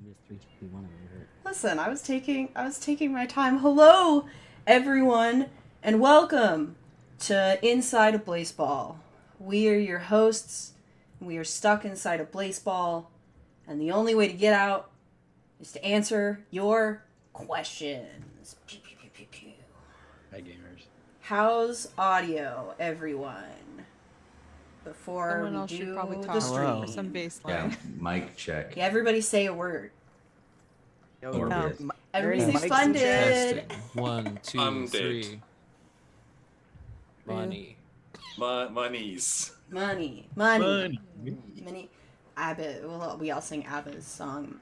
Just 3, 2, 1, and it. Listen, I was taking my time. Hello, everyone, and welcome to Inside a Blaseball. We are your hosts. We are stuck inside a Blaseball, and the only way to get out is to answer your questions. Pew, pew, pew, pew, pew. Hi, gamers. How's audio, everyone? Before Someone we else should do probably the talk stream. for some Yeah, baseline. mic check. Yeah, everybody say a word. Morbid. Everybody say Mike's funded. Testing. 1, 2, Funded. 3. Money. Monies. Money. ABBA. Well, we all sing ABBA's song.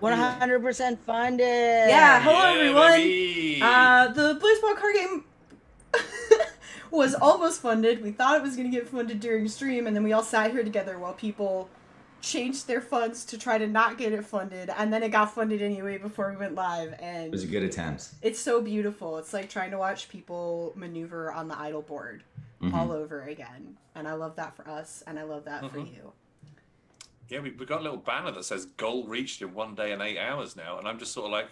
100% funded. Yeah, hello Yeah, everyone. baby. The Blaseball card game was almost funded. We thought it was going to get funded during stream, and then we all sat here together while people changed their funds to try to not get it funded, and then it got funded anyway before we went live. And It was a good attempt. it's so beautiful. It's like trying to watch people maneuver on the idle board all over again. And I love that for us, and I love that for you. Yeah, we got a little banner that says goal reached in 1 day and 8 hours now, and I'm just sort of like,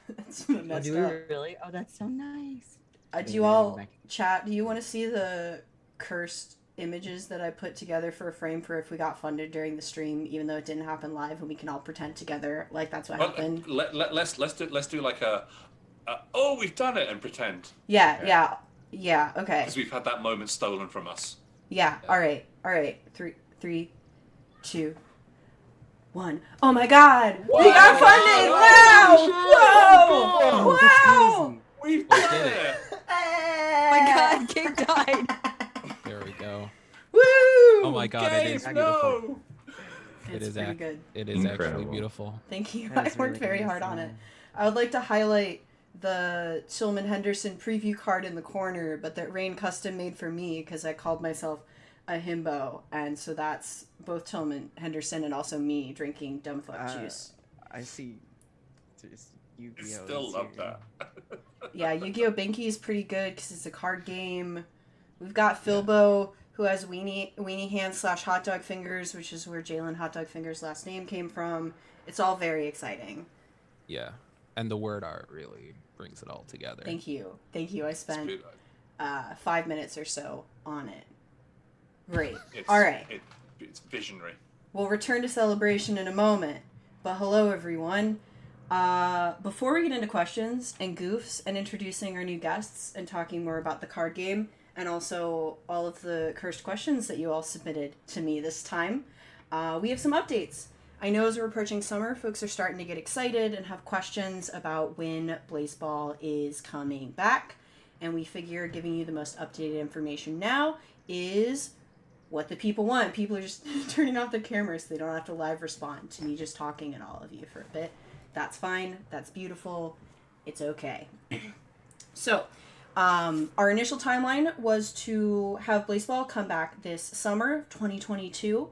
That's Oh, messed do we up. really? Oh, that's so nice. Do you all chat? Do you want to see the cursed images that I put together for a frame for if we got funded during the stream, even though it didn't happen live, and we can all pretend together like that's what happened? let's do like a oh, we've done it, and pretend. Yeah. Okay. Because we've had that moment stolen from us. Yeah. All right. 3, 2, 1. Oh my God! Whoa! We got funded! Wow! Wow! We've We done did it. it! Oh my god, King died. There we go. Woo! Oh my god, it is Gabe, beautiful. no! It It's is pretty good. It is actually Incredible. beautiful. Thank you. That I was worked really very nice, hard on yeah. it. I would like to highlight the Tillman Henderson preview card in the corner, but that Rain custom made for me because I called myself a himbo, and so that's both Tillman Henderson and also me drinking dumb fuck juice. I see. Just I Yu-Gi-Oh! still love that. Yeah, Yu-Gi-Oh! Binky is pretty good because it's a card game. We've got Philbo, who has weenie hands / hot dog fingers, which is where Jalen Hot Dog Fingers' last name came from. It's all very exciting. Yeah. And the word art really brings it all together. Thank you. I It's spent good. 5 minutes or so on it. Great. It's, All right. It's visionary. We'll return to celebration in a moment. But hello, everyone. Before we get into questions and goofs and introducing our new guests and talking more about the card game and also all of the cursed questions that you all submitted to me this time, we have some updates. I know as we're approaching summer, folks are starting to get excited and have questions about when Blaseball is coming back. And we figure giving you the most updated information now is what the people want. People are just turning off their cameras so they don't have to live respond to me just talking and all of you for a bit. That's fine. That's beautiful. It's okay. So, our initial timeline was to have Blaseball come back this summer, 2022.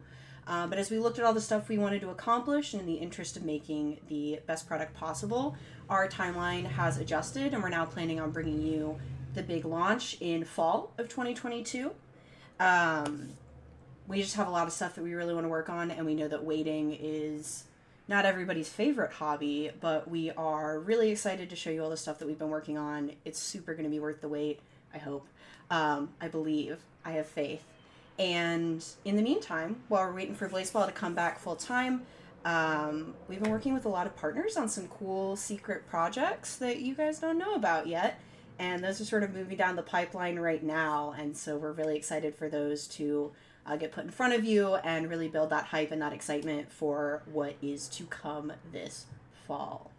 But as we looked at all the stuff we wanted to accomplish and in the interest of making the best product possible, our timeline has adjusted and we're now planning on bringing you the big launch in fall of 2022. We just have a lot of stuff that we really want to work on, and we know that waiting is not everybody's favorite hobby, but we are really excited to show you all the stuff that we've been working on. It's super going to be worth the wait, I hope. I believe. I have faith. And in the meantime, while we're waiting for Blaseball to come back full time, we've been working with a lot of partners on some cool secret projects that you guys don't know about yet. And those are sort of moving down the pipeline right now. And so we're really excited for those to get put in front of you and really build that hype and that excitement for what is to come this fall.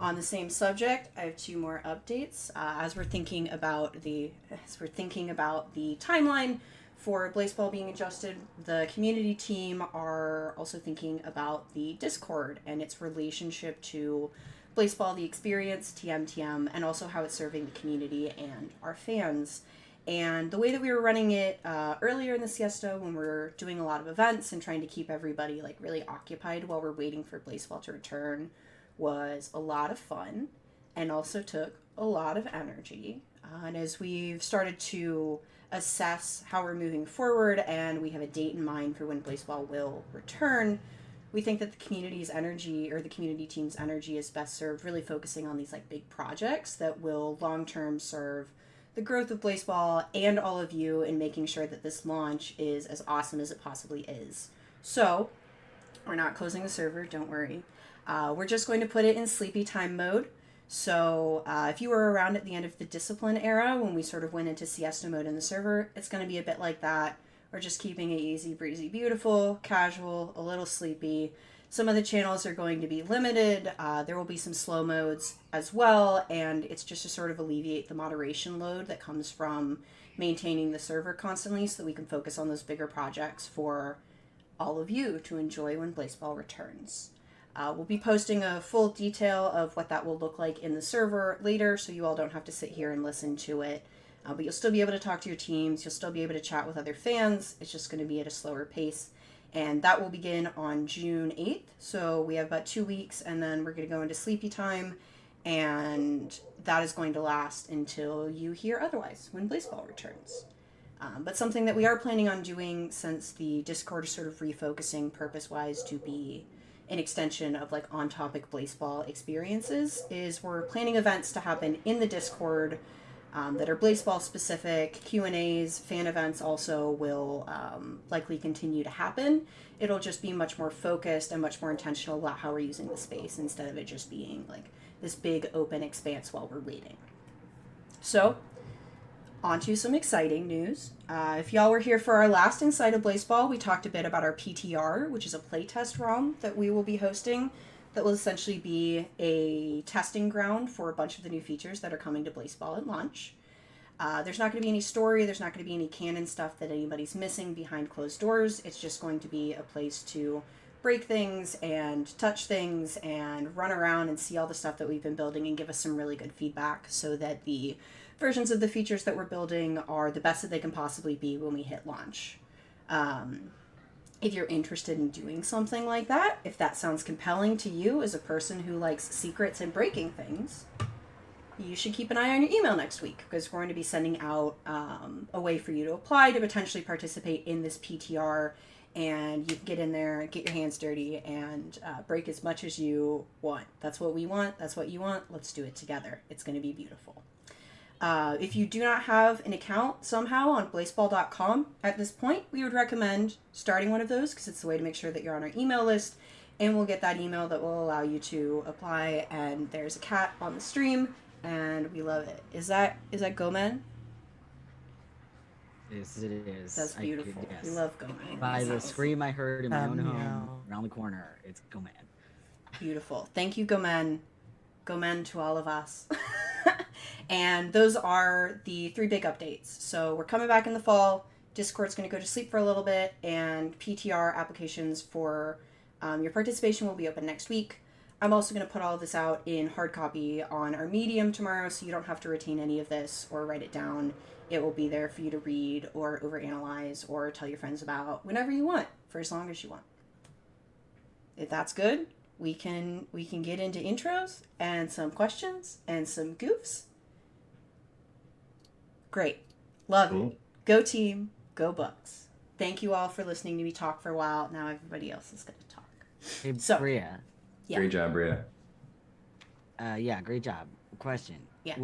On the same subject, I have 2 more updates. As we're thinking about the timeline for Blaseball being adjusted, the community team are also thinking about the Discord and its relationship to Blaseball, the experience, TMTM, and also how it's serving the community and our fans. And the way that we were running it earlier in the siesta, when we were doing a lot of events and trying to keep everybody like really occupied while we're waiting for Blaseball to return, was a lot of fun and also took a lot of energy. And as we've started to assess how we're moving forward and we have a date in mind for when Blaseball will return, we think that the community's energy or the community team's energy is best served really focusing on these like big projects that will long-term serve the growth of Blaseball and all of you in making sure that this launch is as awesome as it possibly is. So, we're not closing the server, don't worry. We're just going to put it in sleepy time mode. So, if you were around at the end of the Discipline era, when we sort of went into siesta mode in the server, it's going to be a bit like that. We're just keeping it easy, breezy, beautiful, casual, a little sleepy. Some of the channels are going to be limited. There will be some slow modes as well, and it's just to sort of alleviate the moderation load that comes from maintaining the server constantly so that we can focus on those bigger projects for all of you to enjoy when Blaseball returns. We'll be posting a full detail of what that will look like in the server later, so you all don't have to sit here and listen to it. But you'll still be able to talk to your teams. You'll still be able to chat with other fans. It's just going to be at a slower pace. And that will begin on June 8th. So we have about 2 weeks, and then we're going to go into sleepy time. And that is going to last until you hear otherwise, when Blaseball returns. But something that we are planning on doing, since the Discord is sort of refocusing purpose-wise to be an extension of like on-topic Blaseball experiences, is we're planning events to happen in the Discord that are Blaseball specific. Q&As, fan events also will likely continue to happen. It'll just be much more focused and much more intentional about how we're using the space, instead of it just being like this big open expanse while we're waiting. So, on to some exciting news. If y'all were here for our last Inside of Blaseball, we talked a bit about our PTR, which is a playtest ROM that we will be hosting that will essentially be a testing ground for a bunch of the new features that are coming to Blaseball at launch. There's not going to be any story, there's not going to be any canon stuff that anybody's missing behind closed doors. It's just going to be a place to break things and touch things and run around and see all the stuff that we've been building and give us some really good feedback so that the versions of the features that we're building are the best that they can possibly be when we hit launch. If you're interested in doing something like that, if that sounds compelling to you as a person who likes secrets and breaking things, you should keep an eye on your email next week, because we're going to be sending out a way for you to apply to potentially participate in this PTR, and you can get in there, get your hands dirty, and break as much as you want. That's what we want. That's what you want. Let's do it together. It's going to be beautiful. If you do not have an account somehow on Blaseball.com at this point, we would recommend starting one of those, because it's the way to make sure that you're on our email list, and we'll get that email that will allow you to apply. And there's a cat on the stream, and we love it. Is that Gomen? Yes, it is. That's beautiful. We love Gomen. By the scream I heard in my own home Meow. around the corner, it's Goman. Beautiful. Thank you, Gomen. Gomen to all of us. And those are the 3 big updates. So we're coming back in the fall. Discord's going to go to sleep for a little bit, and PTR applications for your participation will be open next week. I'm also going to put all of this out in hard copy on our Medium tomorrow, so you don't have to retain any of this or write it down. It will be there for you to read or overanalyze or tell your friends about whenever you want, for as long as you want. If that's good, we can get into intros and some questions and some goofs. Great. Love it. Go team. Go Bucks. Thank you all for listening to me talk for a while. Now everybody else is going to talk. Hey, So- Bria. Yeah. Great job, Bria. Yeah, great job. Question. Yeah.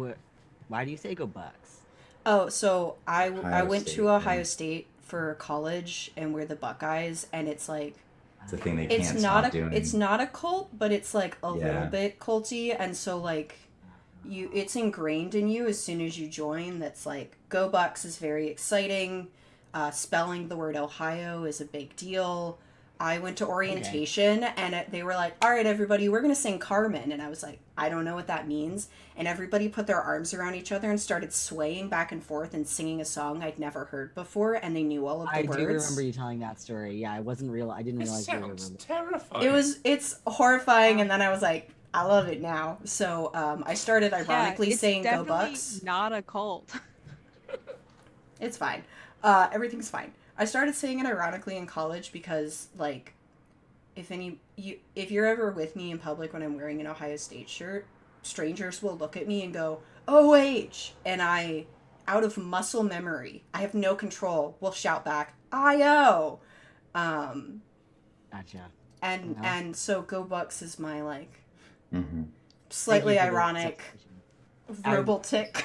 Why do you say go Bucks? Oh, so I Ohio went State, to Ohio yeah. State for college, and we're the Buckeyes, and it's like, It's a thing they it's can't not stop doing. it's not a cult, but it's like a little Yeah. bit culty, and so like it's ingrained in you as soon as you join. That's like, go Bucks is very exciting. Spelling the word Ohio is a big deal. I went to orientation, and they were like, all right, everybody, we're going to sing Carmen. And I was like, I don't know what that means. And everybody put their arms around each other and started swaying back and forth and singing a song I'd never heard before, and they knew all of the I words. do remember you telling that story. Yeah, I didn't It realize you were sounds terrifying. It's horrifying, and then I was like, I love it now. So I started ironically it's saying Go definitely Bucks. not a cult. It's fine. Everything's fine. I started saying it ironically in college because, like, if you're ever with me in public when I'm wearing an Ohio State shirt, strangers will look at me and go, OH! And I, out of muscle memory, I have no control, will shout back, IO! Gotcha. and so Go Bucks is my like Mm-hmm. slightly Thank you for the ironic substitution. verbal tick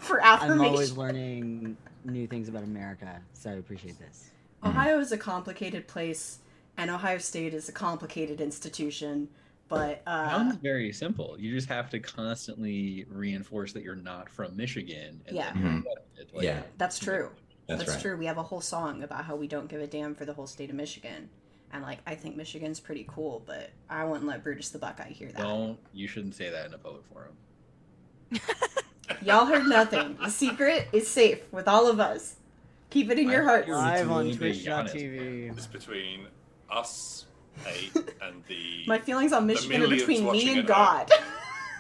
for I'm affirmation. always learning new things about America, so I appreciate this. Ohio is a complicated place, and Ohio State is a complicated institution. But Sounds very simple. You just have to constantly reinforce that you're not from Michigan. And Yeah. then Yeah. that's true. That's right. true. We have a whole song about how we don't give a damn for the whole state of Michigan. And like I think Michigan's pretty cool, but I wouldn't let Brutus the Buckeye hear that. You shouldn't say that in a public forum. Y'all heard nothing. The secret is safe with all of us. Keep it in your hearts. Live on Twitch.tv. It's between us 8 and the My feelings on Michigan are millions between watching me and at home.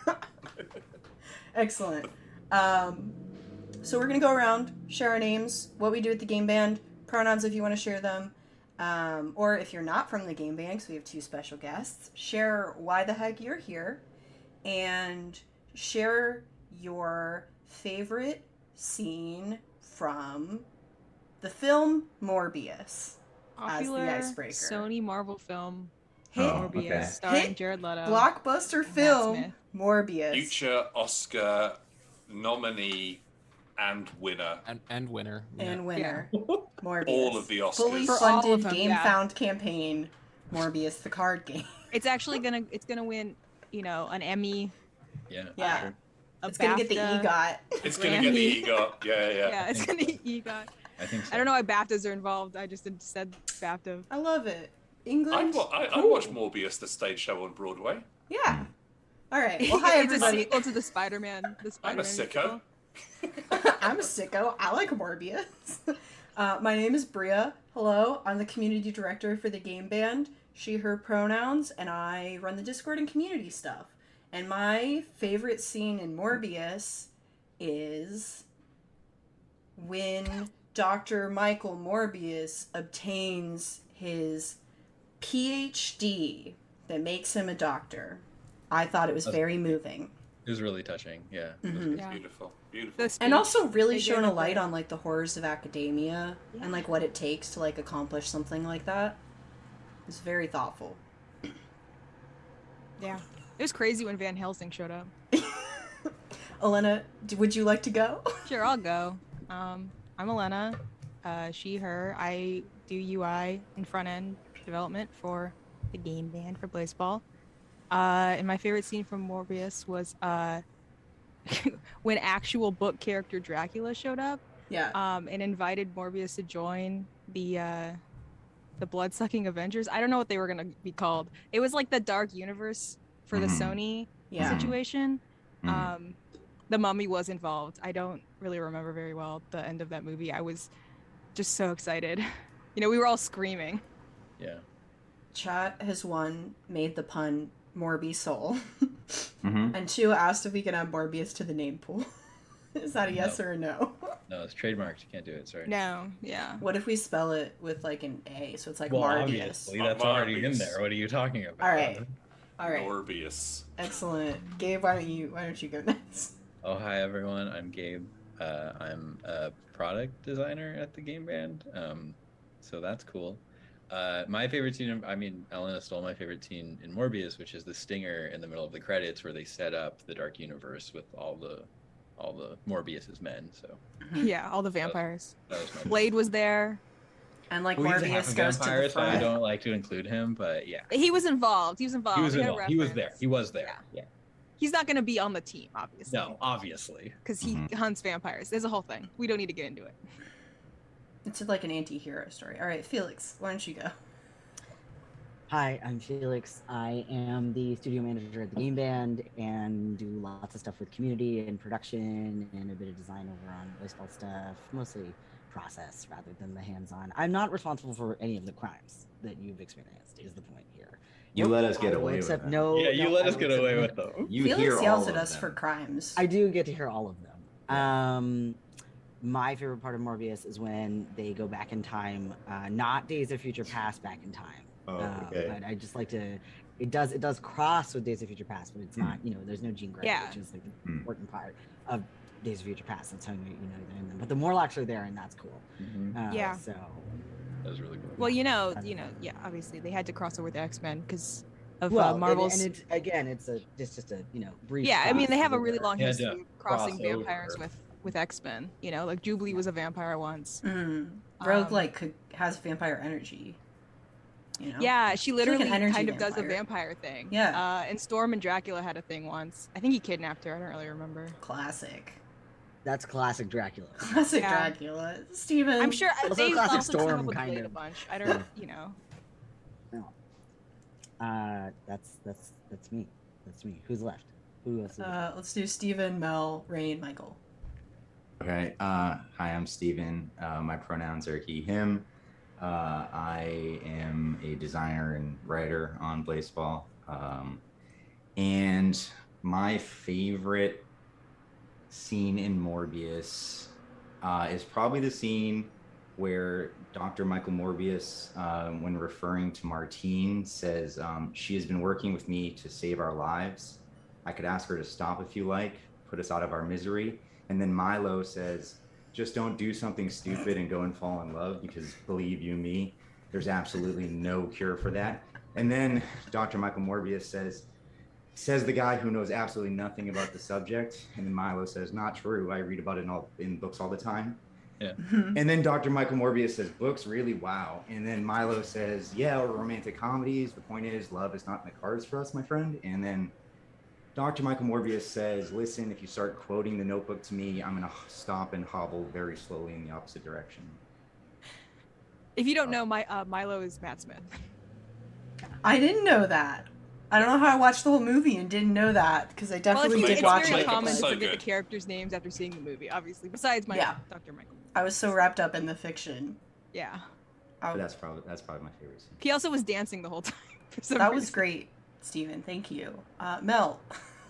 God. Excellent. So we're gonna go around, share our names, what we do at the game band, pronouns if you want to share them, or if you're not from the game band, because we have 2 special guests, share why the heck you're here, and share your favorite scene from the film Morbius. Popular as the icebreaker. Sony Marvel film Hit, Morbius, okay. starring Hit Jared Leto. blockbuster Smith. film Morbius. future Oscar nominee and winner. And winner. Yeah. And winner. Morbius. All of the Oscars. Fully For all funded of them, game yeah. found campaign. Morbius the card game. It's actually gonna win, an Emmy, Yeah. Yeah. Sure. a It's gonna get the BAFTA. EGOT. It's going to get the EGOT. Yeah. Yeah, it's gonna EGOT. I think so. I don't know why BAFTAs are involved. I just said BAFTA. I love it. I'd, England. I'd watch Morbius, the stage show on Broadway. Yeah. All right. Well, hi It's a everybody. sequel to the Spider-Man. I'm a sicko. I'm a sicko. I like Morbius. My name is Bria. Hello. I'm the community director for the game band. She, her pronouns, and I run the Discord and community stuff. And my favorite scene in Morbius is when Dr. Michael Morbius obtains his PhD that makes him a doctor. I thought it was very moving. It was really touching. Yeah. Mhm. Yeah. Beautiful. Beautiful. The And speech also really they shone gave a light at on like the horrors of academia and like what it takes to like accomplish something like that. It's very thoughtful. Yeah. It was crazy when Van Helsing showed up. Elena, would you like to go? Sure, I'll go. I'm Elena. She, her. I do UI and front end development for the game band for Blaseball. And my favorite scene from Morbius was when actual book character Dracula showed up. Yeah. And invited Morbius to join the blood-sucking Avengers. I don't know what they were gonna be called. It was like the Dark Universe for the Sony Yeah. situation. Mhm. The Mummy was involved. I don't really remember very well the end of that movie. I was just so excited. We were all screaming. Yeah. Chat has made the pun Morbi Soul. Mm-hmm. And 2 asked if we could add Morbius to the name pool. Is that a yes No. or a no? No, it's trademarked. You can't do it. Sorry. No, yeah. What if we spell it with like an A, so it's like Well, Marbius? obviously, that's already in Morbius. there. What are you talking about? All right. All right. Morbius. Excellent. Gabe, why don't you go next? Oh, hi everyone. I'm Gabe. I'm a product designer at the game band. So that's cool. My favorite scene, Elena stole my favorite scene in Morbius, which is the stinger in the middle of the credits where they set up the Dark Universe with all the Morbius's men. So Yeah, all the vampires. that was my Blade was there. And like Well, he's half Morbius a goes to the vampire, so I front. don't like to include him, but yeah. He was involved. He was involved. He was We had a involved. He was there. reference. He was there. Yeah. He's not going to be on the team, obviously. No, obviously. Because he hunts vampires. There's a whole thing. We don't need to get into it. It's like an anti-hero story. All right, Felix, why don't you go? Hi, I'm Felix. I am the studio manager at the game band and do lots of stuff with community and production and a bit of design over on baseball stuff, mostly process rather than the hands-on. I'm not responsible for any of the crimes that you've experienced, is the point here. You let us get away with Except it. no. Yeah, you no, let I us will get accept away no- with them. You Felix hear yells all at of us them. for crimes. I do get to hear all of them. My favorite part of Morbius is when they go back in time, not Days of Future Past back in time. Oh, okay. But I just like to. It does cross with Days of Future Past, but it's not. There's no Jean Grey, Yeah. which is like the important part of Days of Future Past. That's how they're in them. But the Morlocks are there, and that's cool. Mhm. Yeah. So That was really cool. Well, yeah, obviously they had to cross over with X-Men because of Well, Marvel's. and it's just a brief. Yeah, I mean they have a cross really over. long Yeah, history to of crossing cross over. vampires with X-Men. Like Jubilee was a vampire once. Roguelike has vampire energy. Yeah, she literally an energy kind of does a vampire. vampire thing. Yeah. And Storm and Dracula had a thing once. I think he kidnapped her. I don't really remember. Classic. That's classic Dracula. Classic Yeah. Dracula. Steven. I'm sure Also they classic also team Storm, up with kind Blade of. a bunch. I don't, That's me. That's me. Who's left? Who else? Is Let's do Steven, Mel, Rain, Michael. Okay. Hi, I'm Steven. My pronouns are he, him. I am a designer and writer on Blaseball. And my favorite scene in Morbius is probably the scene where Dr. Michael Morbius, when referring to Martine, says, she has been working with me to save our lives. I could ask her to stop if you like, put us out of our misery. And then Milo says, just don't do something stupid and go and fall in love, because believe you me, there's absolutely no cure for that. And then Dr. Michael Morbius says the guy who knows absolutely nothing about the subject. And then Milo says, not true. I read about it in books all the time. Yeah. And then Dr. Michael Morbius says, books, really? Wow. And then Milo says, yeah, or romantic comedies. The point is, love is not in the cards for us, my friend. And then Dr. Michael Morbius says, listen, if you start quoting The Notebook to me, I'm going to stop and hobble very slowly in the opposite direction. If you don't know, Milo is Matt Smith. I didn't know that. I don't know how I watched the whole movie and didn't know that, because I definitely did watch it's very it. common to So forget good. the characters' names after seeing the movie, obviously, besides Dr. Michael. I was so wrapped up in the fiction. Yeah. But that's probably my favorite scene. He also was dancing the whole time. For some That reason. was great, Steven. Thank you. Mel,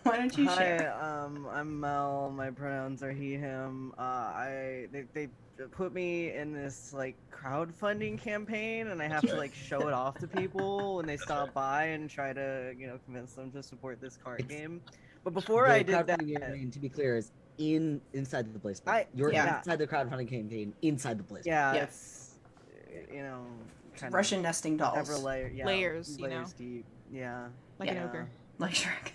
why don't you share? Hi, I'm Mel. My pronouns are he, him. They put me in this like crowdfunding campaign, and I have to like show it off to people when they stop by and try to convince them to support this card game. But before I did that, campaign, to be clear, is inside the Blaseball. You're inside the crowdfunding campaign, inside the Blaseball. yeah, Yeah. it's kind Russian nesting dolls. Layers, layers deep. Yeah, like an ogre. Like Shrek.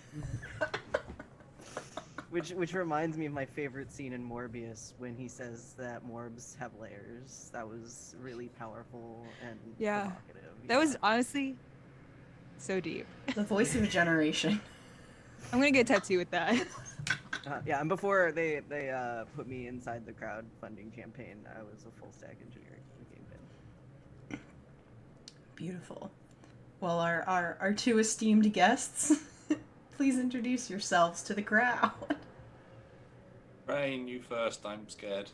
Which reminds me of my favorite scene in Morbius when he says that morbs have layers. That was really powerful and provocative. That was honestly so deep. The voice of a generation. I'm gonna get a tattoo with that. Yeah, and before they put me inside the crowdfunding campaign, I was a full stack engineer in the game band. Beautiful. Well, our two esteemed guests, please introduce yourselves to the crowd. Rain, you first. I'm scared.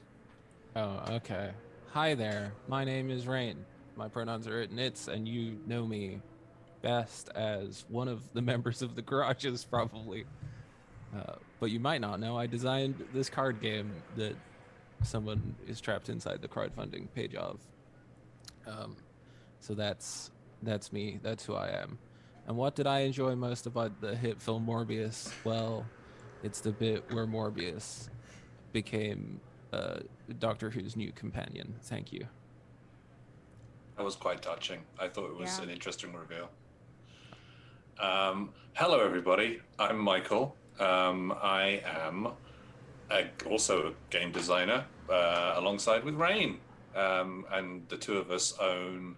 Oh, okay. Hi there. My name is Rain. My pronouns are it and its, and you know me best as one of the members of the Garages, probably. But you might not know, I designed this card game that someone is trapped inside the crowdfunding page of. So that's me. That's who I am. And what did I enjoy most about the hit film Morbius? Well, it's the bit where Morbius became Doctor Who's new companion. Thank you. That was quite touching. I thought it was an interesting reveal. Hello, everybody. I'm Michael. I am also a game designer alongside with Rain. And the two of us own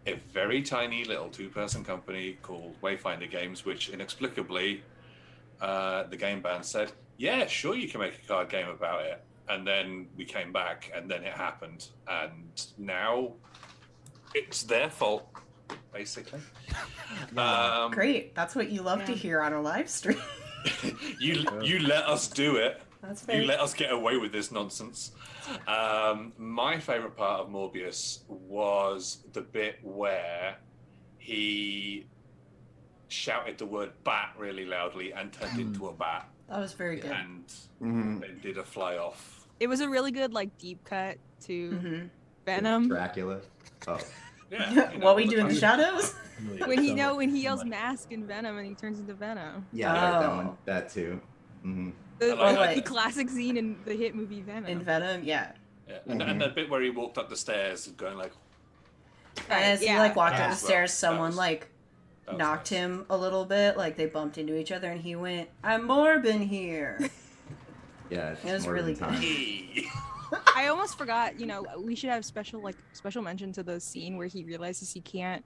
a very tiny little two-person company called Wayfinder Games, which inexplicably the game band said, yeah, sure, you can make a card game about it. And then we came back, and then it happened. And now it's their fault, basically. Great. That's what you love to hear on a live stream. You let us do it. That's fair. You let us get away with this nonsense. My favorite part of Morbius was the bit where he shouted the word bat really loudly and turned into a bat. That was very good. And it did a fly off. It was a really good deep cut to Venom. Dracula. Oh. Yeah. What we do in the shadows? When he yells mask in Venom and he turns into Venom. Yeah, I heard that one. That too. Mm-hmm. The classic scene in the hit movie Venom. In Venom, yeah. And the bit where he walked up the stairs going like, And as he like walked up the stairs, someone like that was knocked nice. him a little bit. Like they bumped into each other, and he went, "I'm Morbin here." Yeah, it's It was more really than time. I almost forgot. You know, we should have special mention to the scene where he realizes he can't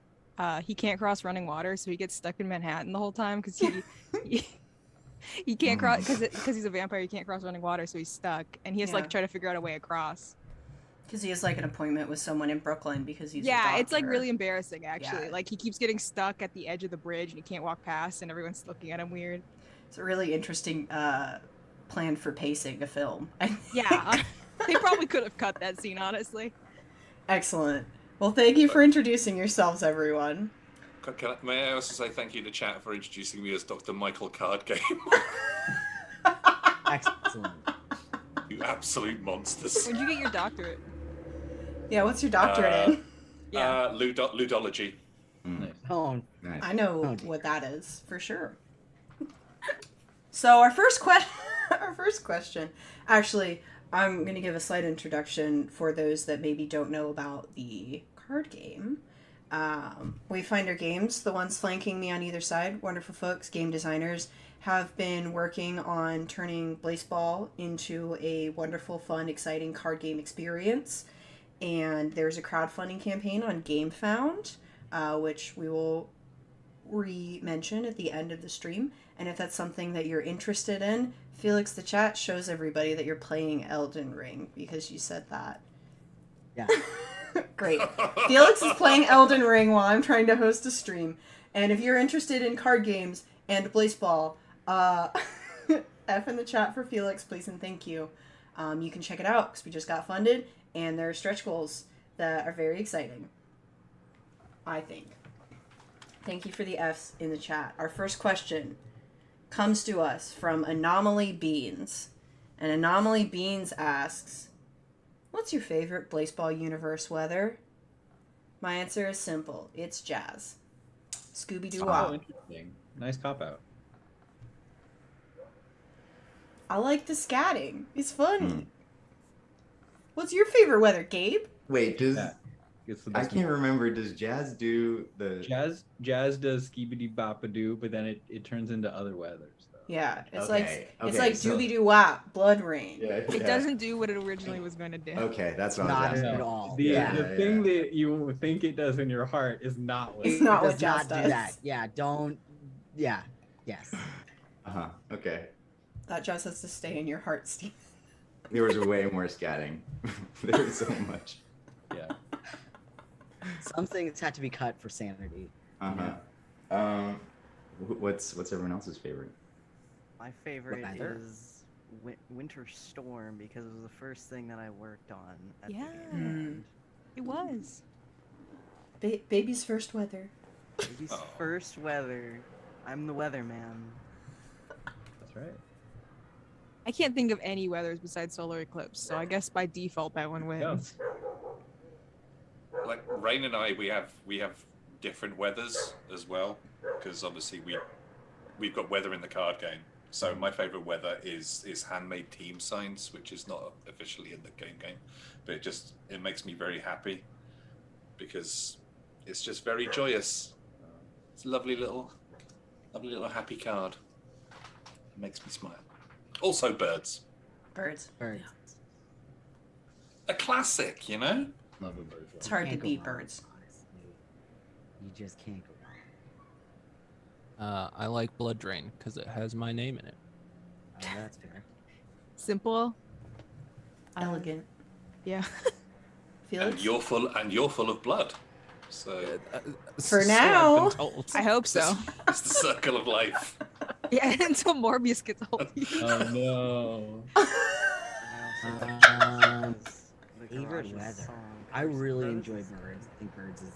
cross running water, so he gets stuck in Manhattan the whole time because he can't cross because he's a vampire. He can't cross running water, so he's stuck, and he has to like try to figure out a way across. Because he has like an appointment with someone in Brooklyn because he's it's like really embarrassing actually. Yeah. Like he keeps getting stuck at the edge of the bridge and he can't walk past, and everyone's looking at him weird. It's a really interesting plan for pacing a film. Yeah, they probably could have cut that scene, honestly. Excellent. Well, thank you for introducing yourselves, everyone. May I also say thank you to chat for introducing me as Dr. Michael Card Game? Excellent. You absolute monsters. Where'd you get your doctorate? Yeah, what's your doctorate in? Ludology. Nice. Oh, Nice. I know what that is for sure. So our first question. Actually, I'm going to give a slight introduction for those that maybe don't know about the card game. Wayfinder Games, the ones flanking me on either side, wonderful folks, game designers, have been working on turning Blaseball into a wonderful, fun, exciting card game experience. And there's a crowdfunding campaign on GameFound, which we will re-mention at the end of the stream. And if that's something that you're interested in, Felix the chat shows everybody that you're playing Elden Ring because you said that. yeah. Great. Felix is playing Elden Ring while I'm trying to host a stream. And if you're interested in card games and Blaseball, F in the chat for Felix, please and thank you. You can check it out because we just got funded and there are stretch goals that are very exciting, I think. Thank you for the Fs in the chat. Our first question comes to us from Anomaly Beans. And Anomaly Beans asks, what's your favorite Blaseball universe weather? My answer is simple. It's jazz. Scooby-Doo-Wop. Oh, interesting. Nice cop-out. I like the scatting. It's funny. What's your favorite weather, Gabe? Wait, does Yeah. It's the I best can't remember. Does Jazz do the? Jazz does skibidi bop-a-doo, but then it turns into other weathers. Though. Yeah, it's Okay, it's okay, like so- Doobie-Doo-Wop, Blood Rain. Yeah, It doesn't do what it originally was going to do. Okay, that's what I Not was asking. at all. The thing that you think it does in your heart is not what It's it not It what does jazz not does. do that. Yeah, don't. Yeah. Yes. Okay. That just has to stay in your heart, Steve. There was way more scatting. There was so much. Yeah. Some things had to be cut for sanity. What's everyone else's favorite? My favorite weather? is Winter Storm because it was the first thing that I worked on. At Yeah. the end. It was. Baby's first weather. Baby's Oh. first weather. I'm the weatherman. That's right. I can't think of any weathers besides solar eclipse, so I guess by default that one wins. Like Rain and I, we have different weathers as well, because obviously we've got weather in the card game. So my favorite weather is handmade team signs, which is not officially in the game, but it makes me very happy because it's just very joyous. It's a lovely little happy card. It makes me smile. Also birds. Birds. Birds. A classic, you know? Love a bird. It's hard to Can't go beat wrong, birds. honestly. You just can't go wrong. I like Blood Drain because it has my name in it. Oh, that's fair. Simple. Elegant. Yeah. Felix? And you're full of blood. So For So now. I've been told. I hope so. it's the circle of life. Yeah, until Morbius gets hold of you. Oh no. Um, The favorite Garage's weather. song, I really Birds enjoy is- birds. I think birds is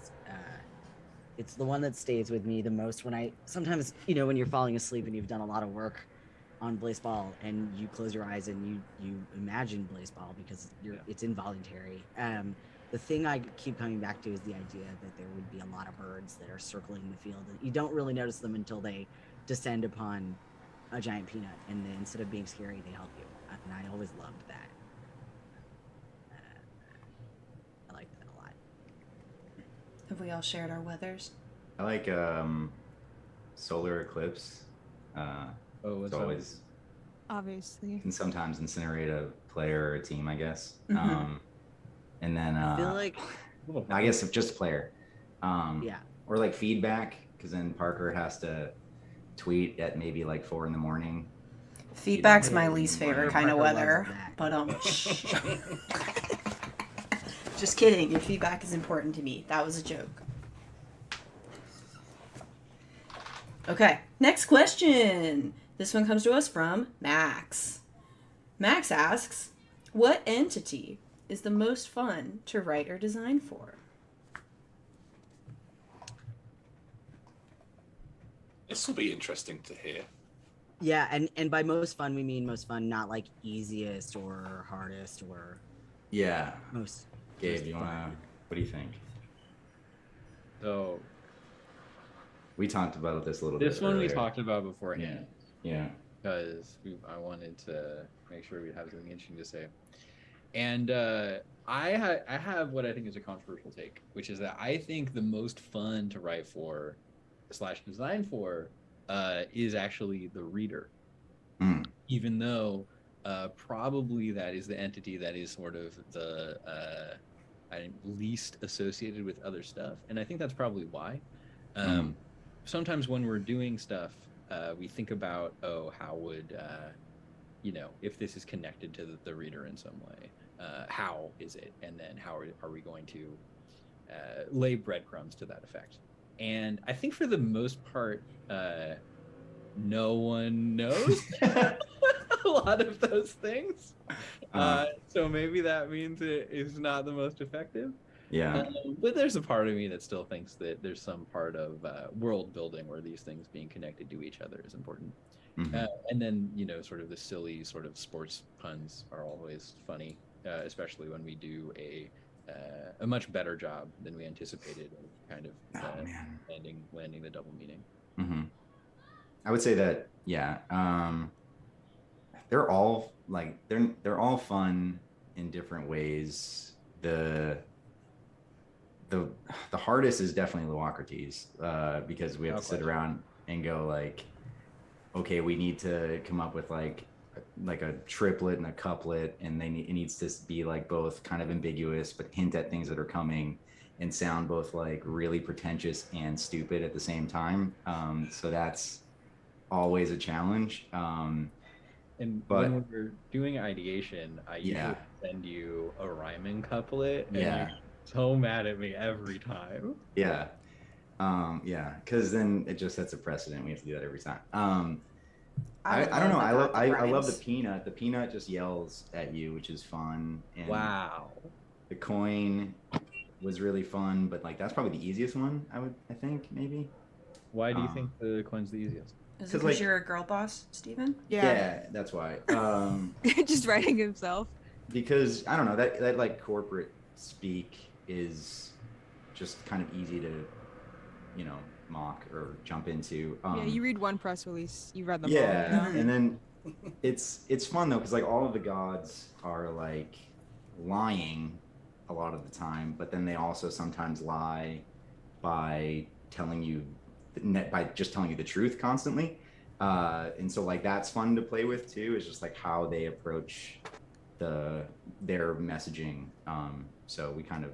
it's the one that stays with me the most when sometimes, when you're falling asleep and you've done a lot of work on Blaseball and you close your eyes and you imagine Blaseball because it's involuntary. The thing I keep coming back to is the idea that there would be a lot of birds that are circling the field. You don't really notice them until they descend upon a giant peanut, and then instead of being scary, they help you. And I always loved that. I like that a lot. Have we all shared our weathers? I like solar eclipse. Oh, It's what's up? always Obviously. can sometimes incinerate a player or a team, I guess. Mhm. And then I feel like I guess if just a player. Yeah. Or like feedback, because then Parker has to tweet at maybe like 4 a.m. Feedback's Yeah, my yeah, least yeah. favorite Parker kind of loves weather. that. But just kidding. Your feedback is important to me. That was a joke. Okay, next question. This one comes to us from Max. Max asks, what entity is the most fun to write or design for? This will be interesting to hear. Yeah, and by most fun we mean most fun, not like easiest or hardest or Yeah. most. Gabe, most you fun. wanna? What do you think? So We talked about this a little this bit. one we earlier. talked about beforehand Yeah. because I wanted to make sure we have something interesting to say. And I have what I think is a controversial take, which is that I think the most fun to write for / design for is actually the reader, even though probably that is the entity that is sort of the least associated with other stuff, and I think that's probably why. Sometimes when we're doing stuff, we think about, how would if this is connected to the reader in some way, how is it, and then how are we going to lay breadcrumbs to that effect? And I think for the most part, no one knows a lot of those things. So maybe that means it is not the most effective. Yeah. But there's a part of me that still thinks that there's some part of world building where these things being connected to each other is important. And then, sort of the silly sort of sports puns are always funny, especially when we do a much better job than we anticipated of kind of landing the double meaning. I would say that, yeah. They're all like they're all fun in different ways. The hardest is definitely Luocrates, because we have to sit around and go like, okay, we need to come up with like a triplet and a couplet, and it needs to be like both kind of ambiguous but hint at things that are coming and sound both like really pretentious and stupid at the same time. So that's always a challenge. And but when we're doing ideation, I usually send you a rhyming couplet, and you're so mad at me every time. Yeah. Because then it just sets a precedent. We have to do that every time. I don't know. I love the peanut. The peanut just yells at you, which is fun. And wow. The coin was really fun, but like that's probably the easiest one. I think maybe. Why do you think the coin's the easiest? Is it because you're a girl boss, Steven? Yeah, that's why. Just writing himself. Because I don't know, that like corporate speak is just kind of easy to, mock or jump into. Yeah, you read one press release, you read them all. Yeah, and then it's fun though, because like all of the gods are like lying a lot of the time, but then they also sometimes lie by just telling you the truth constantly, and so like that's fun to play with too. Is just like how they approach their messaging. So we kind of,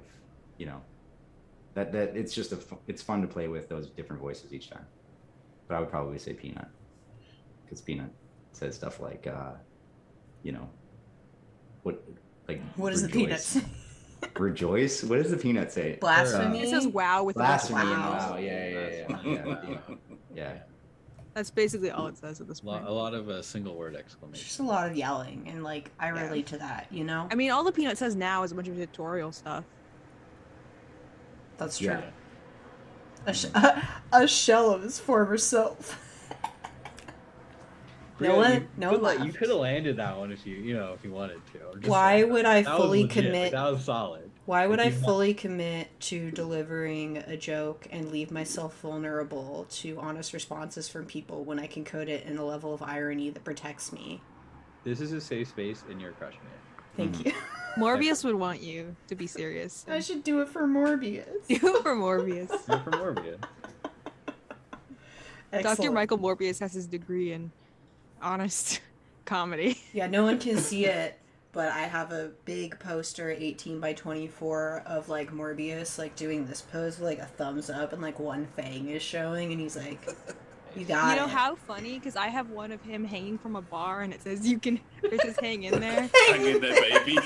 that it's fun to play with those different voices each time. But I would probably say Peanut, because Peanut says stuff like, what does the Peanut say? Rejoice? What does the Peanut say? Blasphemy? It says wow with blasphemy. Wow. Yeah. That's basically all it says at this point. A lot of single word exclamation. Just a lot of yelling, and like I relate to that, I mean, all the Peanut says now is a bunch of tutorial stuff. That's true. Yeah. A shell of his former self. No one You could have landed that one if you wanted to. Why would I fully commit? That was solid. Why would I fully commit to delivering a joke and leave myself vulnerable to honest responses from people when I can code it in a level of irony that protects me? This is a safe space, and you're crushing it. Thank you. Morbius would want you to be serious. I should do it for Morbius. do it for Morbius. Not for Morbia. Dr. Excellent. Michael Morbius has his degree in honest comedy. Yeah, no one can see it, but I have a big poster, 18 by 24, of like Morbius like doing this pose with like a thumbs up and like one fang is showing, and he's like, "You got You know it." how funny? Because I have one of him hanging from a bar, and it says you can. It says hang in there, Hang in there, baby.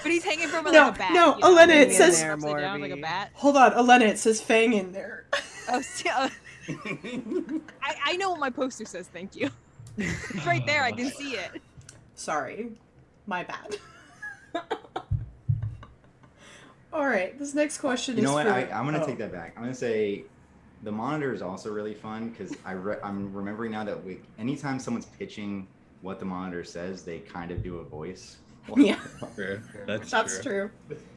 but he's hanging from No, like a bat. no, you know? Elena, it Hang in says- there, Upside down like a Morby. bat. Hold on, Elena, it says fang in there. Oh, I know what my poster says. Thank you. It's right there. I can see it. Sorry, my bad. All right, this next question You is know what? for... I'm gonna oh. take that back. I'm gonna say the monitor is also really fun because I'm remembering now that anytime someone's pitching what the monitor says, they kind of do a voice. Yeah, True. That's true.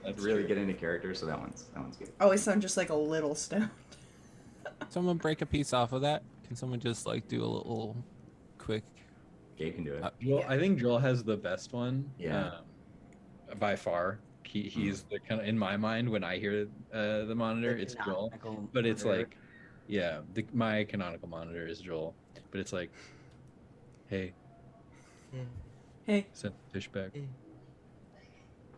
That's really true. get into character, so that one's good. Always sound just like a little stoned. Someone break a piece off of that. Can someone just like do a little quick? Gabe can do it. Joel, I think Joel has the best one. Yeah. By far. He's the kind of, in my mind, when I hear the monitor, The it's Joel. canonical But it's monitor. like, yeah, my canonical monitor is Joel. But it's like, hey, Hey, send the fish back.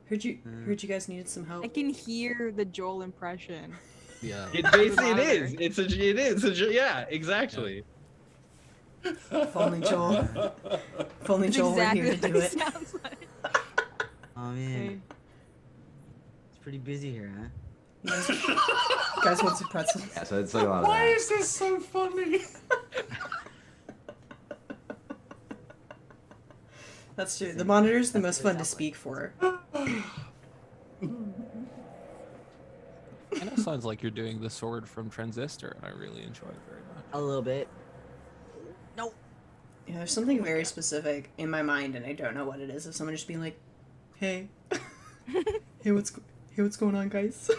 heard you guys needed some help. I can hear the Joel impression. Yeah. It basically The it is. Yeah, exactly. If only Joel. If only That's Joel exactly were here to what do it it. sounds like. Oh man, it's pretty busy here, huh? You guys want some pretzels? Yeah, so it's like a lot of Why that. is this so funny? That's true. The monitor's the most fun to speak for. And it sounds like you're doing the sword from Transistor, and I really enjoy it very much. A little bit. Yeah, there's something very specific in my mind, and I don't know what it is. Of someone just being like, "Hey, hey, what's going on, guys?"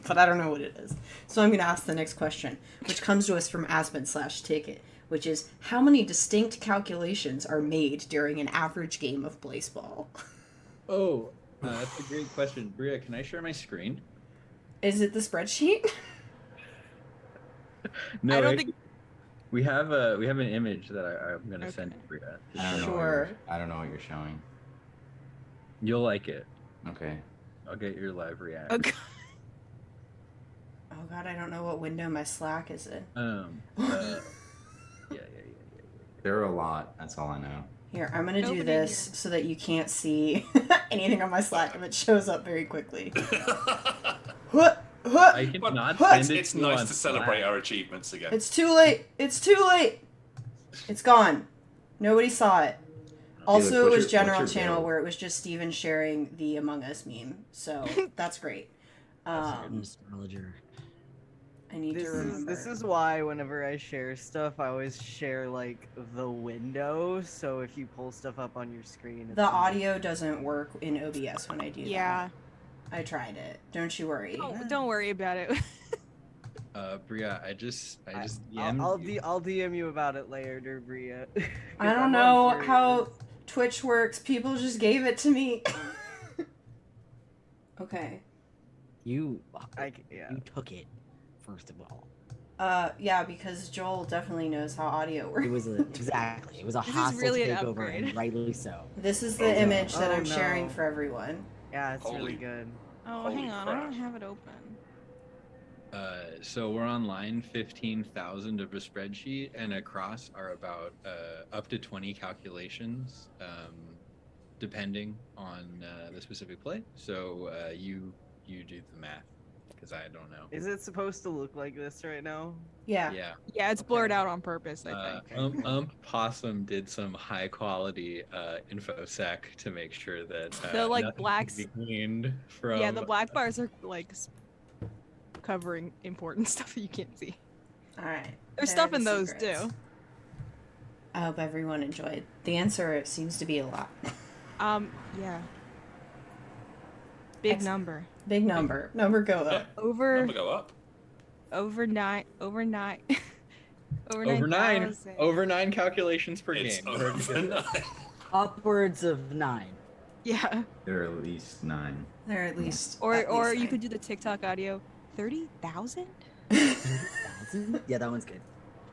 But I don't know what it is. So I'm gonna ask the next question, which comes to us from Aspen/Ticket, which is how many distinct calculations are made during an average game of Blaseball? Oh, that's a great question. Bria, can I share my screen? Is it the spreadsheet? No, I don't actually, think. we have an image that I'm gonna send to Okay. Bria. I don't know. Sure. I don't know what you're showing. You'll like it. Okay. I'll get your live reaction. Okay. Oh god, I don't know what window my Slack is in. Yeah. There are a lot. That's all I know. Here, I'm gonna do Opening this here. so that you can't see anything on my Slack if it shows up very quickly. I cannot send it It's to you nice on to celebrate Slack. our achievements again. It's too late. It's too late. It's gone. Nobody saw it. Also, it what's was your general channel build? where it was just Steven sharing the Among Us meme. So that's great. Astrologer. I need to remember. This is why whenever I share stuff, I always share like the window. So if you pull stuff up on your screen, it's The not- audio doesn't work in OBS when I do Yeah. that. I tried it. Don't you worry. Don't worry about it. Bria, I just I'll DM'd you. I'll DM you about it later, Bria. I don't know how Twitch works. People just gave it to me. Okay. You Yeah. you took it, first of all. Yeah, because Joel definitely knows how audio works. It was exactly. It was a This is hostile really an takeover, upgrade. and rightly so. This is the image that Oh, I'm sharing no. for everyone. Yeah, it's Holy- really good. Oh, Holy hang on. I crap. don't have it open. So we're on line 15,000 of a spreadsheet, and across are about up to 20 calculations, depending on the specific play. So you do the math, because I don't know. Is it supposed to look like this right now? Yeah. Yeah. Yeah, it's blurred out on purpose, I think. Possum did some high quality infosec to make sure that The, like, nothing blacks- can be gleaned from. Yeah, the black bars are like covering important stuff that you can't see. All right. There's There stuff are in the those secrets. too. I hope everyone enjoyed. The answer seems to be a lot. Yeah. Big Excellent. number. Big number. Number go up. Over Number go up. over 9 over 9 calculations per It's game. over 9. Upwards of 9. Yeah. There are at least 9. There are at least. Or at or least you 9. could do the TikTok audio. 30,000? 30,000? Yeah, that one's good.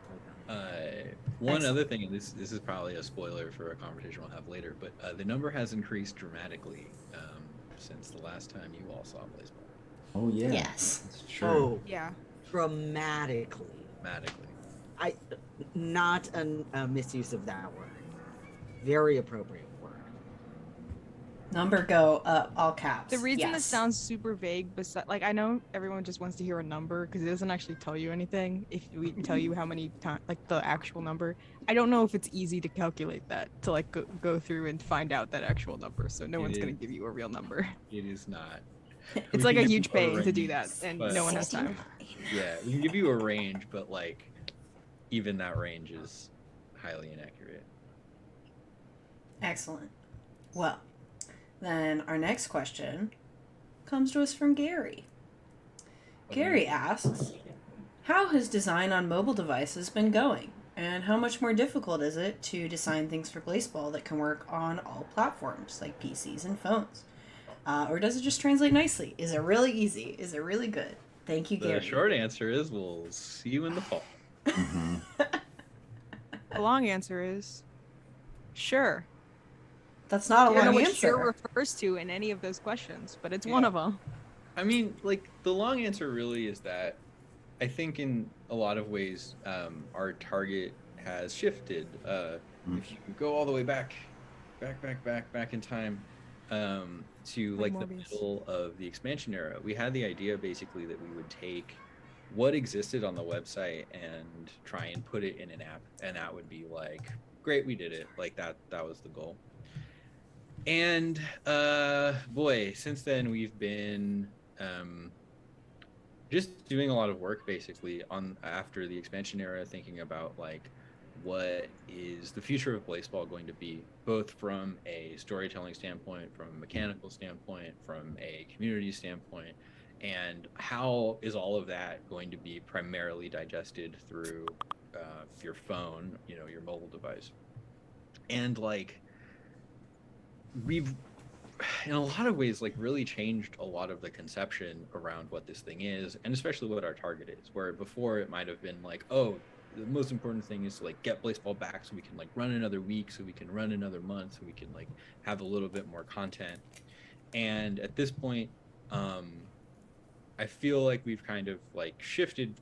I like that one. One Excellent. other thing, and this is probably a spoiler for a conversation we'll have later, but the number has increased dramatically since the last time you all saw Blaseball. Oh yeah. Yes. That's true. Oh, Yeah. dramatically. Dramatically. Not a misuse of that word. Very appropriate word. Number go up, all caps. The reason yes. this sounds super vague, like I know everyone just wants to hear a number because it doesn't actually tell you anything. If we tell you how many times, like the actual number, I don't know if it's easy to calculate that to like go through and find out that actual number. So no one's gonna give you a real number. It is not. It's We like can a give huge you pain to do range, that, and but- no one has time. Yeah, we can give you a range, but like even that range is highly inaccurate. Excellent. Well, then our next question comes to us from Gary. Gary asks, how has design on mobile devices been going? And how much more difficult is it to design things for Blaseball that can work on all platforms, like PCs and phones? Or does it just translate nicely? Is it really easy? Is it really good? Thank you, The Gary. short answer is we'll see you in the fall. Mm-hmm. The long answer is, sure. That's not a I don't know long what answer. sure refers to in any of those questions, but it's one of them. I mean, like the long answer really is that I think in a lot of ways our target has shifted. If you go all the way back in time to Like like the Morbius. middle of the expansion era, we had the idea basically that we would take what existed on the website and try and put it in an app, and that would be like, great, we did it. Like that was the goal. And boy, since then we've been just doing a lot of work basically on after the expansion era, thinking about like what is the future of Blaseball going to be, both from a storytelling standpoint, from a mechanical standpoint, from a community standpoint, and how is all of that going to be primarily digested through your phone, your mobile device. And like we've in a lot of ways like really changed a lot of the conception around what this thing is, and especially what our target is, where before it might have been like, oh, the most important thing is to like get Blaseball back so we can like run another week, so we can run another month, so we can like have a little bit more content. And at this point I feel like we've kind of like shifted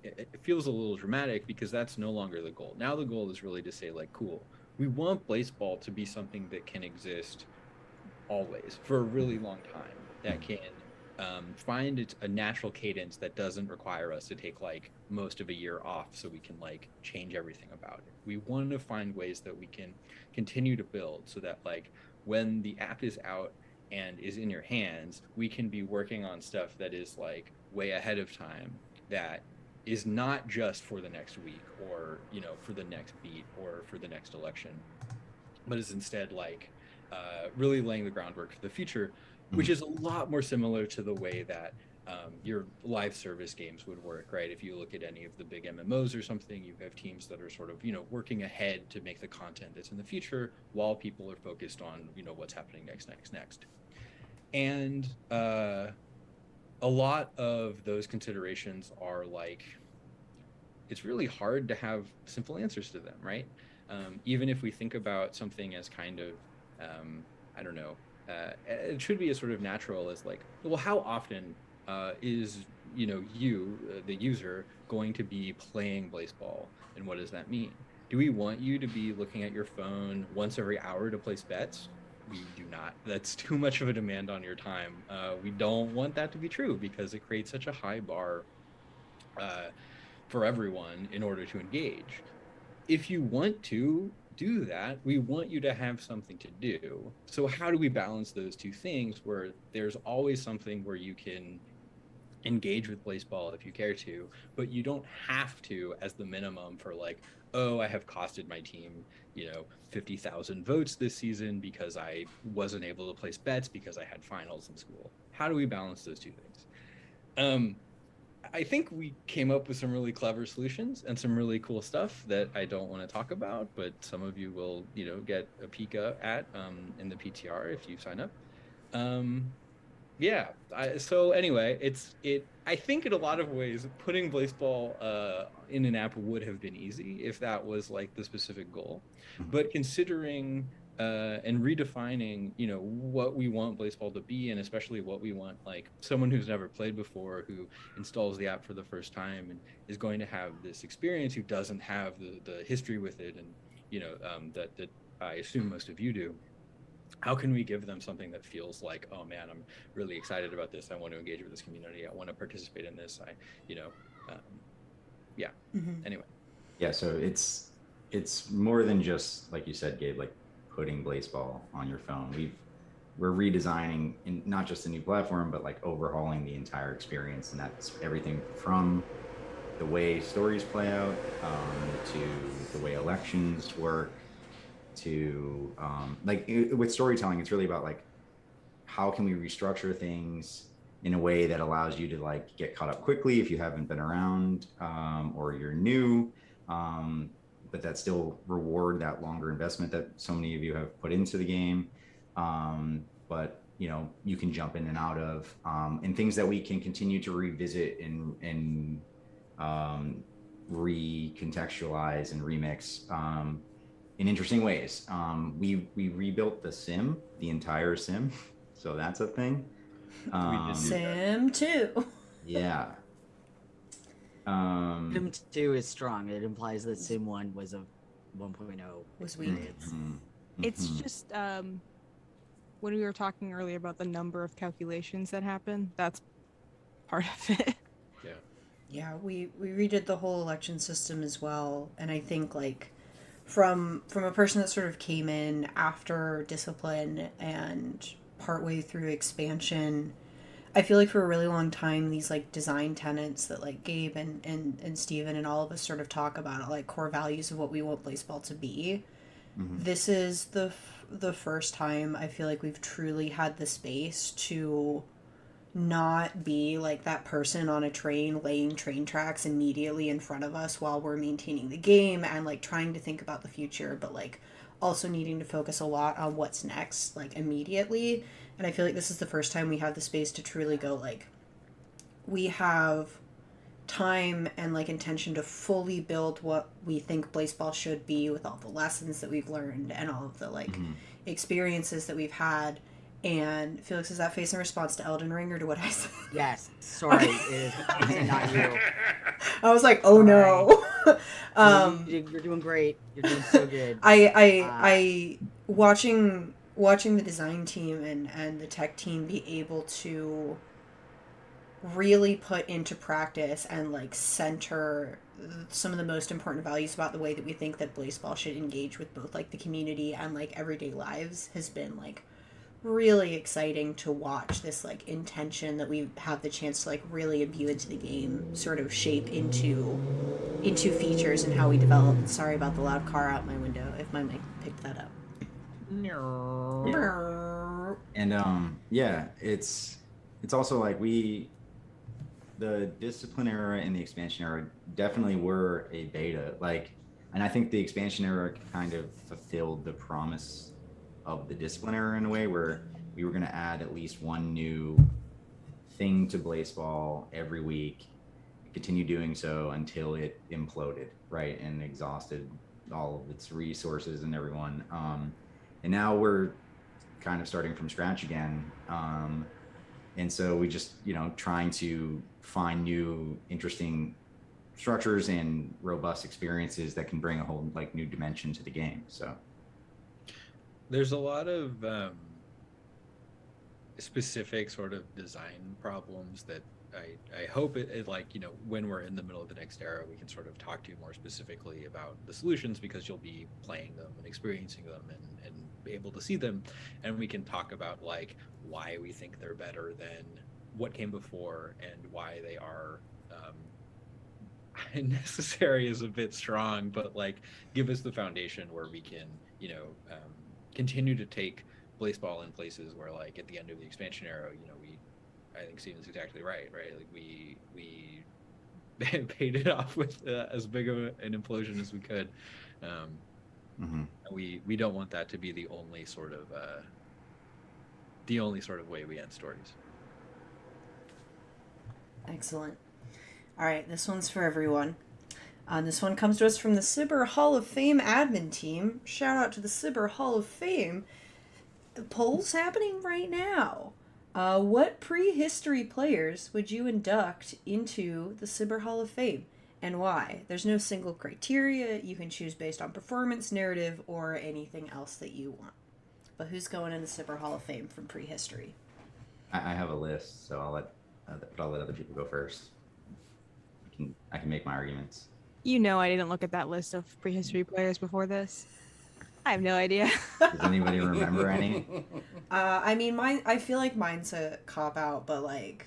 it feels a little dramatic because that's no longer the goal. Now the goal is really to say like, cool, we want Blaseball to be something that can exist always for a really long time, that can find a natural cadence that doesn't require us to take like most of a year off so we can like change everything about it. We want to find ways that we can continue to build so that like when the app is out and is in your hands, we can be working on stuff that is like way ahead of time, that is not just for the next week or for the next beat or for the next election, but is instead like really laying the groundwork for the future, which is a lot more similar to the way that your live service games would work, right? If you look at any of the big MMOs or something, you have teams that are sort of working ahead to make the content that's in the future while people are focused on what's happening next. And a lot of those considerations are like, it's really hard to have simple answers to them, right? Even if we think about something as kind of I don't know, it should be as sort of natural as like, well, how often is you, the user, going to be playing Blaseball, and what does that mean? Do we want you to be looking at your phone once every hour to place bets? We do not. That's too much of a demand on your time. We don't want that to be true because it creates such a high bar for everyone in order to engage. If you want to do that, we want you to have something to do. So how do we balance those two things where there's always something where you can engage with Blaseball if you care to, but you don't have to as the minimum for like, oh, I have costed my team 50,000 votes this season because I wasn't able to place bets because I had finals in school. How do we balance those two things? I think we came up with some really clever solutions and some really cool stuff that I don't want to talk about, but some of you will, get a peek at in the PTR if you sign up. Yeah. So anyway, I think in a lot of ways, putting Blaseball in an app would have been easy if that was like the specific goal. But considering and redefining, what we want Blaseball to be, and especially what we want, like someone who's never played before, who installs the app for the first time and is going to have this experience, who doesn't have the history with it, and that I assume most of you do. How can we give them something that feels like, oh man, I'm really excited about this. I want to engage with this community. I want to participate in this. Yeah. Anyway. Yeah. So it's more than just, like you said, Gabe, like putting Blaseball on your phone. We're redesigning not just a new platform, but like overhauling the entire experience. And that's everything from the way stories play out, to the way elections work, to with storytelling, it's really about like, how can we restructure things in a way that allows you to like get caught up quickly if you haven't been around, or you're new, but that still reward that longer investment that so many of you have put into the game, but you can jump in and out of, and things that we can continue to revisit and recontextualize and remix in interesting ways. We rebuilt the entire sim, so that's a thing. Sim 2. Yeah. Sim 2 is strong. It implies that Sim 1 was a 1.0. Was weak. It's just when we were talking earlier about the number of calculations that happen, that's part of it. Yeah, we redid the whole election system as well, and I think like from a person that sort of came in after Discipline and partway through expansion, I feel like for a really long time these like design tenets that like Gabe and Steven and all of us sort of talk about, like core values of what we want Blaseball to be. This is the first time I feel like we've truly had the space to not be like that person on a train laying train tracks immediately in front of us while we're maintaining the game and like trying to think about the future, but like also needing to focus a lot on what's next, like immediately. And I feel like this is the first time we have the space to truly go like, we have time and like intention to fully build what we think Blaseball should be, with all the lessons that we've learned and all of the like experiences that we've had. And Felix, is that face in response to Elden Ring or to what I said? Yes. Sorry, it is not you. I was like, oh no. You're doing great. You're doing so good. I watching the design team and the tech team be able to really put into practice and like center some of the most important values about the way that we think that Blaseball should engage with both like the community and like everyday lives has been like really exciting to watch. This like intention that we have the chance to like really imbue into the game sort of shape into features and how we develop. Sorry about the loud car out my window if my mic picked that up. And yeah, it's also like the Discipline era and the expansion era definitely were a beta, like, and I think the expansion era kind of fulfilled the promise of the Discipline era in a way, where we were going to add at least one new thing to Blaseball every week, continue doing so until it imploded, right, and exhausted all of its resources and everyone. And now we're kind of starting from scratch again. And so we just, trying to find new, interesting structures and robust experiences that can bring a whole like new dimension to the game. So there's a lot of specific sort of design problems that I hope it like, when we're in the middle of the next era, we can sort of talk to you more specifically about the solutions, because you'll be playing them and experiencing them and be able to see them. And we can talk about like why we think they're better than what came before and why they are necessary is a bit strong, but like give us the foundation where we can, continue to take Blaseball in places where, like, at the end of the expansion era, I think Steven's exactly right? Like we paid it off with as big of an implosion as we could. We don't want that to be the only sort of way we end stories. Excellent. All right, this one's for everyone. This one comes to us from the Cyber Hall of Fame admin team. Shout out to the Cyber Hall of Fame. The poll's happening right now. What prehistory players would you induct into the Cyber Hall of Fame, and why? There's no single criteria. You can choose based on performance, narrative, or anything else that you want. But who's going in the Cyber Hall of Fame from prehistory? I have a list, so I'll let other people go first. I can make my arguments. You know, I didn't look at that list of prehistory players before this. I have no idea. Does anybody remember any? I mean, I feel like mine's a cop out, but like,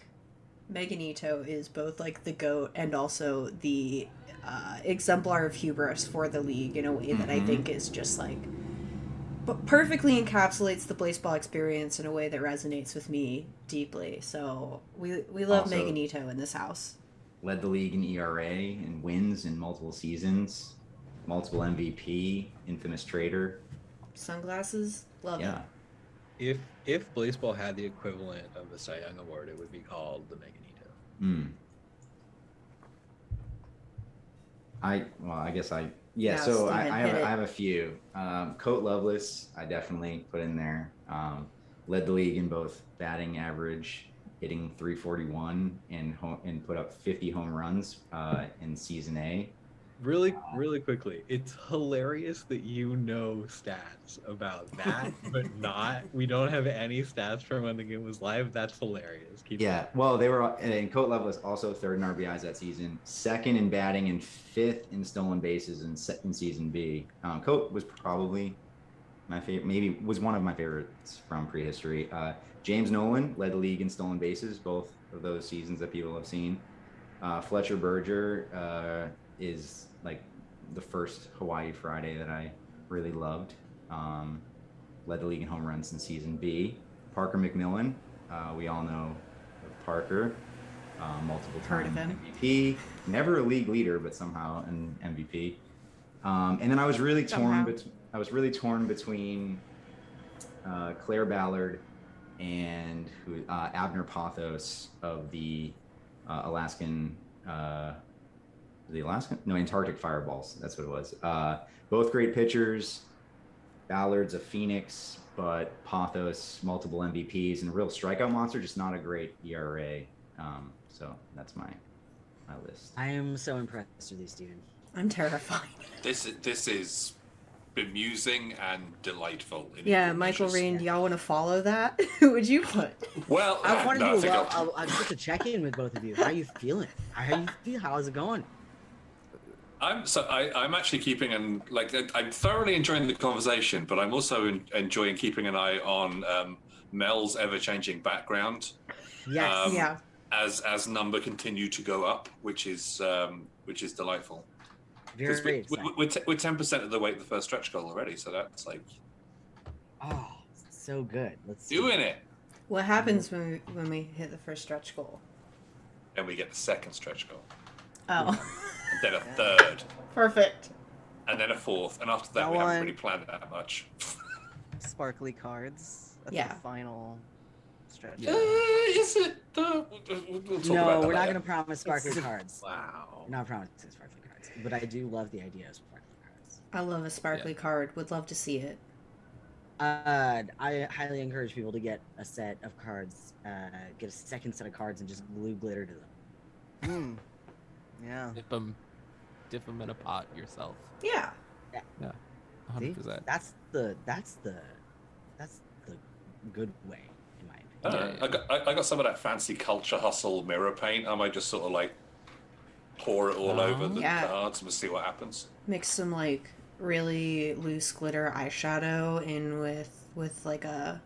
Magneto is both like the GOAT and also the exemplar of hubris for the league in a way that I think is just like, but perfectly encapsulates the Blaseball experience in a way that resonates with me deeply. So we love Also, Magneto in this house. Led the league in ERA and wins in multiple seasons, multiple MVP, infamous trader. Sunglasses, love it. If Blaseball had the equivalent of the Cy Young Award, it would be called the Magneto. So I have a few. Coat Lovelace, I definitely put in there. Led the league in both batting average, hitting 341, and put up 50 home runs in season A. Really quickly, it's hilarious that you know stats about that, but we don't have any stats from when the game was live. That's hilarious. Well, they were, and Coat Lovelace also third in RBIs that season, second in batting, and fifth in stolen bases in season B. Coat was probably my favorite, maybe was one of my favorites from prehistory. James Nolan led the league in stolen bases, both of those seasons that people have seen. Fletcher Berger is like the first Hawaii Friday that I really loved. Led the league in home runs in season B. Parker McMillan, we all know of Parker, multiple time MVP, never a league leader, but somehow an MVP. And then I was really torn between Claire Ballard and Abner Pothos of the Antarctic Fireballs. That's what it was. Both great pitchers. Ballard's a phoenix, but Pothos, multiple MVPs, and a real strikeout monster, just not a great ERA. So that's my list. I am so impressed with you, Steven. I'm terrified. This is bemusing and delightful. Michael Rain, do y'all want to follow that? Who would you put? Well, I wanted to just to check in with both of you. How are you feeling? How is it going? I'm actually keeping I'm thoroughly enjoying the conversation, but I'm also enjoying keeping an eye on Mel's ever-changing background. Yes. As number continue to go up, which is delightful. Very we're 10% of the way to the first stretch goal already, so that's like, oh, so good. Let's doing it. What happens when we hit the first stretch goal? And we get the second stretch goal. Oh. And then a third. Perfect. And then a fourth, and after that we haven't really planned that much. Sparkly cards. That's the final stretch. Is it? We'll no, we're not going to promise sparkly cards. Wow. We're not promising sparkly cards, but I do love the idea of sparkly cards. I love a sparkly card. Would love to see it. I highly encourage people to get a set of cards, get a second set of cards, and just glue glitter to them. Yeah. Dip them in a pot yourself. Yeah. 100%. See? That's the good way, in my opinion. I got some of that fancy Culture Hustle mirror paint. I might just sort of like pour it all over the cards and we'll see what happens. Mix some like really loose glitter eyeshadow in with like a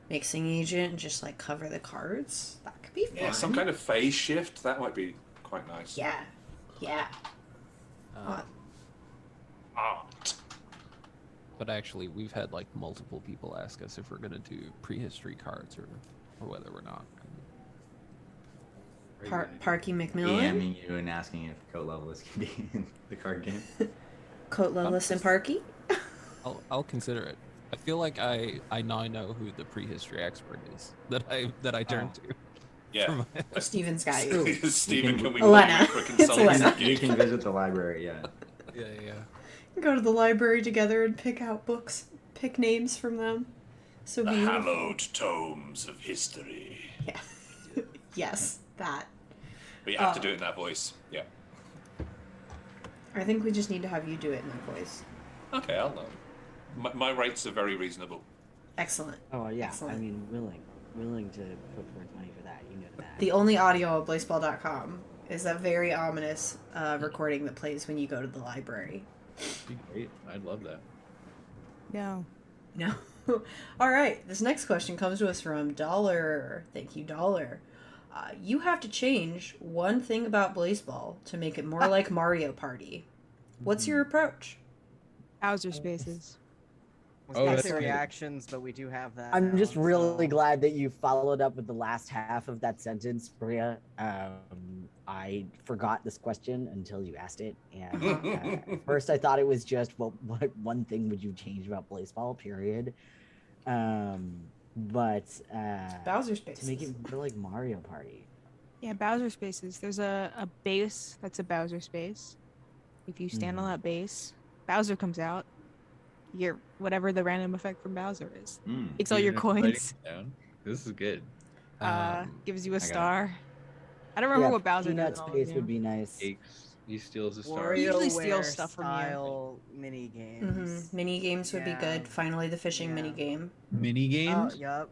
mixing agent and just like cover the cards. That could be fun. Yeah, some kind of phase shift. That might be quite nice. Yeah. Art. But actually, we've had like multiple people ask us if we're gonna do prehistory cards or whether we're not. Are you gonna do? Parky McMillan, DMing you and asking if Coat Levelist can be in the card game. Coat Levelist, and Parky. I'll consider it. I feel like I now know who the prehistory expert is that I turn to. Yeah. Steven's got True. you. Steven, can we Elena. for a It's consultancy Elena. You gig? can visit the library, yeah. Yeah. Go to the library together and pick out books, pick names from them. So The beautiful. hallowed tomes of history. Yeah. Yes, that. But you have to do it in that voice. Yeah. I think we just need to have you do it in that voice. Okay, I'll know. My rates are very reasonable. Excellent. Oh yeah, Excellent. I mean, willing to put forth money for that. You know that. The only audio of Blaseball.com is that very ominous recording that plays when you go to the library. Be great. I'd love that. No. No. All right. This next question comes to us from Dollar. Thank you, Dollar. You have to change one thing about Blaseball to make it more like Mario Party. What's your approach? Bowser spaces. Was Oh, gonna that's say good. reactions, but we do have that. I'm now, just really so- glad that you followed up with the last half of that sentence, Maria. I forgot this question until you asked it, and at first I thought it was just, well, what one thing would you change about Blaseball? Period. But Bowser to Spaces. make it more like Mario Party. Yeah, Bowser spaces. There's a base that's a Bowser space. If you stand on that base, Bowser comes out. Your whatever the random effect from Bowser is. It's all your You're writing coins. it down? This is good. Gives you a I got it. star. I don't remember Yeah, what Bowser Peanut does. in all of space them. would be nice. Takes. He steals a star. He usually WarioWare steals stuff from you. style mini games. Mini games would be Yeah. good. Finally, the fishing Yeah. mini game. Mini Oh, games. yup.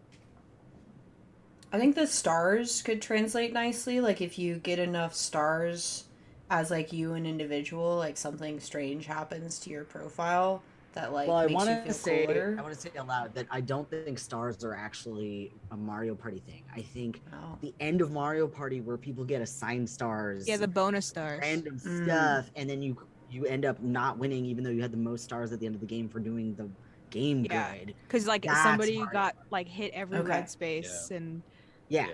I think the stars could translate nicely. Like if you get enough stars as like you an individual, like something strange happens to your profile that like Well, I makes want you to feel say, cooler. I want to say aloud that I don't think stars are actually a Mario Party thing. I think Oh. the end of Mario Party, where people get assigned stars, Yeah, the bonus stars. random Mm. stuff, and then you end up not winning, even though you had the most stars at the end of the game for doing the game Yeah. good. Because like That's somebody Mario got like hit every Okay. red space and Yeah, Yeah.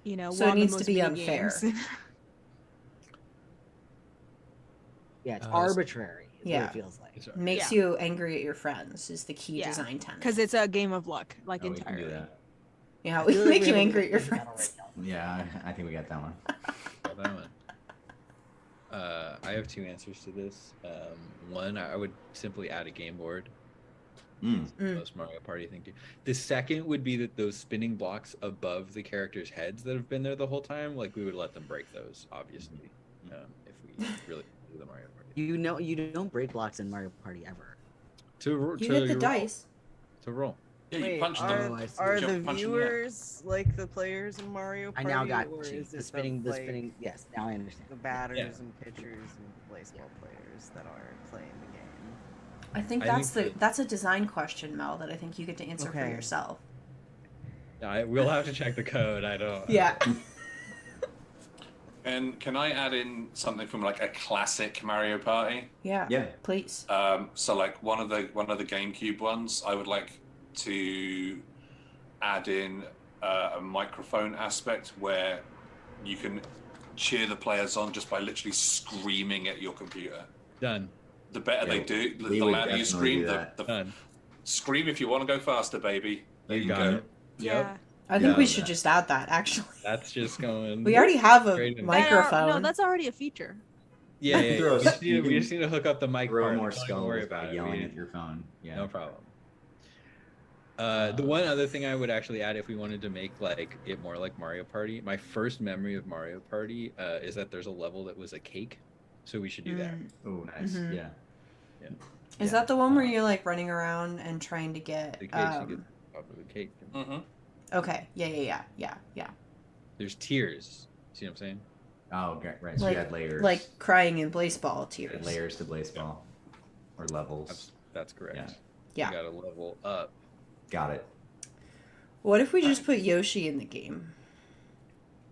you know So it won the needs to most be mini unfair. games. yeah, it's Uh, arbitrary. Is Yeah. what it feels like. It's- Makes Yeah. you angry at your friends is the key Yeah. design tenet. Because it's a game of luck, like Oh, we can entirely. do that. Yeah, I we feel like make we you have a angry at your good battle friends. right now. Yeah, I think we got that one. Got that one. I have two answers to this. One, I would simply add a game board. Mm. The most Mario Party thing to. The second would be that those spinning blocks above the characters' heads that have been there the whole time, like we would let them break those, obviously, if we really do the Mario Party. You know, you don't break blocks in Mario Party ever. To You hit the roll. dice. To roll. Yeah, you Wait, punch are, them. Oh, I see. are Jump the punch in the air. viewers like the players in Mario I Party? now got or you. is The it spinning. like, Yes, now I understand. the batters Yeah. and pitchers and baseball players that are playing the game? I think I that's think that's a design question, Mel, that I think you get to answer for Okay. yourself. We'll have to check the code. I don't. Yeah. And can I add in something from like a classic Mario Party? Yeah. Yeah. Please. So like one of the GameCube ones, I would like to add in a microphone aspect where you can cheer the players on just by literally screaming at your computer. Done. The better Yeah, they do, the we would louder you definitely scream, do the that. Done. scream if you want to go faster, baby. There you got go. it. Yeah. I think Yeah, we that- should just add that, actually. That's just going. We already have a Great. microphone. No, that's already a feature. Yeah, yeah. Throw We a- just, you we can just need to hook up the mic. Throw part. more Don't even worry skulls by about it. yelling We- at your phone. Yeah. No problem. The one other thing I would actually add if we wanted to make like it more like Mario Party, my first memory of Mario Party is that there's a level that was a cake, so we should do that. Oh, nice. Mhm. Yeah. Is that the one where you're like running around and trying to get The cake, so you get top of the cake. Mm-hmm. Okay. Yeah. There's tiers. See what I'm saying? Oh, okay, right. So Like- you had layers. Like crying in Blaseball You had tears. layers to Blaseball, or levels. That's correct. Yeah. Yeah. You gotta level up. Got it. What if we just put Yoshi in the game?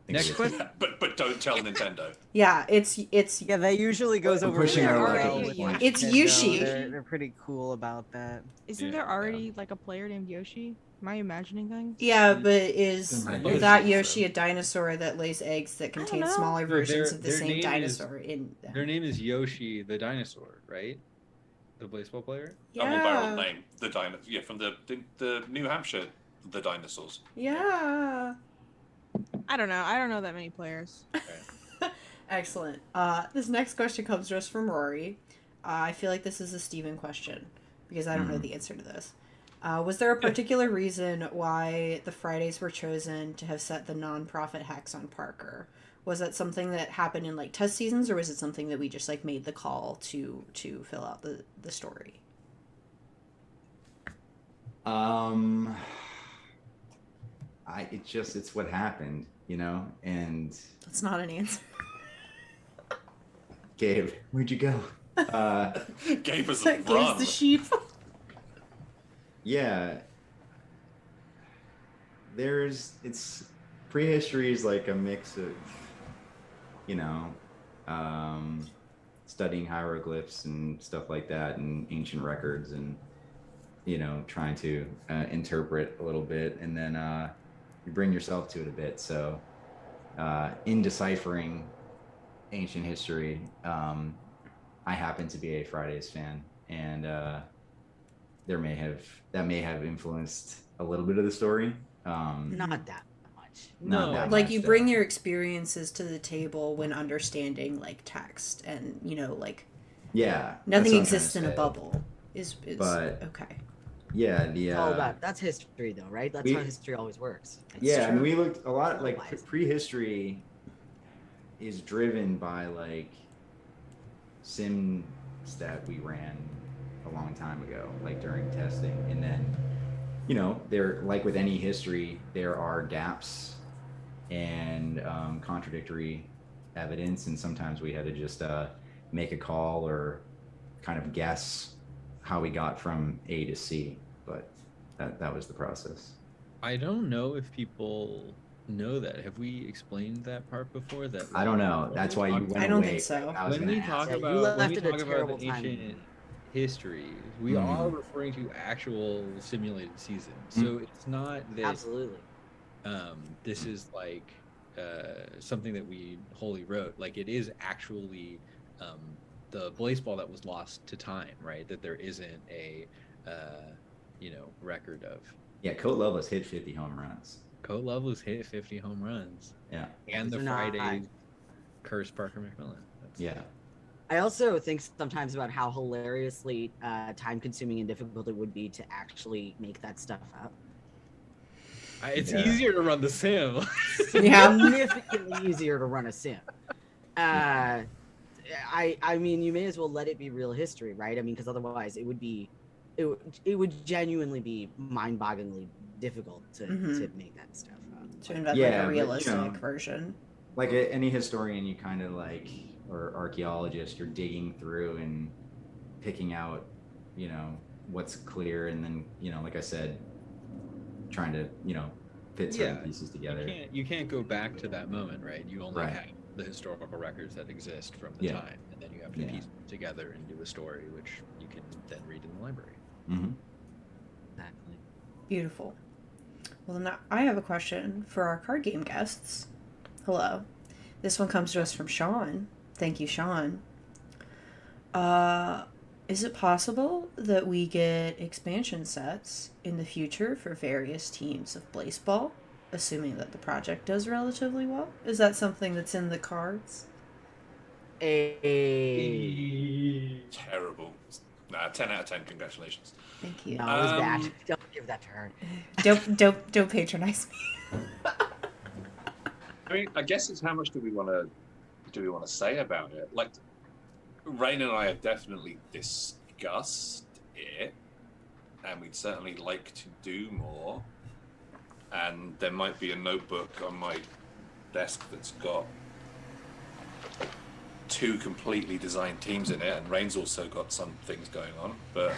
Next question. but don't tell Nintendo. Yeah, it's Yeah, that usually goes I'm over pushing really our luck well at with this point. It's Nintendo. Yoshi. They're pretty cool about that. Isn't Yeah, there yeah. already like a player named Yoshi? Am I imagining things? yeah, but is Then Yoshi, that so- Yoshi a dinosaur that lays eggs that don't contain know. smaller No, versions of the their same name is- dinosaur in them? Their name is Yoshi the dinosaur, right? The baseball player. Double barrel Yeah, name, the yeah, from the New Hampshire, the dinosaurs. yeah. I don't know. I don't know that many players. Excellent. This next question comes to us from Rory. I feel like this is a Steven question because I don't know the answer to this. Was there a particular reason why the Fridays were chosen to have set the non-profit hex on Parker? Was that something that happened in like test seasons, or was it something that we just like made the call to fill out the story? It's what happened, you know. And That's not an answer. Gabe, where'd you go? Gave us a That gives run. the sheep. Yeah, it's prehistory is like a mix of, you know, studying hieroglyphs and stuff like that, and ancient records, and you know, trying to interpret a little bit, and then you bring yourself to it a bit. So in deciphering ancient history, I happen to be a Fridays fan, and that may have influenced a little bit of the story. Not that much. Not No. that Like much, you though. bring your experiences to the table when understanding like text, and you know, like Yeah, that's nothing what I'm trying exists to in a say. bubble. Is But- okay. Yeah, It's all about that's history, though, right? That's we- how history always works. It's yeah. I mean, true. we looked a lot like Otherwise- prehistory is driven by like sim that we ran a long time ago, like during testing, and then you know, there, like with any history, there are gaps and contradictory evidence, and sometimes we had to just make a call or kind of guess how we got from A to C, but that was the process. I don't know if people know that. Have we explained that part before? That I don't know. That's why you went I don't away. think so. I was when we gonna talk ask. Yeah, you about when left we at a talk about terrible the time. ancient history, we are referring to actual simulated seasons. So it's not that Absolutely. this is like something that we wholly wrote. Like it is actually the Blaseball that was lost to time, right? That there isn't a record of. Yeah, Coat Loveless hit 50 home runs. Coat Loveless hit 50 home runs, Yeah, and the Those are not Fridays high. cursed Parker McMillan. That's, yeah. I also think sometimes about how hilariously time-consuming and difficult it would be to actually make that stuff up. It's Yeah. easier to run the sim. Yeah. Significantly easier to run a sim. I mean, you may as well let it be real history, right? I mean, because otherwise it would genuinely be mind-bogglingly difficult to make that stuff up. To invent Yeah, like but, a you realistic know, version. Like any historian, you kind of like, or archaeologist, you're digging through and picking out, you know, what's clear, and then, you know, like I said, trying to, you know, fit certain Yeah, pieces together. You can't go back to that moment, right? You only Right. have the historical records that exist from the Yeah. time, and then you have to Yeah. piece them together and do a story, which you can then read in the library. Mm-hmm. Exactly. Beautiful. Well, then I have a question for our card game guests. Hello. This one comes to us from Sean. Thank you, Sean. Is it possible that we get expansion sets in the future for various teams of Blaseball, assuming that the project does relatively well? Is that something that's in the cards? Terrible. Nah, 10 out of 10. Congratulations. Thank you. No, it was bad. Don't give that to her. Don't patronize me. I mean, I guess it's how much do we want to say about it? Like, Rain and I have definitely discussed it, and we'd certainly like to do more. And there might be a notebook on my desk that's got 2 completely designed teams in it, and Rain's also got some things going on. But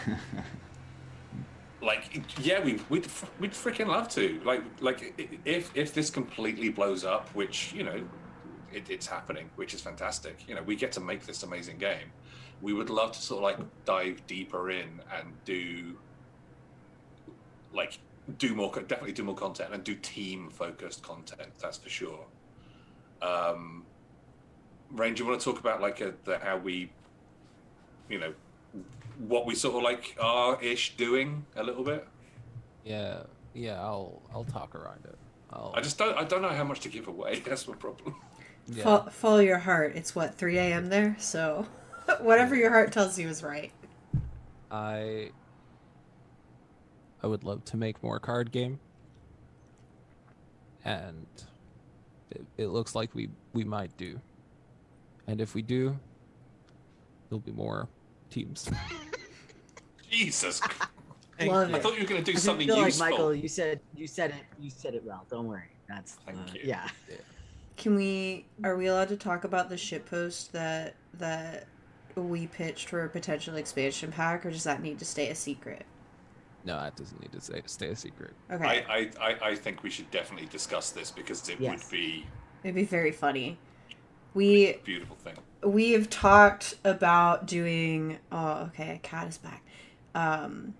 like, yeah, we'd freaking love to. Like if this completely blows up, which it's happening, which is fantastic. We get to make this amazing game. We would love to sort of like dive deeper in and definitely do more content and do team focused content. That's for sure. Rain, do you want to talk about like how we, what we sort of like are-ish doing a little bit? Yeah, I'll talk around it. I don't know how much to give away. That's my problem. Yeah. Follow your heart. It's what, 3 a.m. there, so whatever your heart tells you is right. I would love to make more card game, and it looks like we might do. And if we do, there'll be more teams. Jesus. Love I it. thought you were going to do I something feel like useful. Michael, you said it well. Don't worry. That's Thank you. yeah. Are we allowed to talk about the shitpost that we pitched for a potential expansion pack, or does that need to stay a secret? No, that doesn't need to stay a secret. Okay. I think we should definitely discuss this because it would be It'd be very funny. a beautiful thing. We have talked about doing. Oh, okay. Cat is back. An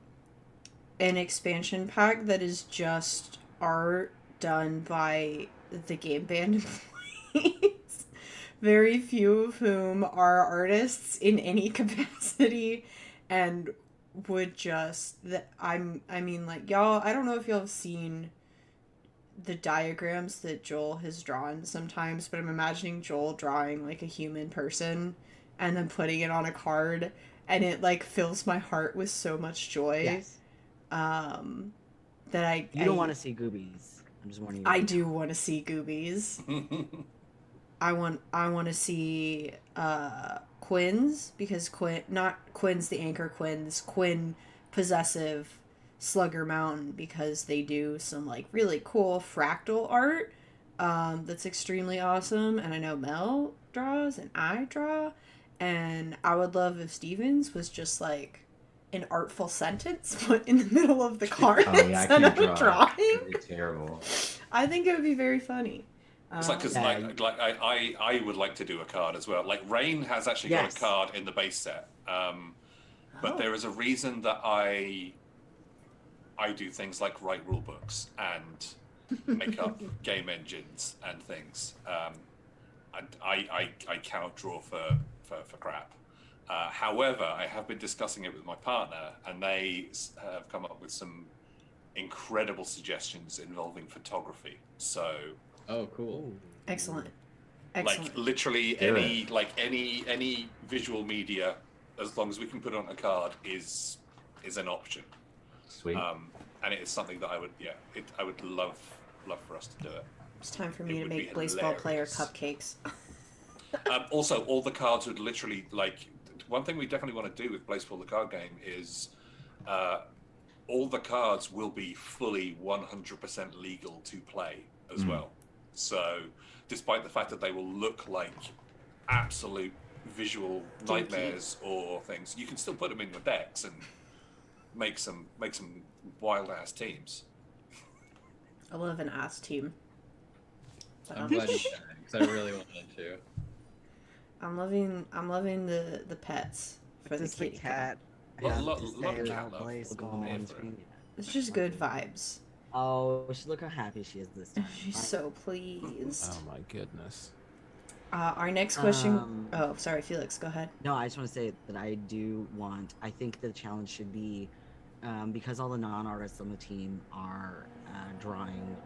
expansion pack that is just art done by the game band employees, very few of whom are artists in any capacity, and would just I mean, like, y'all, I don't know if y'all have seen the diagrams that Joel has drawn sometimes, but I'm imagining Joel drawing like a human person and then putting it on a card, and it like fills my heart with so much joy. Yes. That You don't want to see Goobies. I'm just warning you. I do want to see Goobies. I want to see Quinn's, because not Quinn's the anchor Quinn's, Quinn Possessive Slugger Mountain, because they do some like really cool fractal art that's extremely awesome, and I know Mel draws and I draw, and I would love if Stevens was just like an artful sentence put in the middle of the card instead of a drawing. It's terrible. I think it would be very funny. It's like, because I would like to do a card as well. Like Rain has actually got a card in the base set, but there is a reason that I do things like write rule books and make up game engines and things. I cannot draw for crap. However, I have been discussing it with my partner, and they have come up with some incredible suggestions involving photography. So, oh, cool! Excellent. Like literally any visual media, as long as we can put it on a card, is an option. Sweet. And it is something that I would love for us to do it. It's time for me to make Blaseball player cupcakes. Also, all the cards would literally, like, one thing we definitely want to do with Blaseball the card game is all the cards will be fully 100% legal to play as well. So despite the fact that they will look like absolute visual nightmares or things, you can still put them in your decks and make some wild ass teams. I love an ass team. I'm glad you said it, because I really wanted to. I'm loving the pets for the kitty cat. Love cat love. It's just good vibes. Oh, look how happy she is this time. She's so pleased. Oh my goodness. Our next question. Oh, sorry, Felix. Go ahead. No, I just want to say that I think the challenge should be, because all the non-artists on the team are drawing.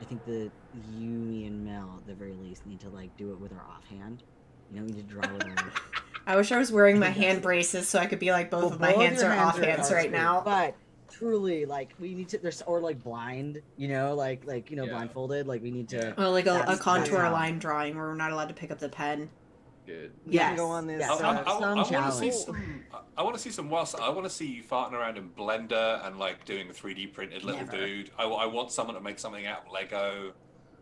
I think that you, me, and Mel, at the very least, need to like do it with our offhand. You know, we need to draw with our. I wish I was wearing my hand braces so I could be like both of my hands are offhands right now. But truly, like, we need to, or like blind, blindfolded. Like, we need to. Well, like a contour line drawing where we're not allowed to pick up the pen. Good. Yeah. Go on this. Yes. I want to see some whilst. I want to see you farting around in Blender and like doing a 3D printed little dude. I want someone to make something out of Lego.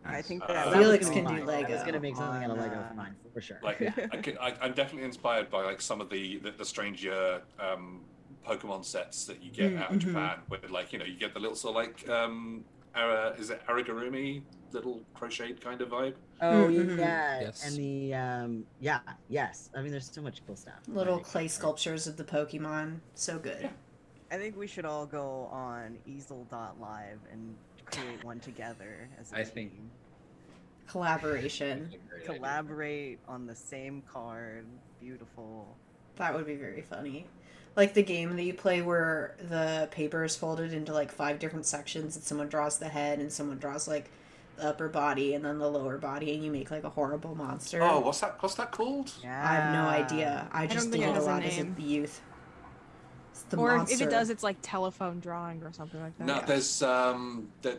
I think that Felix can do Lego. I was gonna make something out of Lego for mine for sure. Like I'm definitely inspired by like some of the stranger Pokemon sets that you get out of Japan, where like, you know, you get the little sort of like is it arigurumi, little crocheted kind of vibe? Oh Mhm. yeah, Yes. and the yes. I mean, there's so much cool stuff. Little like, clay sculptures of the Pokemon. So good. Yeah. I think we should all go on easel.live and create one together as a I team. think- Collaboration. That's a great idea. Collaborate on the same card. Beautiful. That would be very funny. Like the game that you play where the paper is folded into like 5 different sections and someone draws the head and someone draws like the upper body and then the lower body and you make like a horrible monster. Oh, what's that called? Yeah. I have no idea. I don't just think did it it a has a lot as a name. youth. It's the Or monster. if it does, it's like telephone drawing or something like that. No, Yeah. there's that.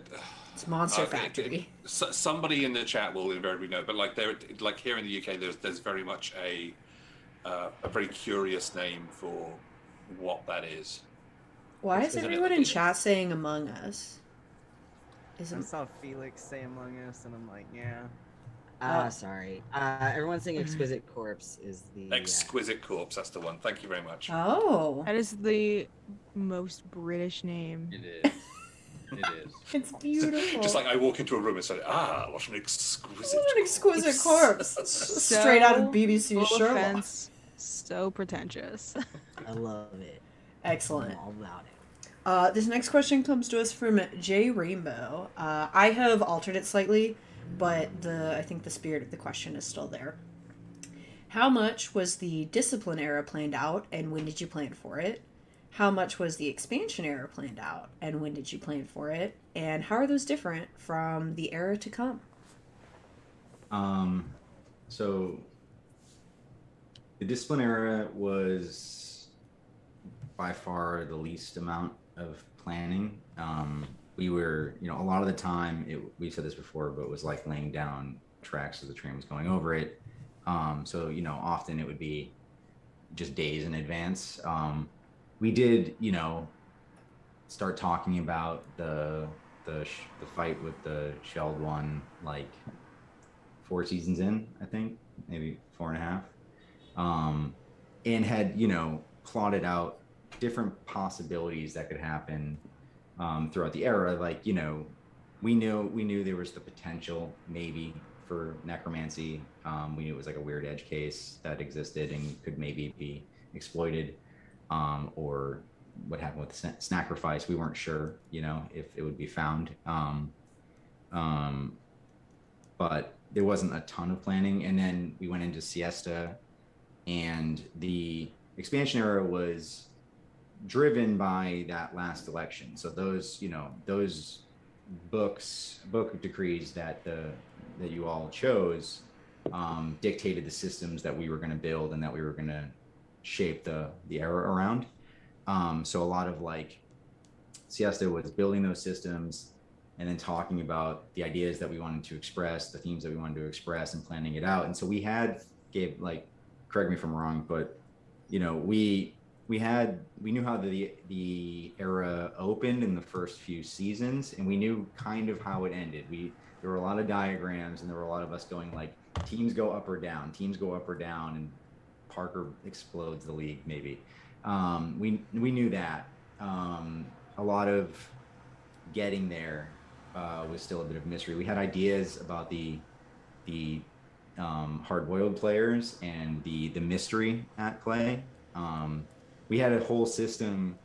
It's Monster Okay, Factory. Somebody in the chat will invariably know, but like like here in the UK, there's very much a very curious name for what that is. Why is Isn't it everyone like in a- chat saying Among Us? I Isn't saw Felix say Among Us, and I'm like, yeah. Sorry. Everyone's saying Exquisite Corpse is the Exquisite Corpse, that's the one. Thank you very much. Oh, That is the most British name. It is. It is. it's beautiful. Just like I walk into a room and say, what an exquisite. What an exquisite It's corpse. so Straight out of BBC Full Sherlock. offense, so pretentious. I love it. Excellent. I'm all about it. This next question comes to us from Jay Rainbow. I have altered it slightly, but I think the spirit of the question is still there. How much was the Discipline era planned out, and when did you plan for it? How much was the Expansion era planned out, and when did you plan for it? And how are those different from the era to come? So the Discipline era was by far the least amount of planning. We were, you know, a lot of the time, we've said this before, but it was like laying down tracks as the train was going over it. So, you know, often it would be just days in advance. We did, you know, start talking about the fight with the shelled one like 4 seasons in, I think, maybe 4.5, and had, you know, plotted out different possibilities that could happen throughout the era. Like, you know, we knew there was the potential maybe for necromancy. We knew it was like a weird edge case that existed and could maybe be exploited, or what happened with the sacrifice. We weren't sure, you know, if it would be found. But there wasn't a ton of planning. And then we went into Siesta, and the Expansion era was driven by that last election. So those, you know, those book decrees that you all chose dictated the systems that we were going to build and that we were going to shape the era around. So a lot of like Siesta was building those systems and then talking about the ideas that we wanted to express, the themes that we wanted to express, and planning it out. And so we correct me if I'm wrong, but you know, we knew how the era opened in the first few seasons, and we knew kind of how it ended. There were a lot of diagrams, and there were a lot of us going like, teams go up or down, and Parker explodes the league maybe. We knew that. A lot of getting there was still a bit of mystery. We had ideas about the hard-boiled players and the mystery at play. We had a whole system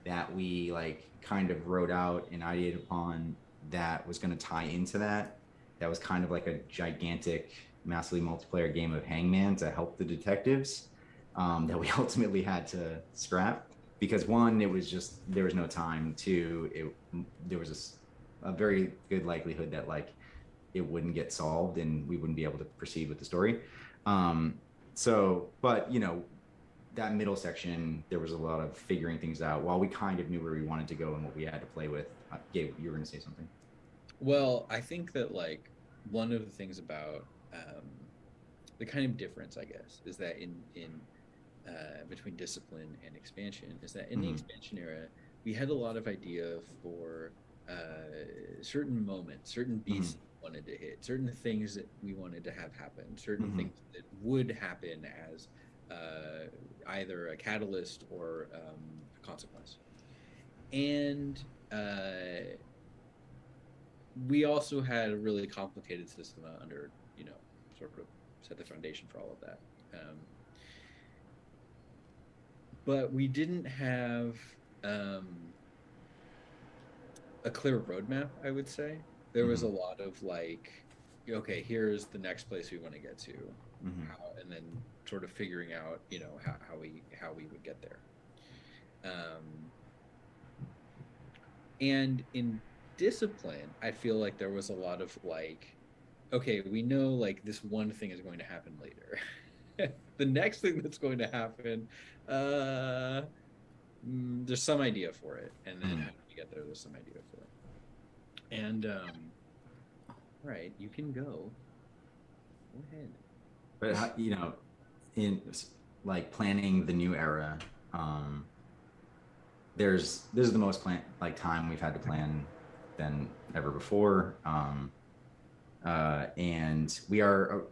that we like kind of wrote out and ideated upon that was going to tie into that. That was kind of like a gigantic, massively multiplayer game of Hangman to help the detectives, that we ultimately had to scrap because one, there was no time. Two, there was a very good likelihood that like it wouldn't get solved and we wouldn't be able to proceed with the story. But you know, that middle section, there was a lot of figuring things out while we kind of knew where we wanted to go and what we had to play with. Gabe, you were going to say something. Well, I think that like one of the things about the kind of difference, I guess, is that in between Discipline and Expansion is that in the Expansion era, we had a lot of idea for certain moments, certain beats we wanted to hit, certain things that we wanted to have happen, certain things that would happen as either a catalyst or consequence. And we also had a really complicated system under, sort of set the foundation for all of that. But we didn't have a clear roadmap, I would say. There was a lot of like, okay, here's the next place we want to get to, and then sort of figuring out, how we would get there. And in discipline, I feel like there was a lot of like, okay, we know like this one thing is going to happen later. The next thing that's going to happen, there's some idea for it, and then how do we get there? There's some idea for it. And all right, you can go. Go ahead. But in like planning the new era, this is the most time we've had to plan than ever before. And we are,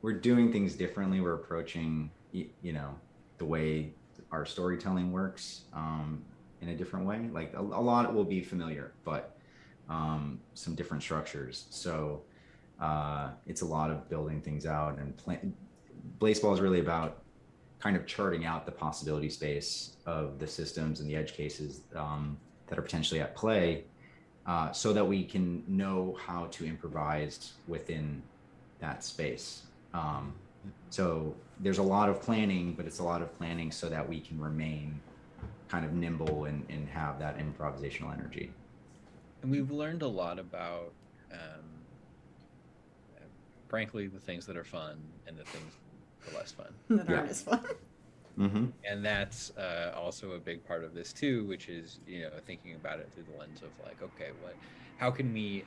we're doing things differently. We're approaching, the way our storytelling works in a different way. Like a lot will be familiar, but some different structures. So it's a lot of building things out, and Blaseball is really about kind of charting out the possibility space of the systems and the edge cases that are potentially at play, so that we can know how to improvise within that space. So there's a lot of planning, but it's a lot of planning so that we can remain kind of nimble and have that improvisational energy. And we've learned a lot about, frankly, the things that are fun and the things that are less fun. That aren't as fun. And that's also a big part of this too, which is, thinking about it through the lens of like, okay, how can we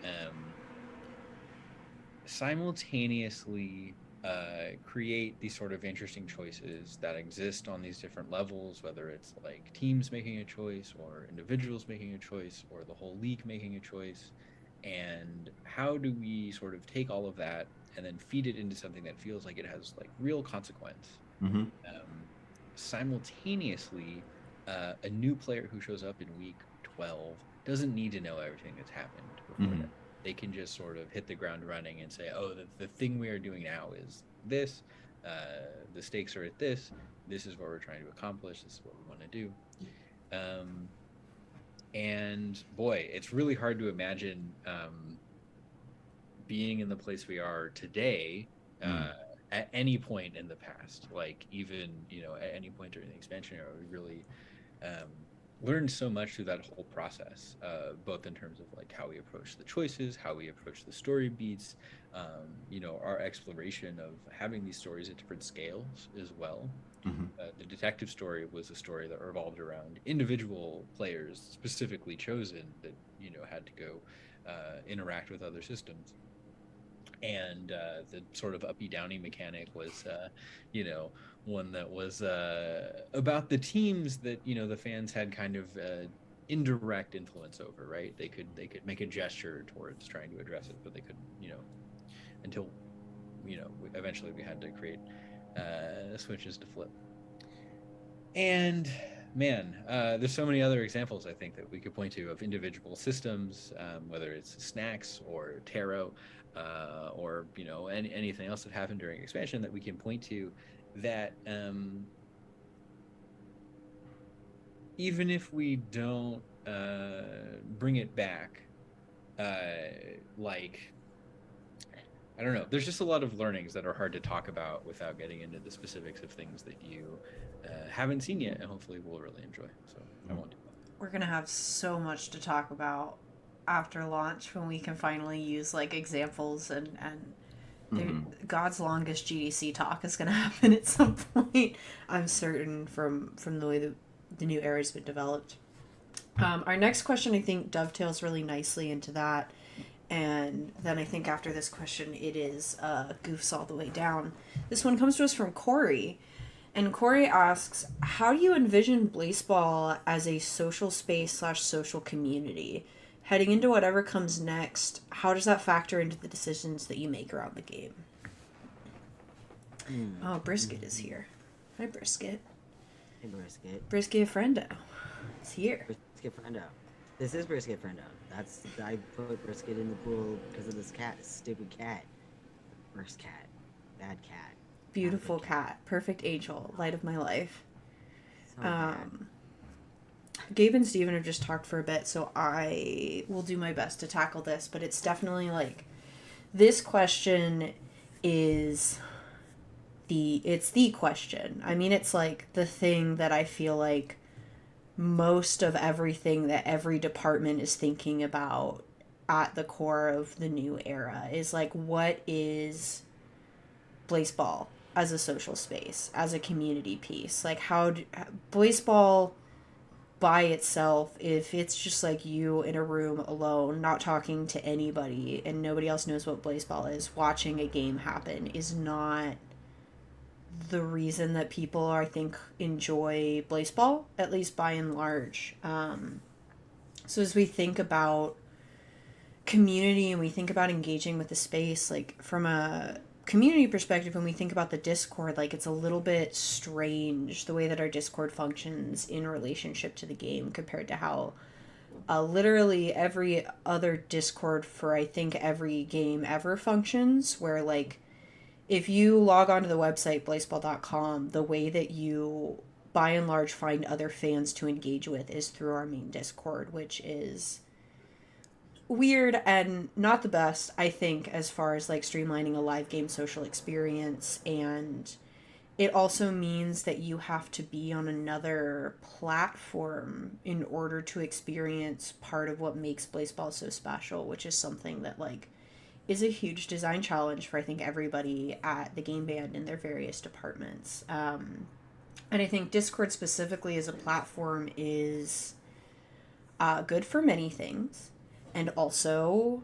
simultaneously create these sort of interesting choices that exist on these different levels, whether it's like teams making a choice or individuals making a choice or the whole league making a choice, and how do we sort of take all of that and then feed it into something that feels like it has like real consequence. Simultaneously, a new player who shows up in week 12 doesn't need to know everything that's happened before that. They can just sort of hit the ground running and say, oh, the thing we are doing now is this, the stakes are at this is what we're trying to accomplish, this is what we want to do. And boy, it's really hard to imagine being in the place we are today at any point in the past. Like even, at any point during the expansion era, we really learned so much through that whole process, both in terms of like how we approach the choices, how we approach the story beats, our exploration of having these stories at different scales as well. The detective story was a story that revolved around individual players specifically chosen that, had to go interact with other systems. And the sort of uppy-downy mechanic was, one that was about the teams that, the fans had kind of indirect influence over, right? They could make a gesture towards trying to address it, but they couldn't, until, eventually we had to create switches to flip. And man, there's so many other examples I think that we could point to of individual systems, whether it's snacks or tarot, or anything else that happened during expansion that we can point to that even if we don't bring it back, like I don't know, there's just a lot of learnings that are hard to talk about without getting into the specifics of things that you haven't seen yet and hopefully will really enjoy. So I won't do that. We're gonna have so much to talk about after launch when we can finally use like examples and God's longest GDC talk is gonna happen at some point. I'm certain from the way the new era has been developed. Our next question I think dovetails really nicely into that, and then I think after this question it is goofs all the way down. This one comes to us from Corey. And Corey asks, how do you envision Blaseball as a social space / social community? Heading into whatever comes next, how does that factor into the decisions that you make around the game? Oh, Brisket is here. Hi, Brisket. Hey, Brisket. Brisket Friendo. It's here. Brisket Friendo. This is Brisket Friendo. I put Brisket in the pool because of this cat. Stupid cat. Worst cat. Bad cat. Beautiful cat. Perfect angel. Light of my life. So bad. Gabe and Steven have just talked for a bit, so I will do my best to tackle this, but it's definitely like this question is the question. I mean, it's like the thing that I feel like most of everything that every department is thinking about at the core of the new era is like, what is Blaseball as a social space, as a community piece? Like, Blaseball by itself, if it's just like you in a room alone, not talking to anybody, and nobody else knows what Blaseball is, watching a game happen is not the reason that people, I think, enjoy Blaseball, at least by and large. So as we think about community and we think about engaging with the space, like from a community perspective, when we think about the Discord, like it's a little bit strange the way that our Discord functions in relationship to the game compared to how literally every other Discord for I think every game ever functions, where like if you log onto the website blaseball.com, the way that you by and large find other fans to engage with is through our main Discord, which is weird and not the best, I think, as far as like streamlining a live game social experience. And it also means that you have to be on another platform in order to experience part of what makes Blaseball so special, which is something that like is a huge design challenge for I think everybody at the game band in their various departments. And I think Discord specifically as a platform is good for many things, and also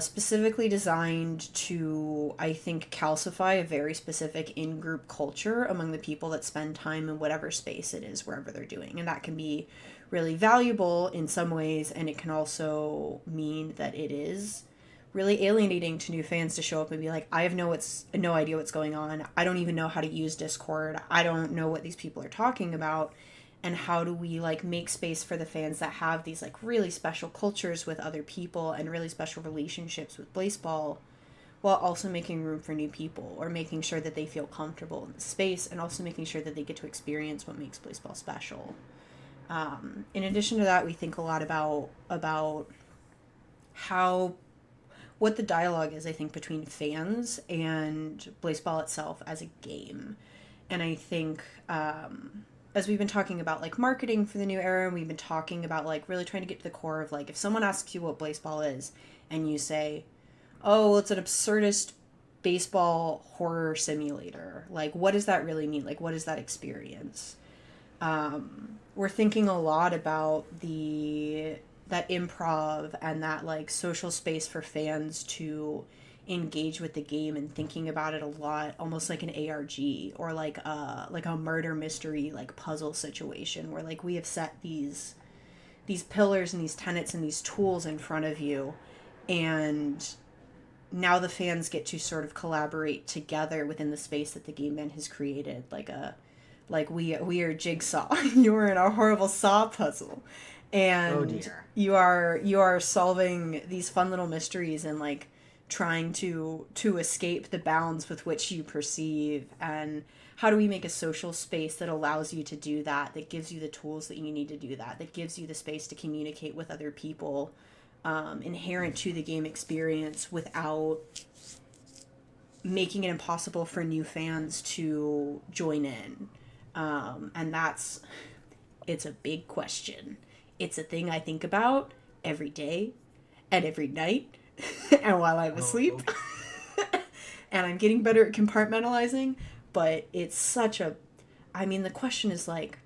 specifically designed to, I think, calcify a very specific in-group culture among the people that spend time in whatever space it is, wherever they're doing. And that can be really valuable in some ways, and it can also mean that it is really alienating to new fans to show up and be like, I have no idea what's going on. I don't even know how to use Discord. I don't know what these people are talking about. And how do we like make space for the fans that have these like really special cultures with other people and really special relationships with Blaseball, while also making room for new people, or making sure that they feel comfortable in the space, and also making sure that they get to experience what makes Blaseball special. In addition to that, we think a lot about what the dialogue is, I think, between fans and Blaseball itself as a game. And I think as we've been talking about like marketing for the new era, and we've been talking about like really trying to get to the core of like, if someone asks you what Blaseball is and you say, oh, well, it's an absurdist baseball horror simulator, like what does that really mean? Like what is that experience? We're thinking a lot about that improv and that like social space for fans to engage with the game, and thinking about it a lot almost like an ARG or like a murder mystery like puzzle situation, where like we have set these pillars and these tenets and these tools in front of you, and now the fans get to sort of collaborate together within the space that the game band has created, like we are Jigsaw. You are in a horrible saw puzzle, and you are solving these fun little mysteries and like trying to escape the bounds with which you perceive. And how do we make a social space that allows you to do that, that gives you the tools that you need to do that, that gives you the space to communicate with other people inherent to the game experience, without making it impossible for new fans to join in. And it's a big question. It's a thing I think about every day and every night and while I'm asleep. And I'm getting better at compartmentalizing, but it's the question is like,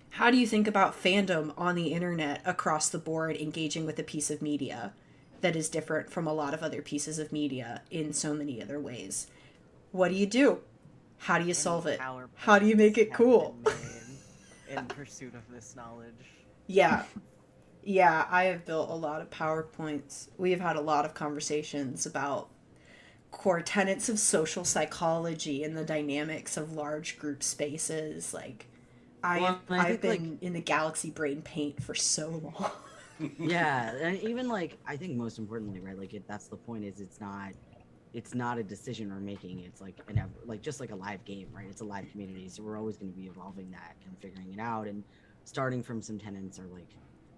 how do you think about fandom on the internet across the board engaging with a piece of media that is different from a lot of other pieces of media in so many other ways? What do? How do you solve it? How do you make it cool? In pursuit of this knowledge. Yeah, I have built a lot of PowerPoints. We have had a lot of conversations about core tenets of social psychology and the dynamics of large group spaces. Like, Well, and I I've think, been in the Galaxy Brain paint for so long. yeah, and even like I think most importantly, right? Like that's the point, is it's not a decision we're making. It's like like just like a live game, right? It's a live community, so we're always going to be evolving that and figuring it out, and starting from some tenants are like,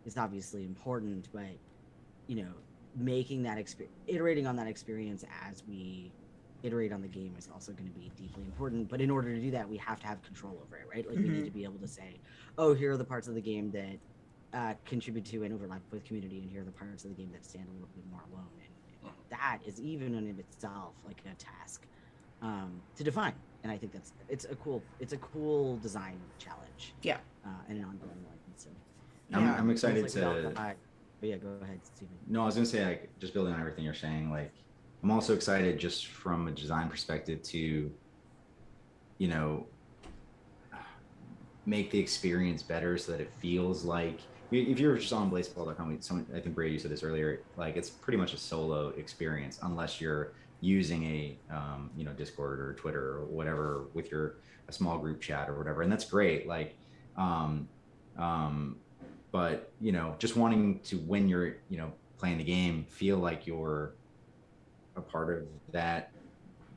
it's obviously important, but you know, making that experience, iterating on that experience as we iterate on the game is also going to be deeply important. But in order to do that, we have to have control over it, right? Like we need to be able to say, oh, here are the parts of the game that contribute to and overlap with community, and here are the parts of the game that stand a little bit more alone. And that is even in itself like a task to define. And I think it's a cool design challenge. Yeah. And an ongoing one. So I'm excited like to. But yeah, go ahead, Stephen. No, I was gonna say, like, just building on everything you're saying. Like, I'm also excited just from a design perspective to, you know, make the experience better so that it feels like, if you're just on Blaseball.com, I think Brady, you said this earlier, like it's pretty much a solo experience unless you're using a Discord or Twitter or whatever with a small group chat or whatever, and that's great. Like, but just wanting to, when you're playing the game, feel like you're a part of that.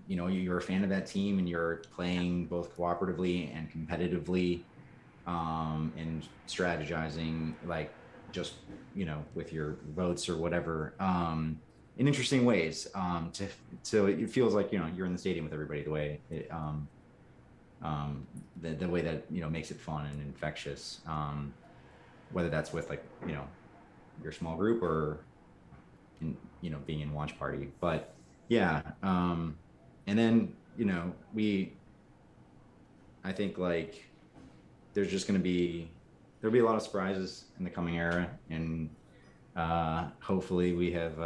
You're a fan of that team and you're playing both cooperatively and competitively, and strategizing, like, just with your votes or whatever, in interesting ways, so it feels like you're in the stadium with everybody, the way it, the way that makes it fun and infectious, whether that's with, like, your small group or in, being in watch party. But yeah, and then I think, like, there's just going to there'll be a lot of surprises in the coming era, and hopefully we have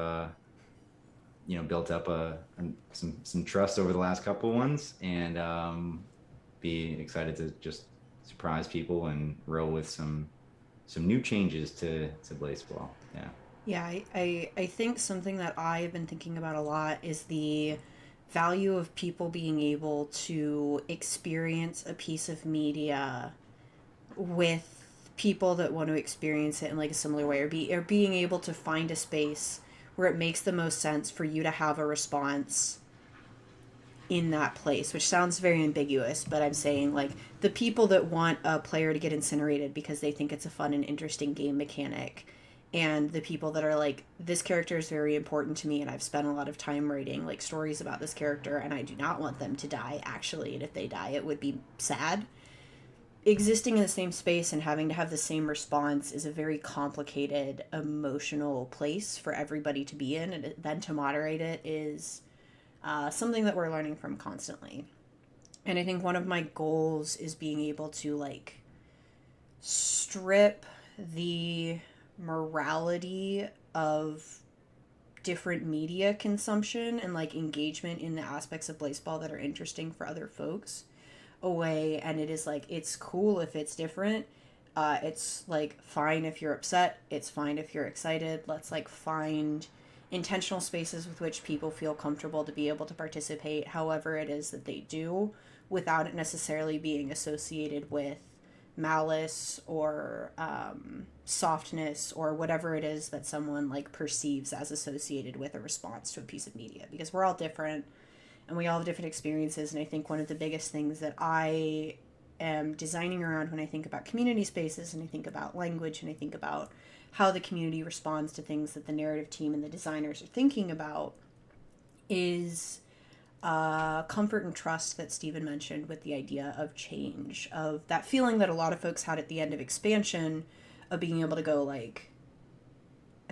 built up some trust over the last couple ones, and be excited to just surprise people and roll with some new changes to Blaseball. Yeah, I think something that I've been thinking about a lot is the value of people being able to experience a piece of media with people that want to experience it in, like, a similar way, or being able to find a space where it makes the most sense for you to have a response in that place, which sounds very ambiguous, but I'm saying, like, the people that want a player to get incinerated because they think it's a fun and interesting game mechanic, and the people that are like, this character is very important to me and I've spent a lot of time writing, like, stories about this character and I do not want them to die, actually, and if they die it would be sad. Existing in the same space and having to have the same response is a very complicated emotional place for everybody to be in, and then to moderate it is something that we're learning from constantly. And I think one of my goals is being able to, like, strip the morality of different media consumption and, like, engagement in the aspects of Blaseball that are interesting for other folks away. And it is like, it's cool if it's different, it's like fine if you're upset, it's fine if you're excited. Let's, like, find intentional spaces with which people feel comfortable to be able to participate however it is that they do, without it necessarily being associated with malice or softness or whatever it is that someone, like, perceives as associated with a response to a piece of media, because we're all different and we all have different experiences. And I think one of the biggest things that I am designing around when I think about community spaces, and I think about language, and I think about how the community responds to things that the narrative team and the designers are thinking about, is comfort and trust that Stephen mentioned, with the idea of change, of that feeling that a lot of folks had at the end of expansion, of being able to go, like,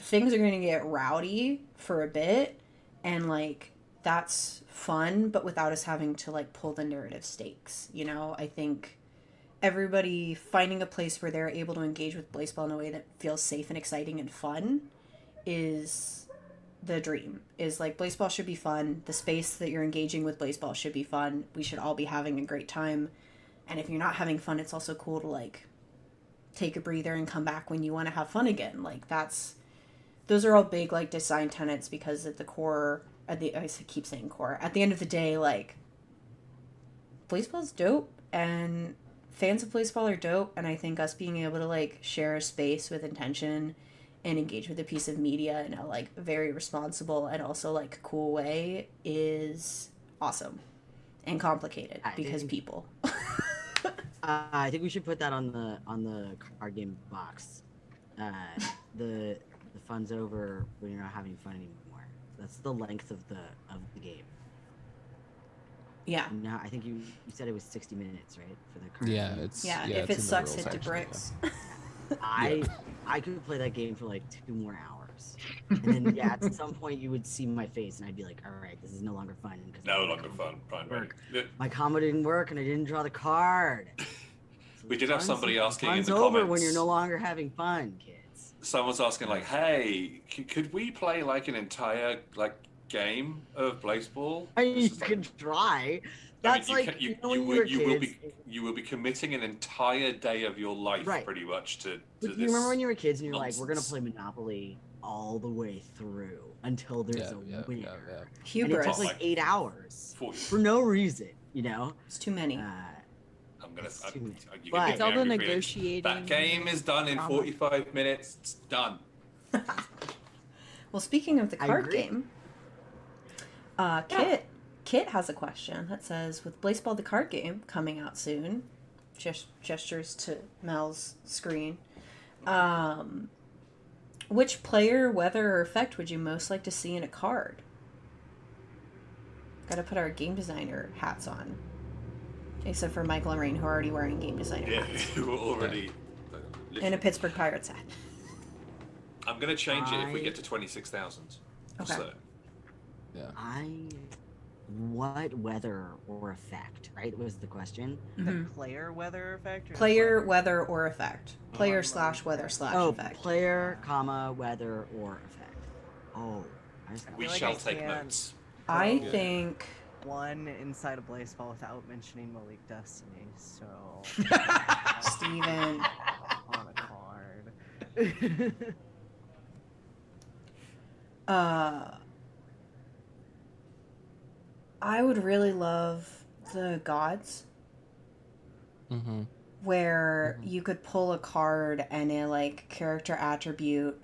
things are going to get rowdy for a bit, and, like, that's fun, but without us having to, like, pull the narrative stakes. I think everybody finding a place where they're able to engage with Blaseball in a way that feels safe and exciting and fun is the dream. Is, like, Blaseball should be fun. The space that you're engaging with Blaseball should be fun. We should all be having a great time. And if you're not having fun, it's also cool to, like, take a breather and come back when you want to have fun again. Like, those are all big, like, design tenets, because at the core, I keep saying core, at the end of the day, like, Blaseball's dope, and fans of Blaseball are dope, and I think us being able to like share a space with intention and engage with a piece of media in a like very responsible and also like cool way is awesome and complicated because people. I think we should put that on the card game box. The fun's over when you're not having fun anymore. That's the length of the game. Yeah. Now I think you said it was 60 minutes, right, for the card Yeah, game? it's Yeah, yeah, if it's it in the sucks, rules, hit the actually, bricks. I could play that game for like 2 more hours, and then at some point you would see my face, and I'd be like, "All right, this is no longer fun." No longer fun. Fine, Work. right. My combo didn't work, and I didn't draw the card. So We did have somebody asking in fun's the over comments. when you're no longer having fun, kids. Someone's asking like, "Hey, could we play like an entire like game of Blaseball?" I mean, you This is like- could try. I That's mean, like you when you were will kids. be committing an entire day of your life, Right. pretty much, to Like, this. you remember when you were kids and you're like, we're gonna nonsense. play Monopoly all the way through until there's a winner. And it Hubris. took like 8 hours 40. for no reason, you know? It's too many. I'm gonna. It's too many. You But- can It's all the angry feelings. negotiating. That game is done in drama. 45 minutes. It's done. Well, speaking of the I card agree. game, Kit has a question that says, with Blaseball the card game coming out soon, gestures to Mel's screen, which player, weather, or effect would you most like to see in a card? Got to put our game designer hats on. Except for Michael and Rain, who are already wearing game designer Yeah, hats. you were already. And a Pittsburgh Pirates hat. I'm gonna change it if we I- get to 26,000. Okay. So, What weather or effect, right, was the question? Mhm. Player weather effect? Or Player, the weather, or effect. Player Oh, slash weather slash Oh, effect. player, comma, weather, or effect. Oh, I just we feel like shall I take can't- notes. I Yeah. think... one inside of Blaseball without mentioning Malik Destiny, so Steven. on a card. I would really love the gods, Mm-hmm. where you could pull a card and a like character attribute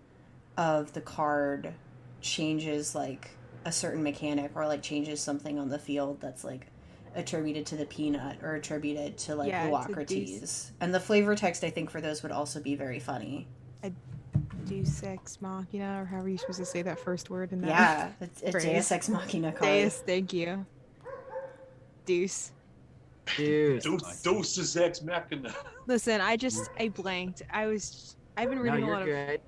of the card changes like a certain mechanic or like changes something on the field that's like attributed to the peanut or attributed to like Yeah, it's a Luocrates. And the flavor text I think for those would also be very funny. Deus Ex Machina, or however you're supposed to say that first word in that. Yeah, it's phrase. Deus Ex Machina card. Deus, thank you. Deuce. dude. Doses ex machina. Listen, I blanked. I've been No, reading a you're lot of. good.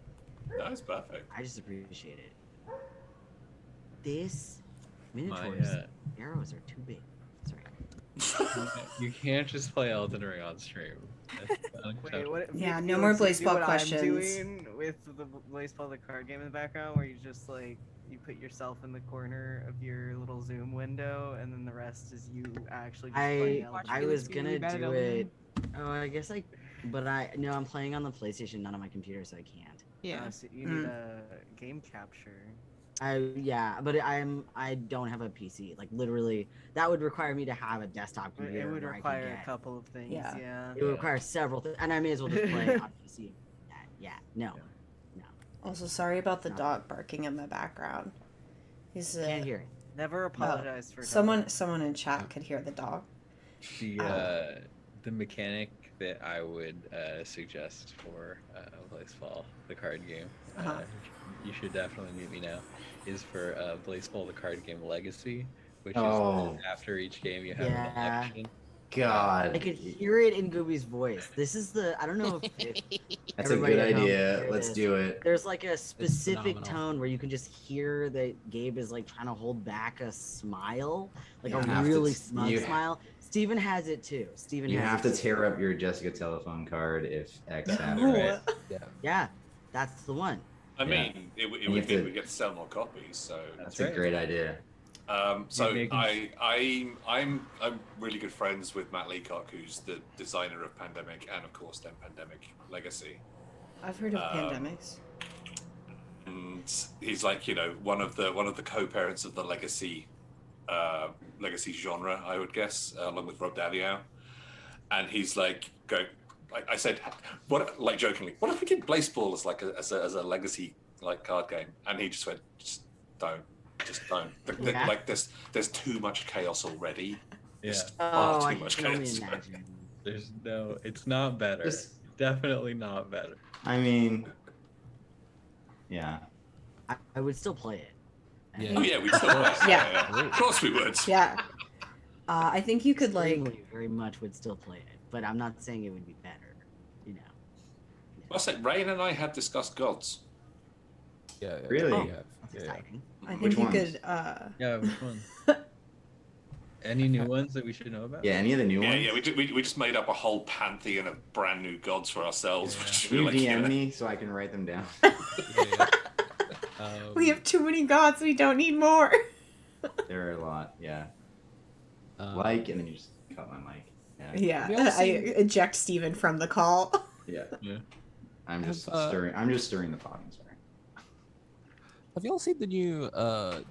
That's perfect. I just appreciate it. This My, Minotaur's arrows are too big. Sorry. you can't just play Elden Ring on stream. That's Wait, unacceptable. what? Yeah, you no know, more do Blaseball what questions. I'm doing with the Blaseball the card game in the background, where you just like you put yourself in the corner of your little Zoom window, and then the rest is you actually just playing Elden I Ring. was Felix being gonna bad at do Elden it. Ring. Oh, I guess I'm playing on the PlayStation, not on my computer, so I can't. Yeah. So you need a game capture. But I don't have a PC. Like literally, that would require me to have a desktop But computer. it would where I could require a get- couple of things. Yeah. Yeah. It would require several things, and I may as well just play on PC. Yeah, no, Also, sorry about the No. dog barking in the background. He's can't hear it. Never apologize for someone in chat could hear the dog. The mechanic that I would suggest for Blaseball, the card game, Uh-huh. you should definitely meet me now, is for Blaseball, the card game Legacy, which Oh. is after each game you have Yeah. an election. God. I could hear it in Gooby's voice. This is I don't know if That's a everybody good at home idea. hear Let's this. do it. There's like a specific phenomenal. tone where you can just hear that Gabe is like trying to hold back a smile, like You a have to really t- smug you- smile. Steven has it too. Steven You has have it to too. tear up your Jessica telephone card if X happens. Right. Yeah, that's the one. I Yeah. mean, it You would have to- we get to sell more copies. So, That's a great idea. so You're making- I'm really good friends with Matt Leacock, who's the designer of Pandemic and of course then Pandemic Legacy. I've heard of Um, pandemics. And he's like, one of the co-parents of the legacy genre, I would guess, along with Rob Daviau. and he's like, go. Like I said, what, like jokingly, what if we did Blaseball as like as a legacy like card game? And he just went, just don't. Yeah. Like there's too much chaos already. Yeah. There's far Oh, too I much can only chaos. imagine. There's no. It's not better. Just- Definitely not better. I mean, yeah. I would still play it. Yeah. Oh yeah, we'd still play. Yeah. Of course we would. Yeah. I think you could like. Extremely, very much would still play it, but I'm not saying it would be better. You know. I said Rain and I had discussed gods. Yeah. Really? Yeah. That's Yeah. exciting. I Which think you ones? could. Yeah, which one? Any new ones that we should know about? Yeah, any of the new Yeah, ones? yeah. We just made up a whole pantheon of brand new gods for ourselves. Yeah. Which Can you we were like, DM me so I can write them down? Yeah. We have too many gods. We don't need more. There are a lot, yeah. um, Like, and then you just cut my mic. Yeah. Yeah. Have you all I seen- eject Steven from the call. Yeah. Yeah. I'm just Have, stirring. I'm just stirring the pot. I'm sorry. Have you all seen the new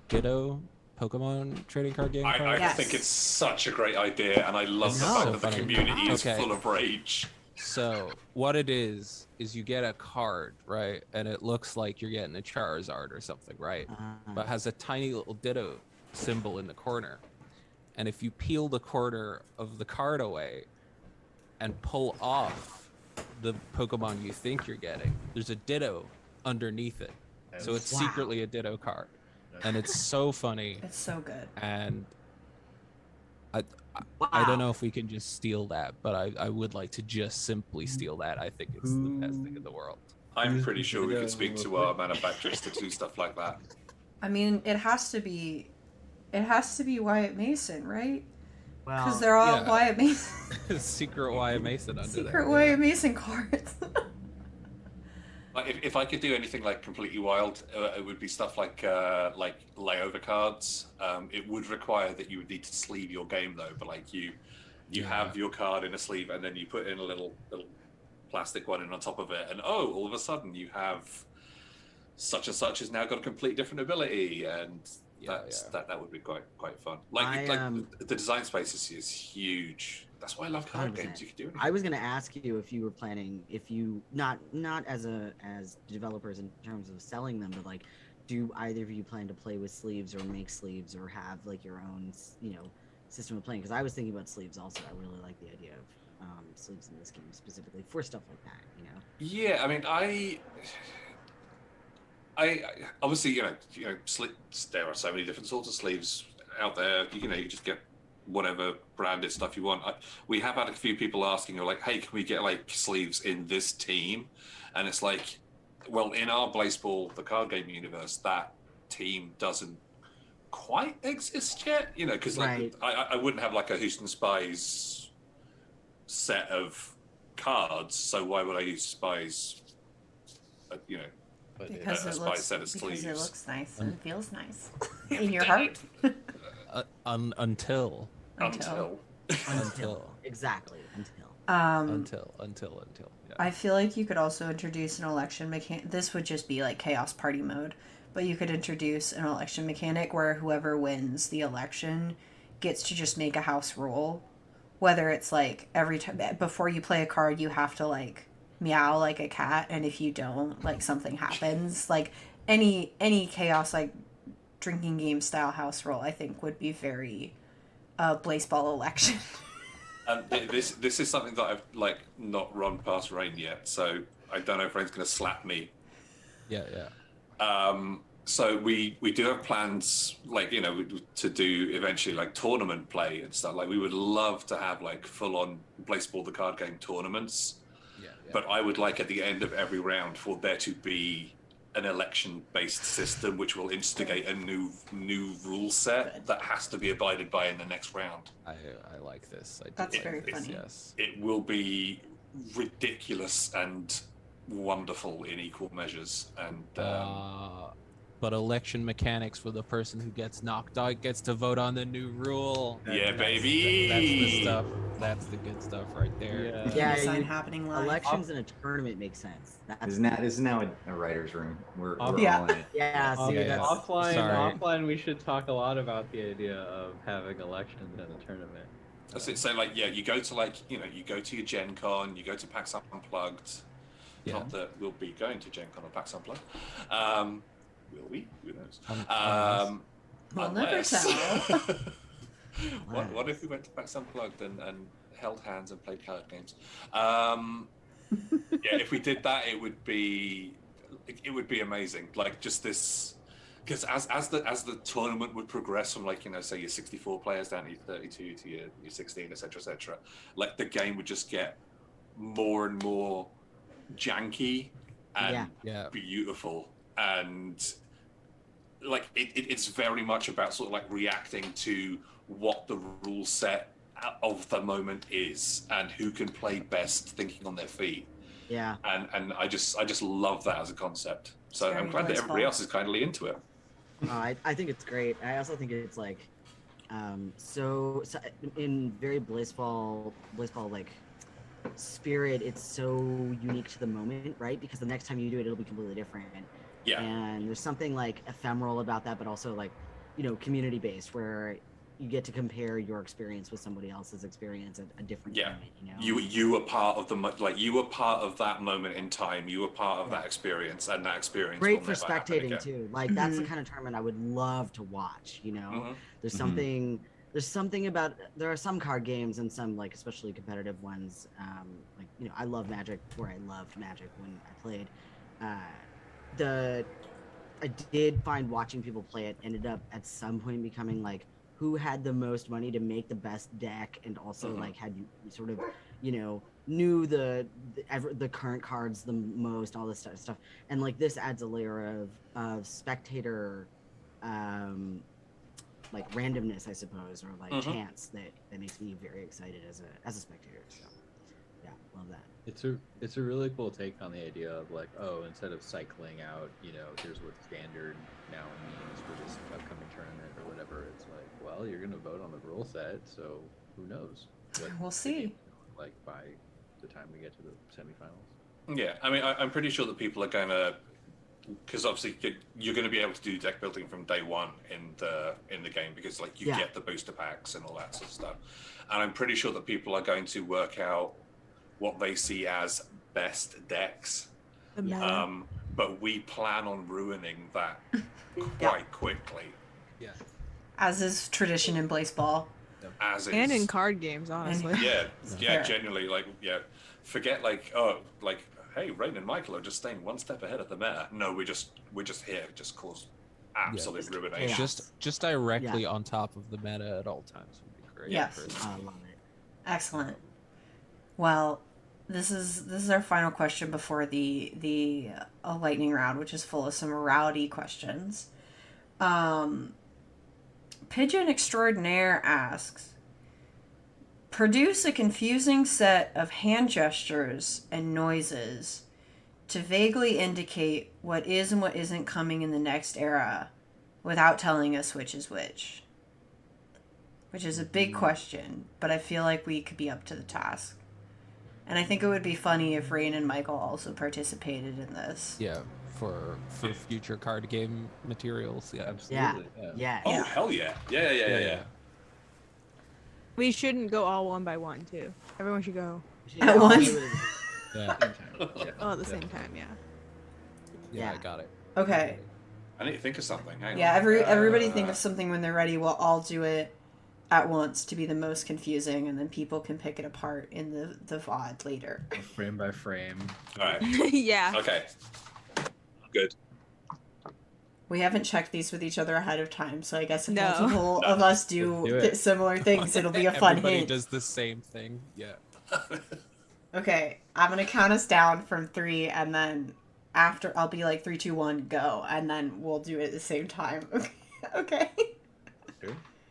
Ditto Pokemon trading card game? I Yes. think it's such a great idea, and I love the No. fact So that the funny. community is Okay. full of rage. So what it is you get a card, right? And it looks like you're getting a Charizard or something, right? But has a tiny little Ditto symbol in the corner. And if you peel the corner of the card away and pull off the Pokemon you think you're getting, there's a Ditto underneath it. So it's Wow. secretly a Ditto card. And it's so funny. It's so good. And I Wow. don't know if we can just steal that, but I would like to just simply steal that. I think it's the best thing in the world. I'm Who's pretty sure we the could speak to our manufacturers to do stuff like that. I mean, it has to be. It has to be Wyatt Mason, right? Because Well, they're all yeah. Wyatt Mason. Secret Wyatt Mason under Secret there. Wyatt Mason cards. Like if I could do anything like completely wild, it would be stuff like layover cards. It would require that you would need to sleeve your game though, but like you Yeah. have your card in a sleeve and then you put in a little plastic one in on top of it, and all of a sudden you have such and such has now got a completely different ability, and Yeah, that would be quite fun. Like the design space is huge. That's why I love card 100%. games. You can do anything. I was gonna ask you if you were planning, if you not as developers in terms of selling them, but like, do either of you plan to play with sleeves or make sleeves or have like your own, system of playing? Because I was thinking about sleeves also. I really like the idea of sleeves in this game specifically for stuff like that. Yeah, I mean, I obviously, there are so many different sorts of sleeves out there. You just get whatever branded stuff you want. We have had a few people asking, like, hey, can we get like sleeves in this team? And it's like, well, in our Blaseball, the card game universe, that team doesn't quite exist yet. Because like Right. I wouldn't have like a Houston Spies set of cards. So why would I use Spies? But Because a it spy looks set of because it sleeves. looks nice and feels nice in your heart. Until Until Exactly. until yeah. I feel like you could also introduce an election mechanic. This would just be like chaos party mode, but you could introduce an election mechanic where whoever wins the election gets to just make a house rule. Whether it's like every time before you play a card, you have to like meow like a cat, and if you don't, like something happens. Like any chaos like drinking game style house rule, I think would be very Blaseball election. And this is something that I've like not run past Rain yet, so I don't know if Rain's going to slap me. Yeah. So we do have plans, like to do eventually like tournament play and stuff. Like we would love to have like full on Blaseball the card game tournaments. Yeah. But I would like at the end of every round for there to be an election-based system which will instigate a new rule set that has to be abided by in the next round. I like this. I do That's like very this, funny. Yes. It will be ridiculous and wonderful in equal measures. And But election mechanics for the person who gets knocked out gets to vote on the new rule. yeah, That's baby. the stuff. That's the good stuff right there. Yeah, Sign you- happening live. Elections in a tournament make sense. This is now a writer's room. We're Yeah. all in it. Yeah, see, Okay, that's Sorry. Offline, we should talk a lot about the idea of having elections in a tournament. That's it. So like, yeah, you go to like, you go to your Gen Con, you go to PAX Unplugged. Yeah. Not that we'll be going to Gen Con or PAX Unplugged. Will we? Who knows? We'll never Unless- tell. what if we went to PAX Unplugged and held hands and played card games? Yeah, if we did that, it would be amazing. Like just this, because as the tournament would progress from like say your 64 players down to your 32 to your 16, etc., like the game would just get more and more janky and beautiful, and like it's very much about sort of like reacting to what the rule set of the moment is and who can play best thinking on their feet. Yeah. And I just love that as a concept. So It's I'm glad that everybody else is kindly into it. I think it's great. I also think it's like so in very Blaseball like spirit, it's so unique to the moment, right? Because the next time you do it, it'll be completely different. Yeah. And there's something like ephemeral about that, but also like, community based, where you get to compare your experience with somebody else's experience at a different moment. You were part of you were part of that moment in time. You were part of that experience, and that experience great will for never happen spectating again. too. Like that's the kind of tournament I would love to watch. There's something. There's something about, there are some card games and some like especially competitive ones. I love Magic, where I loved Magic when I played. I did find watching people play it ended up at some point becoming like, who had the most money to make the best deck, and also like had you sort of knew the current cards the most, all this stuff, and like this adds a layer of spectator like randomness, I suppose, or like chance that makes me very excited as a spectator. So yeah, love that. It's a really cool take on the idea of like, oh, instead of cycling out, here's what standard now means for this upcoming tournament or whatever. It's like, well, you're gonna vote on the rule set, so who knows? We'll see. Like by the time we get to the semifinals. Yeah, I mean, I'm pretty sure that people are gonna, because obviously you're going to be able to do deck building from day one in the game, because like you get the booster packs and all that sort of stuff, and I'm pretty sure that people are going to work out what they see as best decks. But we plan on ruining that quite quickly. Yeah. As is tradition in Blaseball. As is. And in card games, honestly. Yeah, genuinely, forget hey, Rain and Michael are just staying one step ahead of the meta. No, we're just here to just cause absolute ruination. Just directly on top of the meta at all times would be great. Yes. I love it. Excellent. Well, this is our final question before the lightning round, which is full of some rowdy questions. Pigeon Extraordinaire asks, produce a confusing set of hand gestures and noises to vaguely indicate what is and what isn't coming in the next era without telling us which is which. Which is a big question, but I feel like we could be up to the task. And I think it would be funny if Rain and Michael also participated in this. Yeah, for future card game materials. Yeah, absolutely. Yeah. Oh, hell yeah. Yeah. We shouldn't go all one by one, too. Everyone should go At once? Yeah. all at the same time, Yeah, I got it. Okay. I need to think of something. Hang Yeah, on. everybody think of something when they're ready. We'll all do it at once to be the most confusing, and then people can pick it apart in the VOD later. Frame by frame. All right. yeah. Okay. Good. We haven't checked these with each other ahead of time, so I guess if No. multiple of us do similar things, it'll be a fun Everybody hint. does the same thing. Yeah. Okay, I'm gonna count us down from 3, and then after I'll be like 3, 2, 1, go, and then we'll do it at the same time. Okay.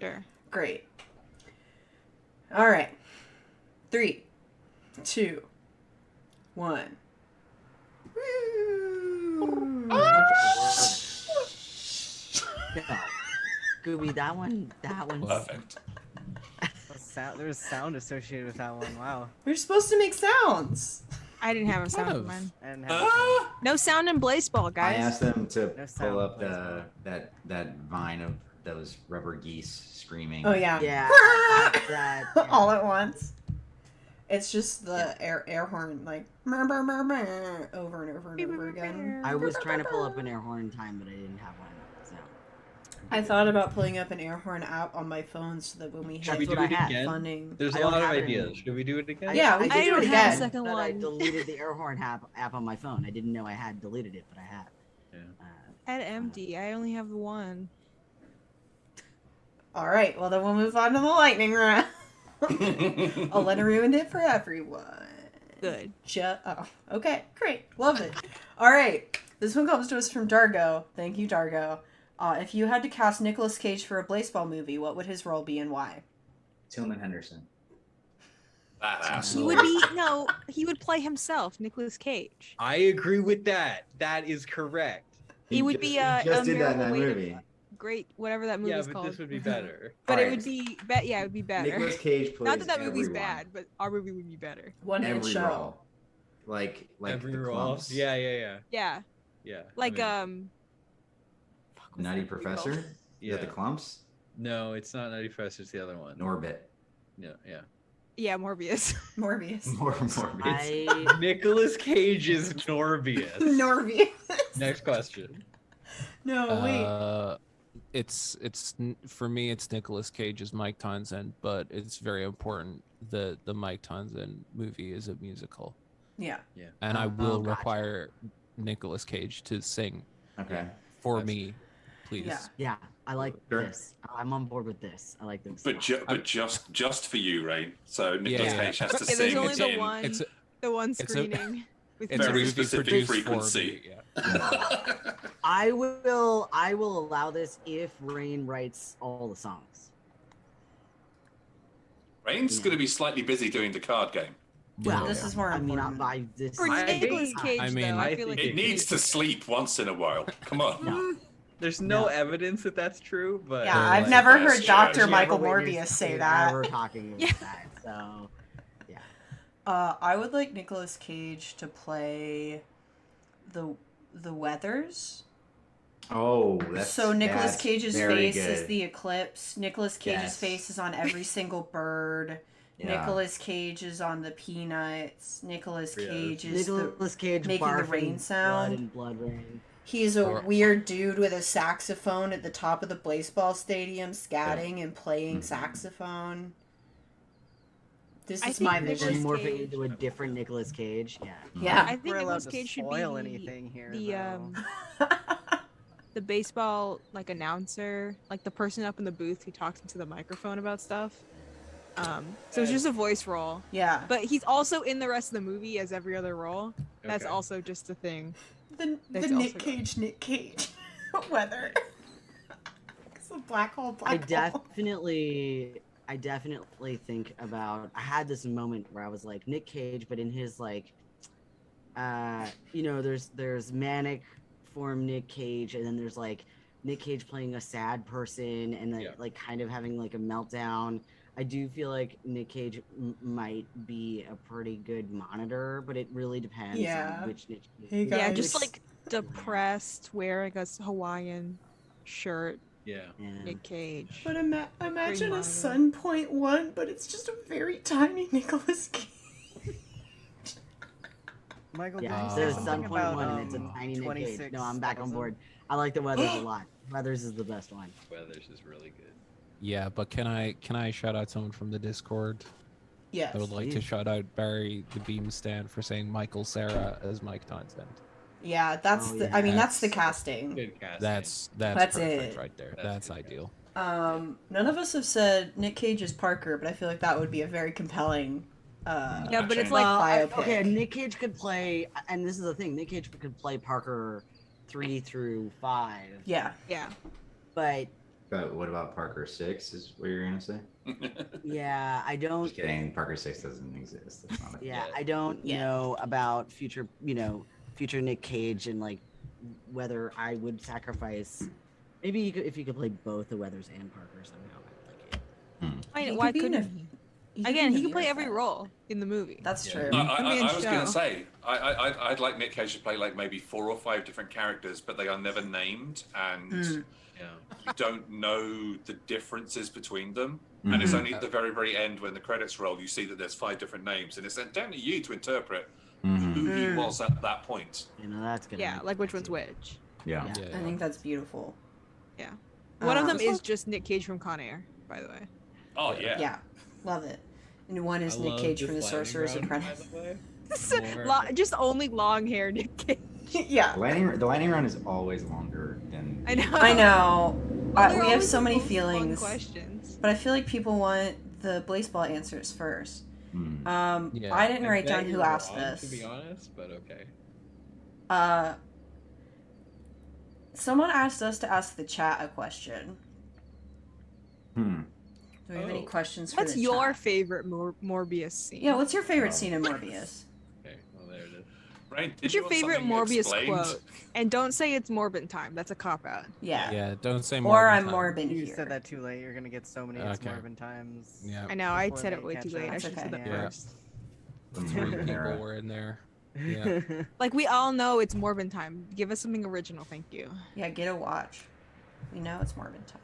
Sure. Great. All right. 3, 2, 1. No. Gooby, that one. Perfect. There's sound associated with that one. Wow. We're supposed to make sounds. I didn't have a sound in of. mine. And No sound in Blaseball, I guys. asked them to No sound pull up plays well. that vine of those rubber geese screaming. Oh yeah. Yeah. that, All at once. It's just the air horn, like over and over and over again. I was trying to pull up an air horn time, but I didn't have one. So I thought about pulling up an air horn app on my phone so that when we Should hit we do it again? funding. There's I a don't lot of have it ideas. anymore. Should we do it again? Yeah, we I can do did it have again. a second but I one. deleted the air horn app on my phone. I didn't know I had deleted it, but I had. At empty. I only have the one. All right, well then we'll move on to the lightning round. Elena ruined it for everyone. Good. Oh, okay, great, love it. All right, this one comes to us from Dargo. Thank you, Dargo. If you had to cast Nicolas Cage for a Blaseball movie, what would his role be and why? Tillman Henderson. That He asshole. would be he would play himself, Nicolas Cage. I agree with that. That is correct. He would be a just did that in that Miracle Way to movie. Great, whatever that movie's Yeah, but called. this would be better. But it Alright. would be yeah, it would be better. Nicolas Cage plays Not that that movie's everyone. bad, but our movie would be better. One hit Every show. role. Like Every the role. clumps. Yeah. Yeah, Yeah. like I mean, Nutty Professor. Is yeah. that the clumps? No, it's not Nutty Professor. It's the other one. Norbit. No, yeah. yeah, Morbius. Morbius. Morbius. Nicolas Cage is Norbius. Norbius. Next question. No, wait. It's for me. It's Nicolas Cage as Mike Townsend, but it's very important that the Mike Townsend movie is a musical, Yeah. and I Oh, will gotcha. require Nicolas Cage to sing Okay. for That's- me, please. Yeah. Yeah, I like Sure. this. I'm on board with this. I like this. But just for you, Rain. So Nicolas yeah. Cage has to Yeah, there's sing only it the in one, It's a, the one it's a- screening. with it's a Very movie specific produced frequency. for me. Yeah. I will allow this if Rain writes all the songs. Rain's Yeah. going to be slightly busy doing the card game. Well, This is more I mean, important. by this. For I Nicolas think- Cage, I mean, though, I I feel think like It needs to sleep once in a while. Come on. No. There's no No. evidence that that's true, but Yeah, They're I've like- never That's heard true. Dr. Never Michael witnessed Morbius say it that. Ever talking about Yeah. that. So, yeah. I would like Nicolas Cage to play the Weathers. Oh, So Nicolas that's Cage's very face is good. the eclipse. Nicolas Cage's Yes. face is on every single bird. Yeah. Nicolas Cage is on the Peanuts. Nicolas Yes. Cage is Nicolas Cage making the barfing rain sound. Blood and blood rain. he's a Or- weird dude with a saxophone at the top of the Blaseball stadium, scatting and playing Mhm. saxophone. This I is think my And then vision. Nicolas morphing Cage- into a different Nicolas Cage. Yeah. Yeah. I think We're allowed Nicolas to Cage should spoil be anything here. the though. the baseball like announcer, like the person up in the booth who talks into the microphone about stuff. So it's just a voice role, Yeah. but he's also in the rest of the movie as every other role. That's Okay. also just a thing. The That's Nick also Cage, Nick Cage weather. It's a black hole, I black hole. definitely think about. I had this moment where I was like Nick Cage, but in his like, there's manic form Nick Cage, and then there's like Nick Cage playing a sad person, and then, Yeah. like kind of having like a meltdown. I do feel like Nick Cage might be a pretty good monitor, but it really depends Yeah. on which Nick Cage. Hey, Yeah, guys. just like depressed, wearing a Hawaiian shirt, Yeah. Yeah. Nick Cage. But imagine a monitor. Sun Point one, but it's just a very tiny Nicolas Cage. Michael, Yeah, can you so say there's something Sun Point about One, and it's a tiny Nick Cage. No, I'm back on 26,000? board. I like the Weathers a lot. Weathers is the best one. Weathers is really good. Yeah, but can I shout out someone from the Discord? Yes. I would like to Please. shout out Barry the Beam Stand for saying Michael Sarah as Mike Townsend. Yeah, that's Oh, the. yeah. I mean, that's the That's- casting. Good casting. That's That's perfect it. right there. That's That's good. ideal. None of us have said Nick Cage is Parker, but I feel like that would be a very compelling. Yeah, but it's Well, like biopic. Okay, Nick Cage could play, and this is the thing. Nick Cage could play Parker 3 through 5, Yeah. yeah. but But what about Parker 6 is what you're gonna say? yeah, I don't. Just kidding. Parker 6 doesn't exist. That's not a Yeah, Yeah. I don't Yeah. know about future Nick Cage and like whether I would sacrifice. Maybe if you could play both the Weathers and Parker somehow, I'd like it. I He mean, why could be in couldn't a- he? could Again, be he in can play a every film. role in the movie. That's Yeah. true. I Could be in was going show. to say, I'd like Nick Cage to play like maybe 4 or 5 different characters, but they are never named, and Yeah. you don't know the differences between them. And it's only at the very, very end when the credits roll, you see that there's 5 different names, and it's then down to you to interpret who he was at that point. You know, that's gonna Yeah, make like which sense, one's yeah. which. Yeah. Yeah. I think that's beautiful. Yeah. One of them this is just Nick Cage from Con Air, by the way. Oh, yeah. Yeah, love it. And one is I Nick love Cage this from The lightning Sorcerer's round, by Apprentice. the way. Just only long hair Nick Cage. Yeah, The lightning round is always longer than. I know. I know. Well, they're We have always so the many most fun feelings, questions. but I feel like people want the Blaseball answers first. Yeah. I didn't write bet down who you're asked wrong, this. To be honest, but okay. Someone asked us to ask the chat a question. Do we have any Oh. questions for What's the your chat? favorite Morbius scene? Yeah, what's your favorite scene in Morbius? Okay, well there it is. Right? What's your favorite Morbius quote? And don't say it's Morbin time. That's a cop out. Yeah. Yeah, don't say Or Morbin I'm time. Morbin You here. said that too late. You're gonna get so many It's Okay. Morbin times. Yeah. I know. I before said they it way too catch late. up. I should have said that okay. Yeah. first. The 3 people were in there. Yeah. Like we all know it's Morbin time. Give us something original, thank you. Yeah, get a watch. We know it's Morbin time.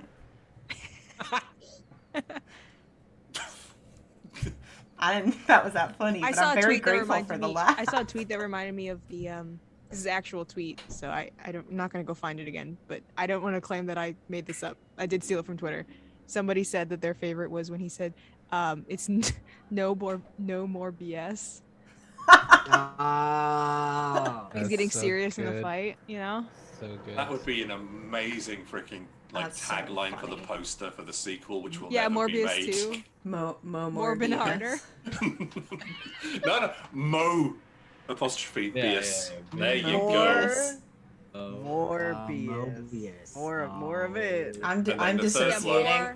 I didn't think that was that funny, I but saw I'm a very tweet that grateful reminded for the me. laugh. I saw a tweet that reminded me of the this is actual tweet, so I'm not gonna go find it again. But I don't want to claim that I made this up. I did steal it from Twitter. Somebody said that their favorite was when he said, "It's no more BS." Oh. He's That's getting so serious in the good. fight, you know. So good. That would be an amazing freaking That's so tagline for the funny. poster for the sequel, which will Yeah, never be Morbius made. too. Morbin harder. No, Mo apostrophe Yeah, BS. yeah, There yeah. you go. Morbius. Oh, Morbius. Mobius. More of it. I'm then I'm the third dissociating. one.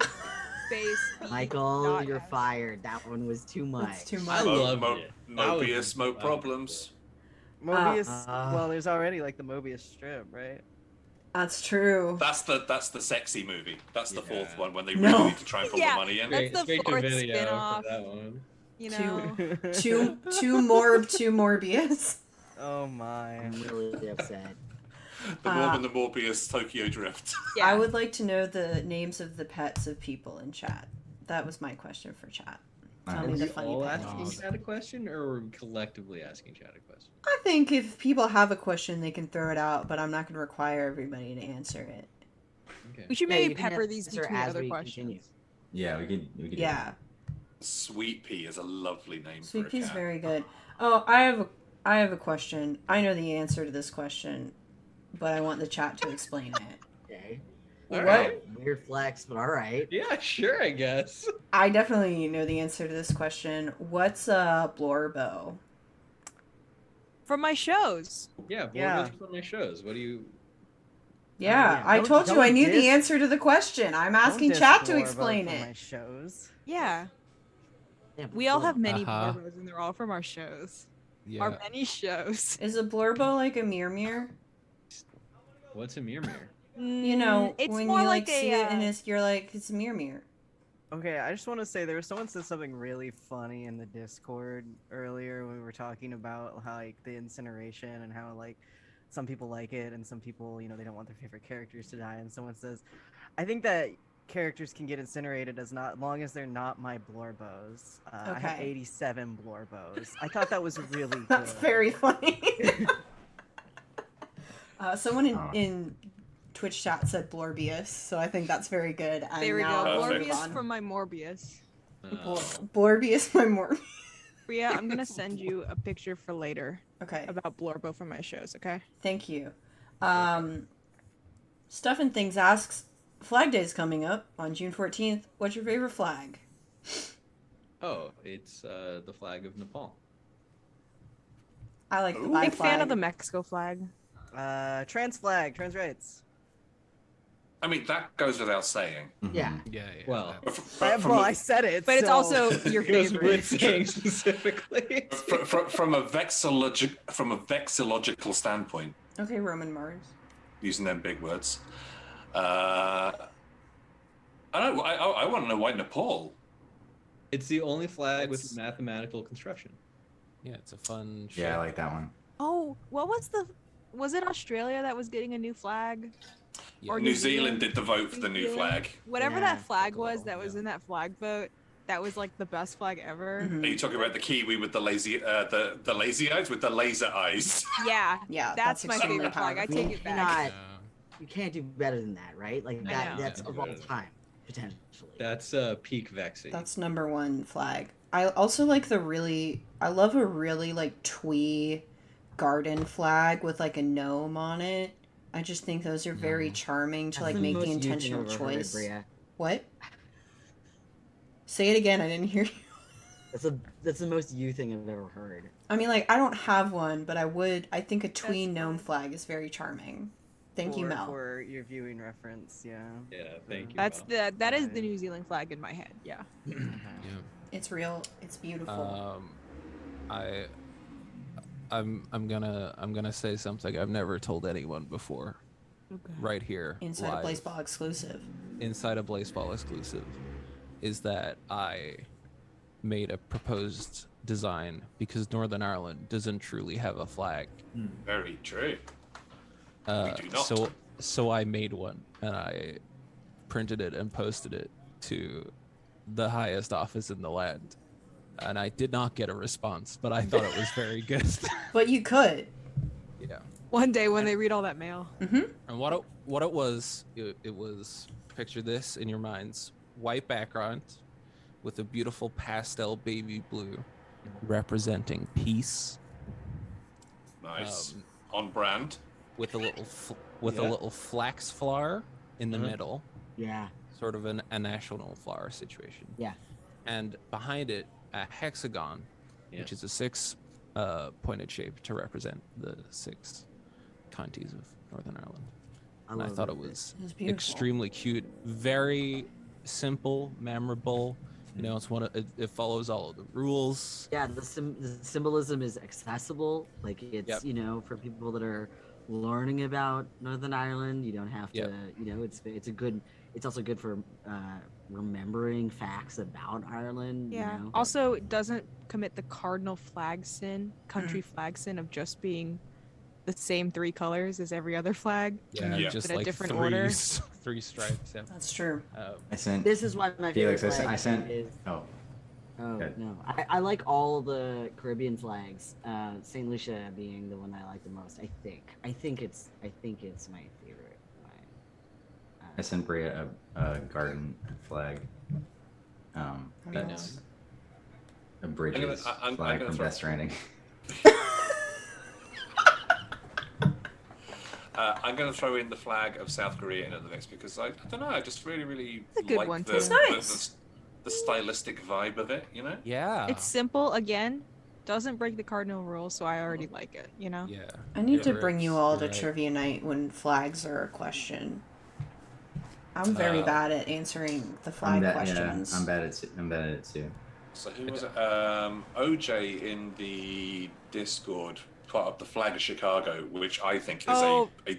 Space. Michael, not you're have. fired. That one was too much. That's too I much. loved it. That was Mobius, Mo fun. problems. Mobius. Uh, well, there's already like the Mobius strip, right? That's true. That's the sexy movie. That's the fourth Yeah. one when they No. really need to try and pull Yeah. the money in. That's the Straight to fourth video spin-off. for that one. You know. Two Morbius. Oh my. I'm really upset. The Morbin, the Morbius, Tokyo Drift. Yeah. I would like to know the names of the pets of people in chat. That was my question for chat. Tell me Are the we funny all pet asking names. Chad a question, or are we collectively asking Chad a question? I think if people have a question, they can throw it out, but I'm not going to require everybody to answer it. Okay. We should Yeah, maybe you can pepper these answer between as other we questions. continue. Yeah, we could. Do Yeah, that. Sweet Pea is a lovely name Sweet for a Pea's cat. very good. Oh, I have a question. I know the answer to this question, but I want the chat to explain it. Okay. All What? right. Weird flex, but all right. Yeah, sure, I guess. I definitely know the answer to this question. What's a blorbo? From my shows. Yeah, Yeah. Morbius from my shows. What do you? Yeah, yeah. I Don't- told you don't I knew the diss- answer to the question. I'm asking Don't chat diss to Blorbo explain for it. My shows. Yeah. Yeah, We all cool. have many Uh-huh. Morbos, and they're all from our shows. Yeah. Our many shows. Is a blorbo like a mirror? What's a mirror? You know, it's when more you like see a, it and you're like, it's a mirror. Okay, I just want to say there was someone said something really funny in the Discord earlier when we were talking about how like the incineration and how like some people like it and some people, you know, they don't want their favorite characters to die. And someone says, I think that characters can get incinerated as long as they're not my blorbos. I have Okay. 87 blorbos. I thought that was really good. That's very funny. Someone Oh. in Twitch chat said Blorbius, so I think that's very good. And There we now go. we'll Perfect. move Morbius on. from my Morbius. Blorbius, my more. Bria, I'm gonna send you a picture for later Okay, about Blorbo from my shows, okay? thank you. Stuff and Things asks, Flag Day is coming up on June 14th. What's your favorite flag? Oh, it's the flag of Nepal. I like the Ooh. bi Big flag. fan of the Mexico flag. Trans flag, trans rights. I mean, that goes without saying. Yeah. Yeah. Well, From Well, a- I said it. But it's so- also your it goes favorite. with saying specifically. from a vexillological standpoint, Okay, Roman Mars. using them big words. I want to know why Nepal. It's the only flag It's- with mathematical construction. Yeah, it's a fun Yeah, I show. like that one. Oh, what was it Australia that was getting a new flag? Yeah. Or New Zealand did the vote for the New new Zealand? flag. Whatever Yeah, that flag took a was while, that was yeah. in that flag vote, that was like the best flag ever. Mhm. Are you talking about the Kiwi with the lazy, the lazy eyes with the laser eyes? Yeah, Yeah, that's that's my extremely favorite flag. I powerful. take it back. Yeah. You can't do better than that, right? Like I know. that's Yeah. of all time potentially. That's peak Vexy. That's number one flag. I also like I love a really like twee garden flag with like a gnome on it. I just think those are very No. charming to That's like the make most the you thing intentional I've ever heard, choice. Bria. What? Say it again. I didn't hear you. That's the most you thing I've ever heard. I mean, like I don't have one, but I think a twee That's gnome fine. flag is very charming. Thank you, Mel. For your viewing reference, yeah. Yeah, thank you. That's Mel. that is the Right. New Zealand flag in my head. Yeah. Yeah. It's real. It's beautiful. I'm gonna say something I've never told anyone before. Right here, Inside a live, Blaseball exclusive. inside a Blaseball exclusive, is that I made a proposed design because Northern Ireland doesn't truly have a flag. Very true. Uh, We do not. so I made one and I printed it and posted it to the highest office in the land, and I did not get a response, but I thought it was very good. But you could. Yeah. One day when they read all that mail. And what it was, it was, picture this in your minds: white background with a beautiful pastel baby blue representing peace, Nice. um, On brand. with a little a Yeah. little flax flower in the middle, Yeah. sort of a national flower situation. Yeah. And behind it, a hexagon, Yeah. which is a six pointed shape to represent the six counties of Northern Ireland. And I love thought it was It was beautiful. extremely cute, very simple, memorable. You know, it's it follows all of the rules. Yeah, the symbolism is accessible. Like it's Yep. for people that are learning about Northern Ireland. You don't have to. Yep. It's also good for remembering facts about Ireland. Yeah. You know? Also, it doesn't commit the cardinal flag sin, country flag sin of just being the same three colors as every other flag. Yeah, Yeah. just But a like different three, order. three stripes. Yeah. That's true. I sent This is why my favorite Felix. flag I sent. is. Oh, Oh Good. no, I like all the Caribbean flags. Saint Lucia being the one I like the most. I think it's my favorite flag. I sent Bria a garden flag. That's a Bridges I'm flag gonna from throw- Death Stranding. I'm going to throw in the flag of South Korea into the mix because I don't know. I just really It's a good like one, the, too. It's the, nice. the stylistic vibe of it. You know. Yeah. It's simple again, doesn't break the cardinal rules, so I already like it. You know. Yeah. I need to You're bring you right. all You're to right. trivia night when flags are a question. I'm very bad at answering the flag questions. Yeah, I'm bad at it too. So who was it? OJ in the Discord put up the flag of Chicago, which I think is Oh. a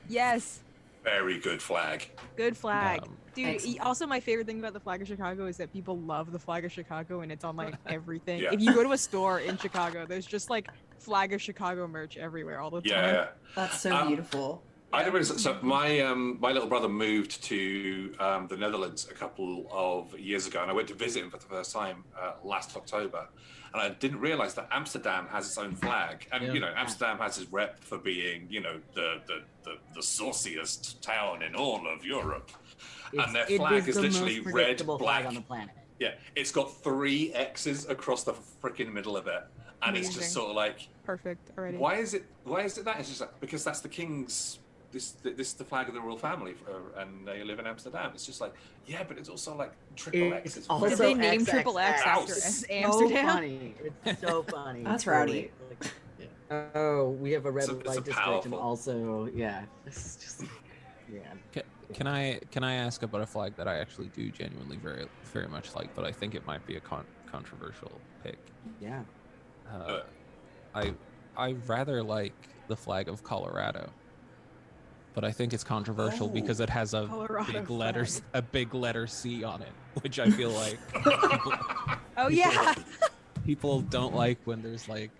Yes. very good flag. Good flag. Dude, Excellent. also my favorite thing about the flag of Chicago is that people love the flag of Chicago and it's on like everything. Yeah. If you go to a store in Chicago, there's just like flag of Chicago merch everywhere all the time. Yeah. That's so Um, beautiful. So my little brother moved to the Netherlands a couple of years ago, and I went to visit him for the first time last October. And I didn't realize that Amsterdam has its own flag, and Yeah. Amsterdam has its rep for being the sauciest town in all of Europe. And their It flag is the literally most red, predictable flag black. on the planet. Yeah, it's got 3 X's across the freaking middle of it, and it's Amazing. just sort of like, Perfect already. why is it that? It's just like, because that's the king's. This is the flag of the royal family, and they live in Amsterdam. It's just like, yeah, but it's also like triple X. It's also Did they name XXX. Triple X after It's Amsterdam? So funny. It's so funny. That's rowdy. Like, oh, we have a red It's a light district, and powerful- also, yeah, this is just, yeah. Can I ask about a flag that I actually do genuinely very very much like, but I think it might be a controversial pick. Yeah. I rather like the flag of Colorado, but I think it's controversial because it has a Colorado big letter C on it, which I feel like Oh yeah. people don't like when there's like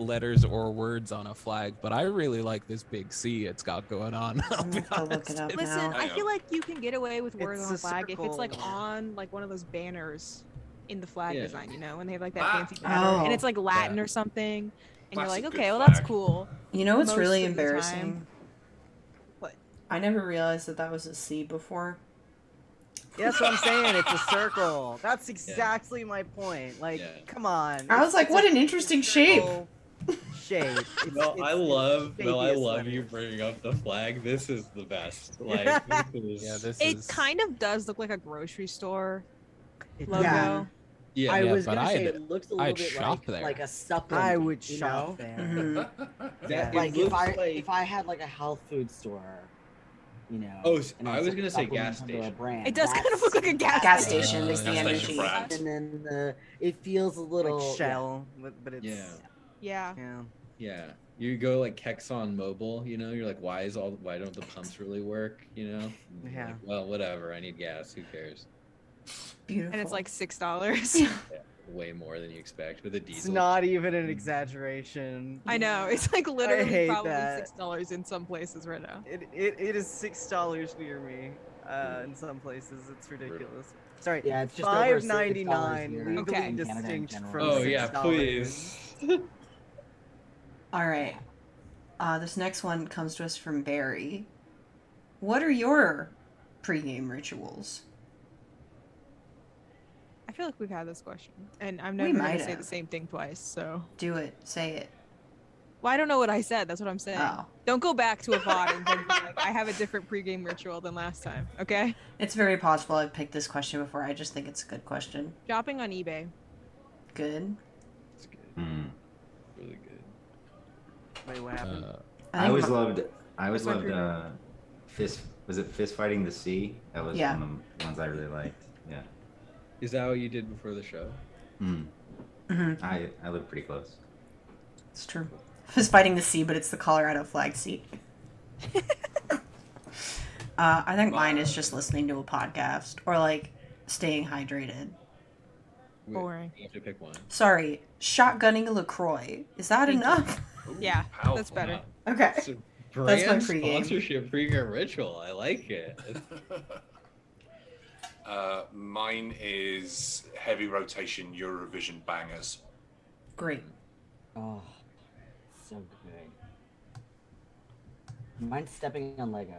letters or words on a flag, but I really like this big C it's got going on. I'll I'm be gonna look it honest. up Listen, now. I feel like you can get away with words It's on a a flag if it's like circle. on like one of those banners in the flag Yeah. design, you know, when they have like that Ah. fancy banner and it's Oh. like Latin Yeah. or something, and you're That's a like, good okay, well that's flag. cool. You know what's Most really of the time. embarrassing? What? I never realized that was a C before. Yeah, that's what I'm saying. It's a circle. That's exactly my point. Like, Yeah. come on. I was like, It's what a an interesting shape. circle Shape. It's, No, it's, I it's love the no, I shapiest love you letters. bringing up the flag. This is the best. Like this is, Yeah, this It is kind of does look like a grocery store It logo. Yeah. yeah. I Yeah, was but gonna say I'd- it looks a I'd little bit shop there. like a supplement. I would you shop know? there. Mhm. That, Yeah. it Like looks if I had like a health food store, you know. Oh, and I was sold gonna say gas supplements under a station. brand, It does kind of look like a gas Gas station. station. There's the gas station energy. brand. And then it feels a little Like shell, but it's Yeah. Yeah. yeah. Yeah. You go like Kexon Mobile, you know, you're like, why don't the pumps really work? You know? And you're Yeah. like, well, whatever, I need gas, who cares? Beautiful. And it's like $6. Yeah, way more than you expect with a diesel. It's not even an exaggeration. I know. It's like literally hate probably that. $6 in some places right now. It is $6 near me. In some places, it's ridiculous. Sorry, Yeah, it's just over $6 $5.99 here legally Okay. in Canada in distinct general. from Oh $6. yeah, please. All right. This next one comes to us from Barry. What are your pregame rituals? I feel like we've had this question, and I'm We never might going to say have. the same thing twice. So, Do it. Say it. well, I don't know what I said. That's what I'm saying. Oh. Don't go back to a VOD and think like I have a different pregame ritual than last time. Okay? It's very possible I've picked this question before. I just think it's a good question. Shopping on eBay. Good. It's good. Hmm. Really good. Wait, what happened? I always think- loved That's my favorite. fist fighting the sea. That was Yeah. one of the ones I really liked. Yeah. Is that what you did before the show? Mm. Mhm. I live pretty close. It's true. It's fighting the sea, but it's the Colorado flag sea. I think mine is just listening to a podcast or like staying hydrated. Wait, Boring. You have to pick one. Sorry, shotgunning a LaCroix. Is that Thank you. enough? Ooh, Yeah, powerful. that's better. Okay. It's a That's my brand pregame. sponsorship pregame ritual. I like it. Mine is heavy rotation Eurovision bangers. Great. Oh, so good. Mine's stepping on Lego.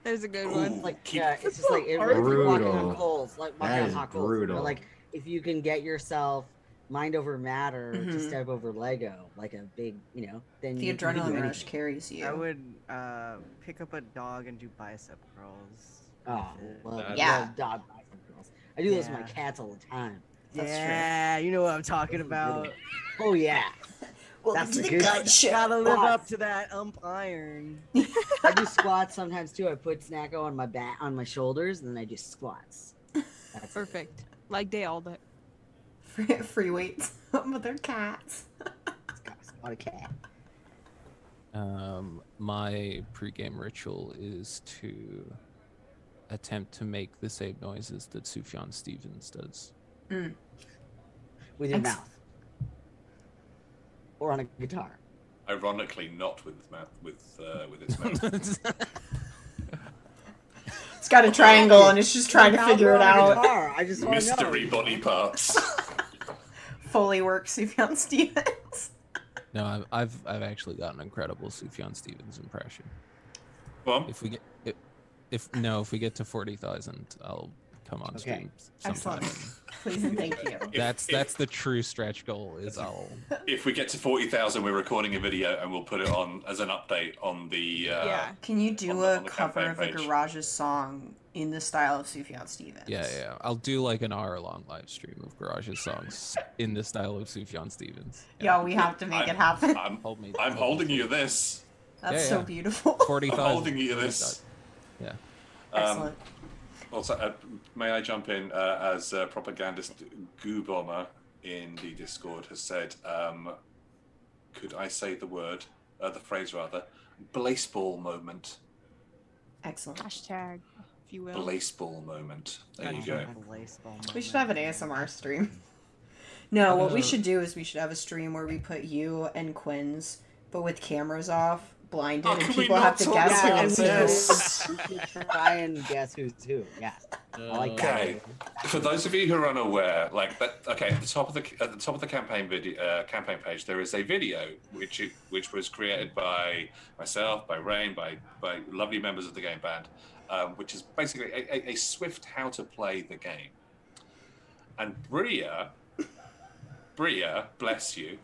There's a good Ooh. one. Like Keep- yeah, it's just like it really Brutal. walking on coals, like walking That on is hot coals. You know, brutal. like if you can get yourself mind over matter to Mhm. step over Lego, like a big, you know, then The you can do adrenaline rush anything. carries you. I would pick up a dog and do bicep curls. Oh, with it. love, Yeah. love dog bicep curls. I do those with my Yeah. cats all the time. That's true. Yeah, you know what I'm talking Those are about. good. Oh yeah, Welcome That's to the the good gut stuff. show. Gotta live up Squats. to that iron. I do squats sometimes too. I put Snacko on my back, on my shoulders, and then I do squats. That's it. Perfect. Like day all day. Free weights with their cats. Squat a cat. My pregame ritual is to attempt to make the same noises that Sufjan Stevens does. With your Ex- mouth. Or on a guitar. Ironically, not with its mouth. With its mouth. It's got a triangle and it's just trying to figure it out. Guitar. I just want to know. Mystery body parts. Fully work Sufjan Stevens. No, I've actually got an incredible Sufjan Stevens impression. Well, If we get if we get to 40,000, I'll come on Okay. stream sometime. Excellent. Please and thank you. if- That's the true stretch goal. Is I'll if we get to 40,000, we're recording a video and we'll put it on as an update on the. Yeah. Can you do On the- a on the cover campaign of a page. Garage's song in the style of Sufjan Stevens? yeah. I'll do like an hour-long live stream of Garage's songs in the style of Sufjan Stevens. Yo, we have to make it happen. I'm Hold me. I'm holding you this. That's Yeah, so yeah. beautiful. 40,000. I'm holding you this. Yeah. Excellent. Also, may I jump in as propagandist Goo Bomber in the Discord has said, could I say the phrase rather, Blaseball moment. Excellent. Hashtag, if you will. Blaseball moment. There you go. Blaseball We should have an ASMR stream. No, what we Uh, should do is we should have a stream where we put you and Quinn's, but with cameras off, blinded, Oh, and can we people not have to talk guess who about it's this? who. We should try and guess who's who. Yeah, I like that. Okay. For those of you who are unaware, like that, okay, at the top of the campaign campaign page, there is a video which was created by myself, by Rain, by lovely members of the game band, which is basically a swift how to play the game. And Bria, bless you,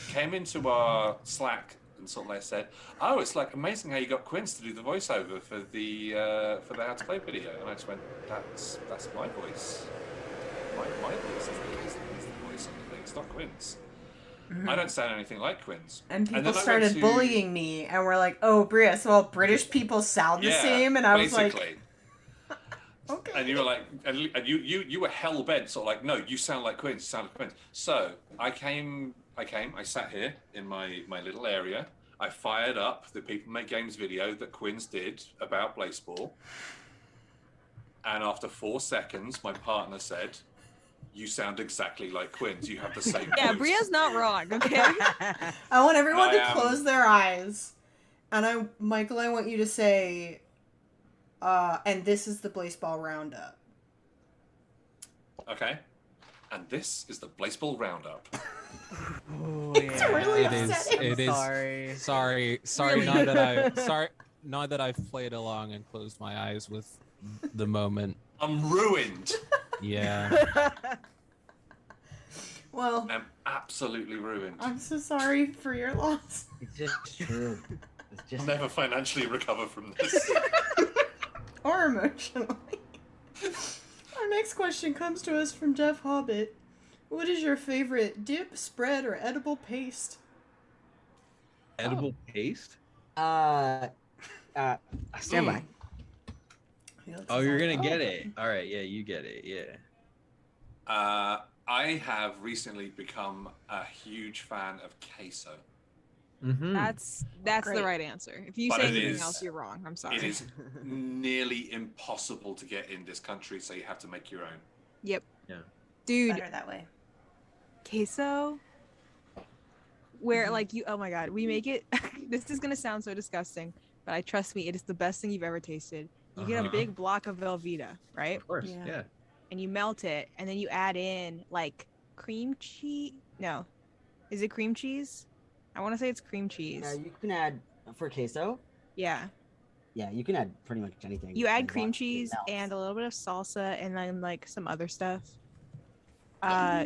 came into our Slack and sort of like said, "Oh, it's like amazing how you got Quince to do the voiceover for the How to Play video." And I just went, "That's my voice. My voice is the voice of the thing. It's not Quinn's. I don't sound anything like Quinn's." And people then I started went to- bullying me, and were like, "Oh, Bria, so all British people sound the same?" And I was like, basically. "Okay." And you were like, and you were hell bent, sort of like, "No, you sound like Quince. You sound like Quince." So I sat here in my little area. I fired up the People Make Games video that Quince did about Blaseball. And after 4 seconds, my partner said, "You sound exactly like Quince. You have the same Yeah, voice." Bria's not wrong, okay? I want everyone to I am- close their eyes, and Michael, I want you to say, "And this is the Blaseball Roundup." Okay. And this is the Blaseball Roundup. Oh, It's really It is. upsetting. It is. Sorry. Sorry. Really? Now that I've played along and closed my eyes with the moment. I'm ruined. Yeah. Well, I'm absolutely ruined. I'm so sorry for your loss. It's just true. It's I'll just never financially recover from this. Or emotionally. Our next question comes to us from Jeff Hobbit. What is your favorite dip, spread, or edible paste? Edible paste? stand by. Oh, you're gonna get it. All right, yeah, you get it. Yeah. I have recently become a huge fan of queso. Mm-hmm. That's Great. the right answer. If you But say it anything is- else, you're wrong. I'm sorry. It is nearly impossible to get in this country, so you have to make your own. Yep. Yeah. Dude, Better that way. queso where like you, oh my god, we make it. This is gonna sound so disgusting, but I trust me, it is the best thing you've ever tasted. You get a Uh-huh. big block of Velveeta, right? Of course. Yeah. Yeah. And you melt it, and then you add in like cream cheese. No, is it cream cheese? I want to say it's cream cheese. Yeah, you can add for queso. Yeah. Yeah, you can add pretty much anything. You add as cream long as it cheese melts. and a little bit of salsa, and then like some other stuff.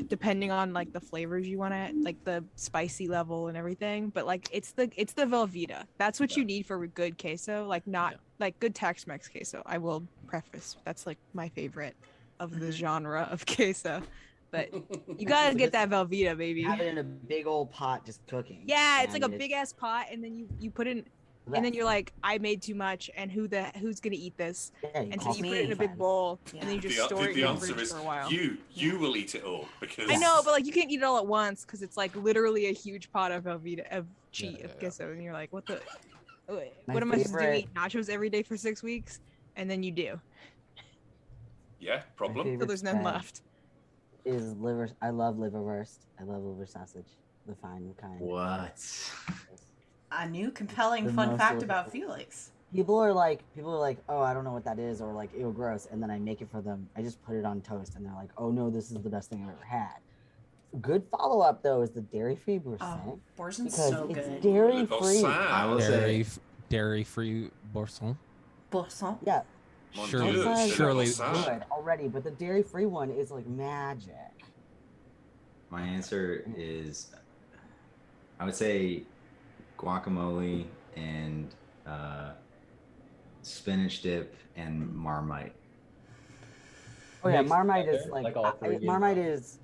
Depending on like the flavors you want to, like the spicy level and everything. But like it's the Velveeta. That's what you need for a good queso. Like not like good Tex-Mex queso. I will preface that's like my favorite of the genre of queso. But you gotta get that Velveeta, baby. Have it in a big old pot just cooking. Yeah, it's like a and big ass pot, and then you put in, the and then best. you're like, I made too much, and who's gonna eat this? Yeah, you And so call you me put it in a big friends. bowl, Yeah. and then you just The, store it the in the answer fridge is for a while. you will eat it all because I know, but like you can't eat it all at once because it's like literally a huge pot of Velveeta of Yeah. queso, and you're like, what the? My What am I supposed to do? favorite- Eat nachos every day for 6 weeks, and then you do. yeah, My problem. So favorite there's none spread left. Is liver. I love liverwurst. I love liver sausage, the fine kind. What? A new compelling The fun most fact about delicious. Felix. People are like, oh, I don't know what that is, or like, ew, gross. And then I make it for them. I just put it on toast, and they're like, oh no, this is the best thing I've ever had. Good follow up though is the dairy-free boursin Oh, Borsen's because so it's good. dairy-free. I will say, Dairy-free boursin. Boursin. Yeah, Mon Surely- Dieu, c'est surely- le croissant. good already, but the dairy-free one is like magic. my answer is, I would say, guacamole and spinach dip and Marmite. Oh yeah, Makes Marmite is sense. like, Like all three. Marmite is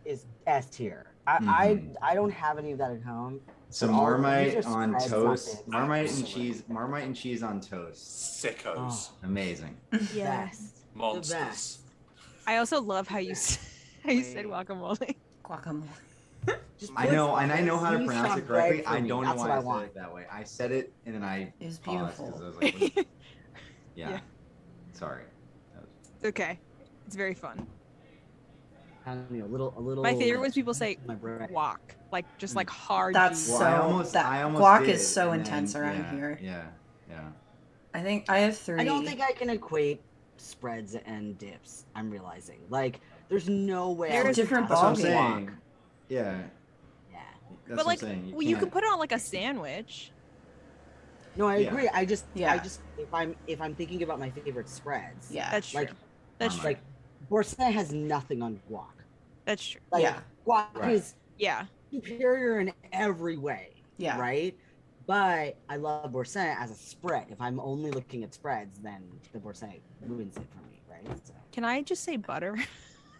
S tier. I don't have any of that at home. So But all of these Marmite are on spreads, not toast, dips. Marmite and cheese on toast. Sickos. Amazing. Best. Monsters. best. I also love how you how you said Wait. guacamole. Guacamole. Just I put know, and I know how to sweet pronounce shop it correctly. bread for I me. don't know That's why what I I said want. it that way. I said it and then I It was paused 'cause beautiful. I was like, what? Yeah. Yeah. Sorry. That was- It's okay. It's very fun. kind of, a little. My favorite was people say my brain. guac, like just like hard. That's G. Well, so. I almost guac did, is so and intense then- around yeah, here. Yeah. I think I have 3. I don't think I can equate spreads and dips. I'm realizing, like, there's no way. They're I would different have That's what I'm a ballgame. saying. guac. Yeah. Yeah. That's But what like, I'm saying. well, you could can't- put it on like a sandwich. No, I Yeah. agree. I just Yeah. if I'm thinking about my favorite spreads. Yeah. That's true. Like, That's I'm true. like, Boursin has nothing on guac. That's true. Like, Yeah. guac Right. is Yeah. superior in every way. Yeah. Right. But I love Boursin as a spread. If I'm only looking at spreads, then the Boursin wins it for me. Right. So, Can I just say butter?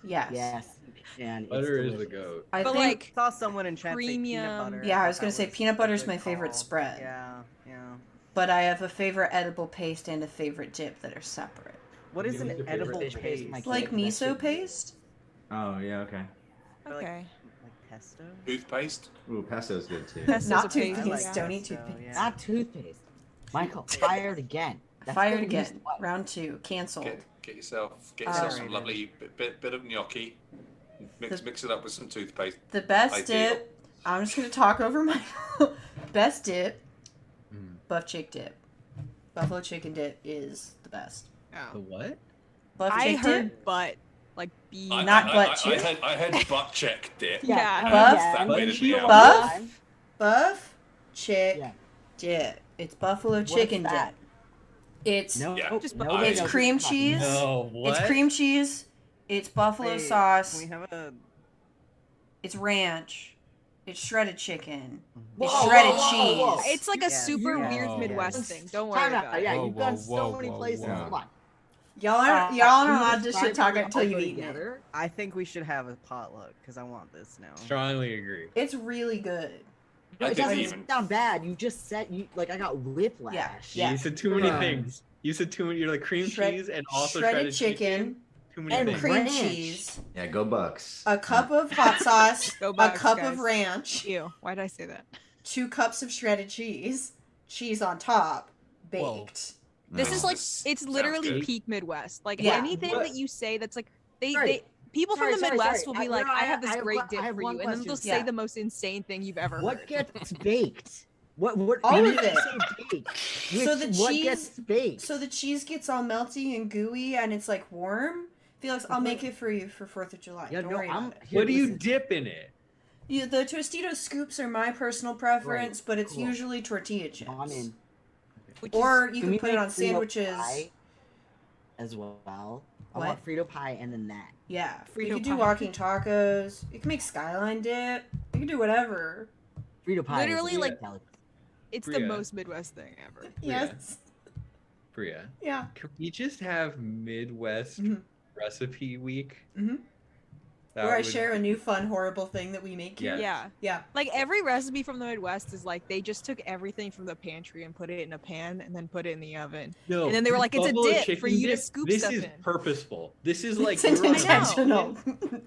Yes. yes. And Butter it's is the delicious. goat. I But, think. like, saw someone in chat say peanut premium- butter. Yeah, I thought was gonna that say peanut a butter's good my favorite call. spread. Yeah. But I have a favorite edible paste and a favorite dip that are separate. What is Give an me your favorite edible fish paste, paste? my Like That miso should be- paste? Oh yeah. Okay. Or like- Okay. Like pesto? Toothpaste. Ooh, pesto's good too. Pesto's Not a paste, toothpaste. yeah. Don't eat pesto, toothpaste. yeah. Not toothpaste. Michael, fired again. That's Fired gonna use again. what? Round 2. Cancelled. Get yourself Alright. some lovely bit of gnocchi. Mix it up with some toothpaste. The best Ideal. dip. I'm just gonna talk over my best dip. Mm. Buff chick dip. Buffalo chicken dip is the best. The what? Buff I chick heard dip. butt, like B. Not butt cheek. I heard butt check dip. Yeah. Buff- That weirded me out. Buff Buff chick Yeah. dip. It's buffalo What's chicken that? dip. It's No, Yeah. Just no, bu- it's no, cream no, cheese. No, what? It's cream cheese. It's buffalo Wait, sauce. Can we have a It's ranch. It's shredded chicken. Whoa, It's shredded whoa, cheese. whoa, whoa. It's like a Yeah, super yeah, weird yeah. Midwest Yes. thing. Don't worry Time about out. it. Yeah, Whoa, you've gone whoa, so whoa, many whoa, places. whoa. Hold on. Y'all aren't Uh, y'all you are not just describe shit talking it until all you've eaten it. together? I think we should have a potluck because I want this now. Strongly agree. It's really good. No, I it didn't doesn't even. sound bad. You just said you like I got whiplash. Yeah. You said too many Yeah. things. You said too many. You're like cream cheese and also shredded chicken Too many and things. cream Ranch. cheese. Yeah, go Bucks. A cup of hot sauce. Go A Bucks, cup guys. of ranch. Ew. Why did I say that? 2 cups of shredded cheese. Cheese on top. Whoa. Baked. This No. is like This it's sounds literally good. peak Midwest. Like Yeah. anything What? that you say that's like they Sorry. people from Sorry, the sorry, Midwest sorry. will be like, No, I have this I have great one- dip I have for one you, and then they'll question. say Yeah. the most insane thing you've ever What heard. gets baked? What All when of you it. say baked, So the what cheese- gets baked? So the cheese gets all melty and gooey and it's like warm. Felix, I'll make it for you for 4th of July. Yeah, Don't no, worry I'm about it. here, What do you listen. dip in it? The Tostitos scoops are my personal preference, but it's cool. usually tortilla chips. I'm in. Which Or is, you Can can we put it make on Frito sandwiches. pie as well. I What? want Frito pie and then that. Yeah. You Frito can do pie. walking tacos. You can make skyline dip. You can do whatever. Frito pie. is Literally, a like- delicacy. it's the Bria. most Midwest thing ever. Yes. Bria, Yeah. can we just have Midwest Mhm. recipe week? Mhm. That Where I would- share a new fun, horrible thing that we make here. Yeah. Yeah. Yeah. Like every recipe from the Midwest is like they just took everything from the pantry and put it in a pan and then put it in the oven. No, And then they were like, it's a buffalo dip chicken for you to dip? scoop This stuff is in. purposeful. This is like It's an you're on a- intentional